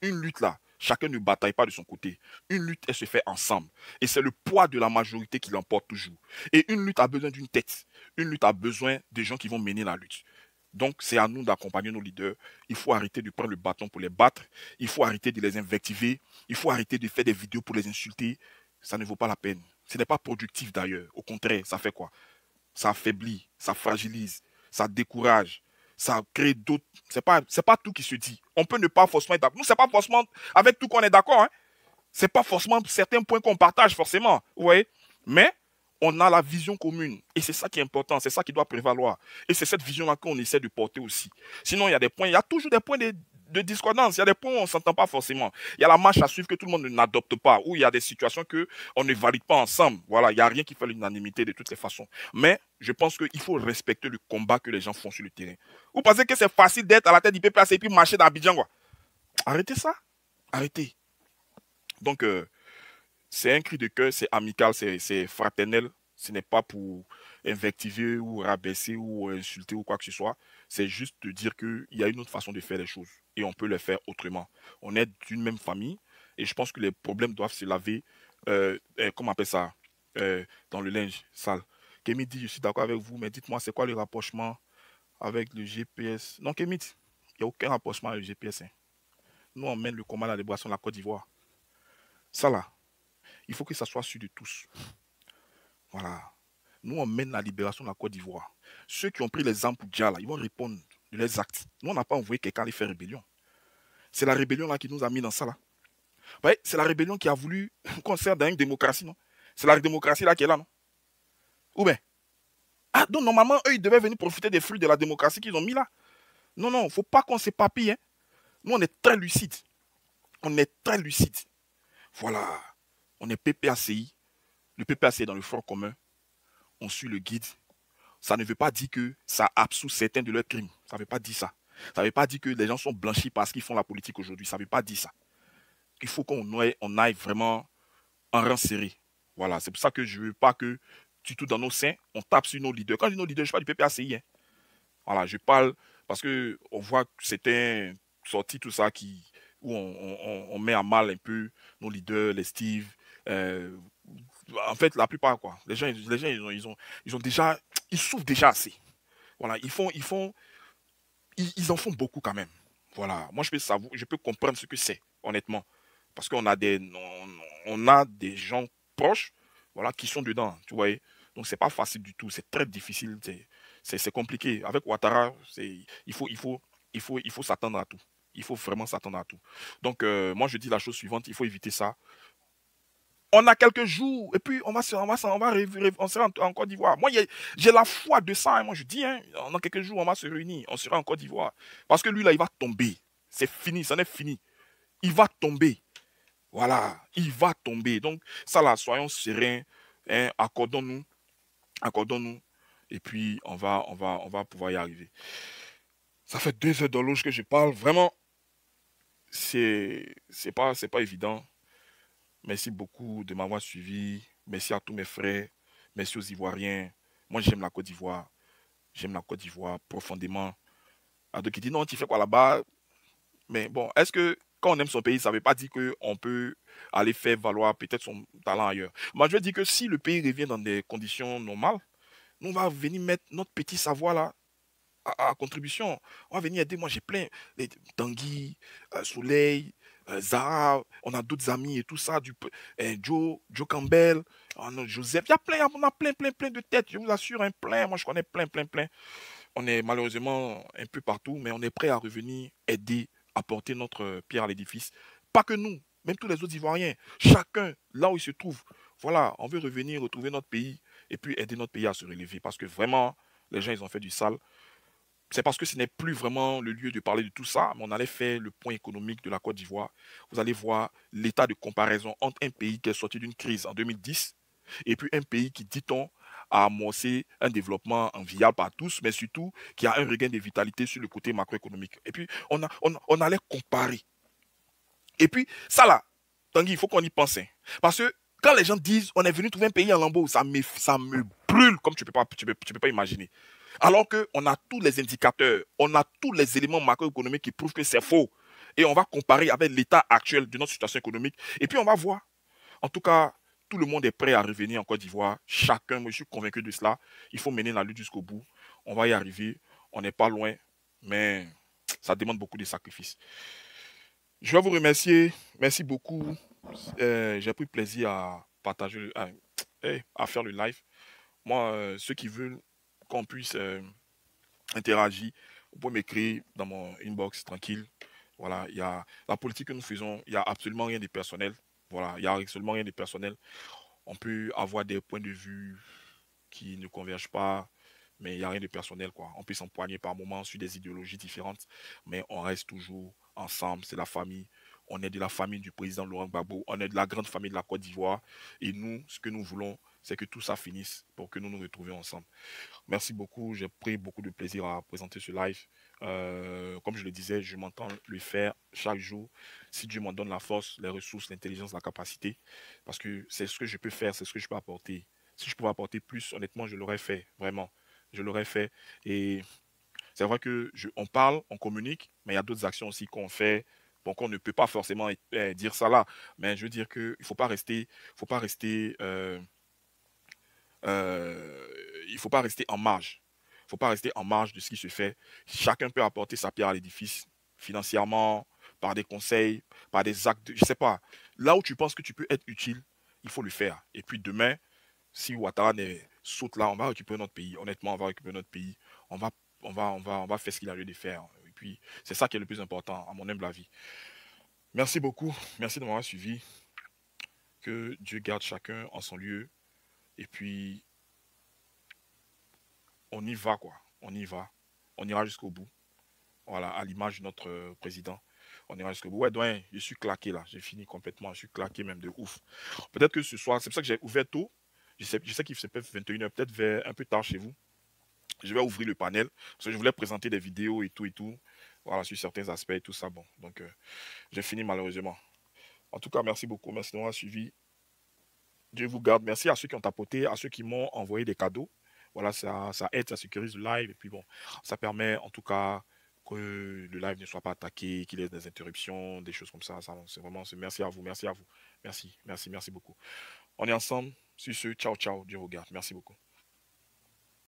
Une lutte, là, chacun ne bataille pas de son côté. Une lutte, elle se fait ensemble. Et c'est le poids de la majorité qui l'emporte toujours. Et une lutte a besoin d'une tête. Une lutte a besoin des gens qui vont mener la lutte. Donc, c'est à nous d'accompagner nos leaders. Il faut arrêter de prendre le bâton pour les battre. Il faut arrêter de les invectiver. Il faut arrêter de faire des vidéos pour les insulter. Ça ne vaut pas la peine. Ce n'est pas productif d'ailleurs. Au contraire, ça fait quoi? Ça affaiblit, ça fragilise, ça décourage. Ça crée d'autres... C'est pas tout qui se dit. On peut ne pas forcément être d'accord. Nous, c'est pas forcément avec tout qu'on est d'accord. Hein. C'est pas forcément certains points qu'on partage forcément. Vous voyez? Mais on a la vision commune. Et c'est ça qui est important. C'est ça qui doit prévaloir. Et c'est cette vision-là qu'on essaie de porter aussi. Sinon, il y a des points. Il y a toujours des points de discordance, il y a des points où on ne s'entend pas forcément. Il y a la marche à suivre que tout le monde n'adopte pas, où il y a des situations qu'on ne valide pas ensemble. Voilà, il n'y a rien qui fait l'unanimité de toutes les façons. Mais je pense qu'il faut respecter le combat que les gens font sur le terrain. Vous pensez que c'est facile d'être à la tête du PPAC et puis marcher dans Abidjan, quoi? Arrêtez ça. Arrêtez. Donc, c'est un cri de cœur, c'est amical, c'est fraternel. Ce n'est pas pour invectiver ou rabaisser ou insulter ou quoi que ce soit. C'est juste de dire qu'il y a une autre façon de faire les choses. Et on peut les faire autrement. On est d'une même famille. Et je pense que les problèmes doivent se laver, comment on appelle ça, dans le linge sale. Kémy dit, je suis d'accord avec vous, mais dites-moi, c'est quoi le rapprochement avec le GPS? Non, Kémy, il n'y a aucun rapprochement avec le GPS. Hein. Nous, on mène le combat à la libération de la Côte d'Ivoire. Ça là, il faut que ça soit sûr de tous. Voilà. Nous, on mène la libération de la Côte d'Ivoire. Ceux qui ont pris les armes pour Djala, ils vont répondre de leurs actes. Nous, on n'a pas envoyé quelqu'un aller faire rébellion. C'est la rébellion là qui nous a mis dans ça là. Ouais, c'est la rébellion qui a voulu qu'on soit dans une démocratie, non? C'est la démocratie là qui est là, non? Ou bien? Ah, donc normalement, eux, ils devaient venir profiter des fruits de la démocratie qu'ils ont mis là. Non, non, il ne faut pas qu'on s'épapille. Hein. Nous, on est très lucides. On est très lucides. Voilà. On est PPACI. Le PPACI est dans le front commun. On suit le guide. Ça ne veut pas dire que ça absout certains de leurs crimes. Ça ne veut pas dire ça. Ça ne veut pas dire que les gens sont blanchis parce qu'ils font la politique aujourd'hui. Ça ne veut pas dire ça. Il faut qu'on aille vraiment en rang serré. Voilà. C'est pour ça que je ne veux pas que, du tout dans nos seins, on tape sur nos leaders. Quand je dis nos leaders, je parle du PPACI. Hein. Voilà. Je parle parce qu'on voit que c'était sorti tout ça où on met à mal un peu nos leaders, les Steve. En fait, la plupart, quoi. Les gens ils ont déjà, ils souffrent déjà assez. Voilà, ils en font beaucoup quand même. Voilà, moi je peux comprendre ce que c'est, honnêtement, parce qu'on a on a des gens proches, voilà, qui sont dedans, tu vois. Donc c'est pas facile du tout, c'est très difficile, c'est compliqué. Avec Ouattara, il faut s'attendre à tout. Il faut vraiment s'attendre à tout. Donc moi je dis la chose suivante, il faut éviter ça. On a quelques jours, et puis on sera en Côte d'Ivoire. Moi, j'ai la foi de ça. Hein. Moi, je dis, hein, dans quelques jours, on va se réunir. On sera en Côte d'Ivoire. Parce que lui, là, il va tomber. C'est fini, ça n'est fini. Il va tomber. Voilà, il va tomber. Donc, ça, là, soyons sereins. Hein, accordons-nous. Accordons-nous. Et puis, on va pouvoir y arriver. Ça fait 2 heures dans l'auge que je parle. Vraiment, c'est pas évident. Merci beaucoup de m'avoir suivi. Merci à tous mes frères. Merci aux Ivoiriens. Moi, j'aime la Côte d'Ivoire. J'aime la Côte d'Ivoire profondément. À d'autres qui disent non, tu fais quoi là-bas? Mais bon, est-ce que quand on aime son pays, ça ne veut pas dire qu'on peut aller faire valoir peut-être son talent ailleurs? Moi, je veux dire que si le pays revient dans des conditions normales, nous, on va venir mettre notre petit savoir là à contribution. On va venir aider. Moi, j'ai plein. Tanguy, Soleil, Zara, on a d'autres amis et tout ça, Joe Campbell, Joseph, on a plein de têtes, je vous assure, hein, plein, moi je connais plein. On est malheureusement un peu partout, mais on est prêt à revenir aider, apporter notre pierre à l'édifice. Pas que nous, même tous les autres Ivoiriens, chacun là où il se trouve. Voilà, on veut revenir, retrouver notre pays et puis aider notre pays à se relever parce que vraiment, les gens, ils ont fait du sale. C'est parce que ce n'est plus vraiment le lieu de parler de tout ça, mais on allait faire le point économique de la Côte d'Ivoire. Vous allez voir l'état de comparaison entre un pays qui est sorti d'une crise en 2010 et puis un pays qui, dit-on, a amorcé un développement enviable par tous, mais surtout qui a un regain de vitalité sur le côté macroéconomique. Et puis, on allait comparer. Et puis, ça là, Tanguy, il faut qu'on y pense. Hein. Parce que quand les gens disent on est venu trouver un pays en lambeaux, ça me brûle comme tu peux pas imaginer. Alors qu'on a tous les indicateurs, on a tous les éléments macroéconomiques qui prouvent que c'est faux. Et on va comparer avec l'état actuel de notre situation économique. Et puis on va voir. En tout cas, tout le monde est prêt à revenir en Côte d'Ivoire. Chacun, moi je suis convaincu de cela. Il faut mener la lutte jusqu'au bout. On va y arriver. On n'est pas loin. Mais ça demande beaucoup de sacrifices. Je vais vous remercier. Merci beaucoup. J'ai pris plaisir à partager, à faire le live. Moi, ceux qui veulent qu'on puisse interagir, vous pouvez m'écrire dans mon inbox tranquille. Voilà, il y a la politique que nous faisons, il n'y a absolument rien de personnel. Voilà, il n'y a absolument rien de personnel. On peut avoir des points de vue qui ne convergent pas, mais il n'y a rien de personnel, quoi. On peut s'empoigner par moments sur des idéologies différentes, mais on reste toujours ensemble, c'est la famille. On est de la famille du président Laurent Gbagbo, on est de la grande famille de la Côte d'Ivoire, et nous, ce que nous voulons, c'est que tout ça finisse pour que nous nous retrouvions ensemble. Merci beaucoup, j'ai pris beaucoup de plaisir à présenter ce live. Comme je le disais, je m'entends le faire chaque jour, si Dieu m'en donne la force, les ressources, l'intelligence, la capacité, parce que c'est ce que je peux faire, c'est ce que je peux apporter. Si je pouvais apporter plus, honnêtement, je l'aurais fait, vraiment. Je l'aurais fait. Et c'est vrai que on parle, on communique, mais il y a d'autres actions aussi qu'on fait. Donc on ne peut pas forcément dire ça là. Mais je veux dire qu'il ne faut pas rester en marge. Il ne faut pas rester en marge de ce qui se fait. Chacun peut apporter sa pierre à l'édifice, financièrement, par des conseils, par des actes, je ne sais pas. Là où tu penses que tu peux être utile, il faut le faire. Et puis demain, si Ouattara saute là, on va récupérer notre pays. Honnêtement, on va récupérer notre pays. On va faire ce qu'il a lieu de faire. Et puis, c'est ça qui est le plus important, à mon humble avis. Merci beaucoup. Merci de m'avoir suivi. Que Dieu garde chacun en son lieu. Et puis, on y va, quoi. On y va. On ira jusqu'au bout. Voilà, à l'image de notre président. On ira jusqu'au bout. Ouais, donc, je suis claqué là. J'ai fini complètement. Je suis claqué même de ouf. Peut-être que ce soir, c'est pour ça que j'ai ouvert tôt. Je sais qu'il se peut 21h, peut-être vers un peu tard chez vous. Je vais ouvrir le panel. Parce que je voulais présenter des vidéos et tout et tout. Voilà, sur certains aspects et tout ça. Bon, donc, j'ai fini malheureusement. En tout cas, merci beaucoup. Merci de m'avoir suivi. Dieu vous garde. Merci à ceux qui ont tapoté, à ceux qui m'ont envoyé des cadeaux. Voilà, ça aide, ça sécurise le live. Et puis bon, ça permet en tout cas que le live ne soit pas attaqué, qu'il y ait des interruptions, des choses comme ça. C'est vraiment, merci à vous, merci à vous. Merci beaucoup. On est ensemble. Sur ce, ciao, ciao. Dieu vous garde. Merci beaucoup.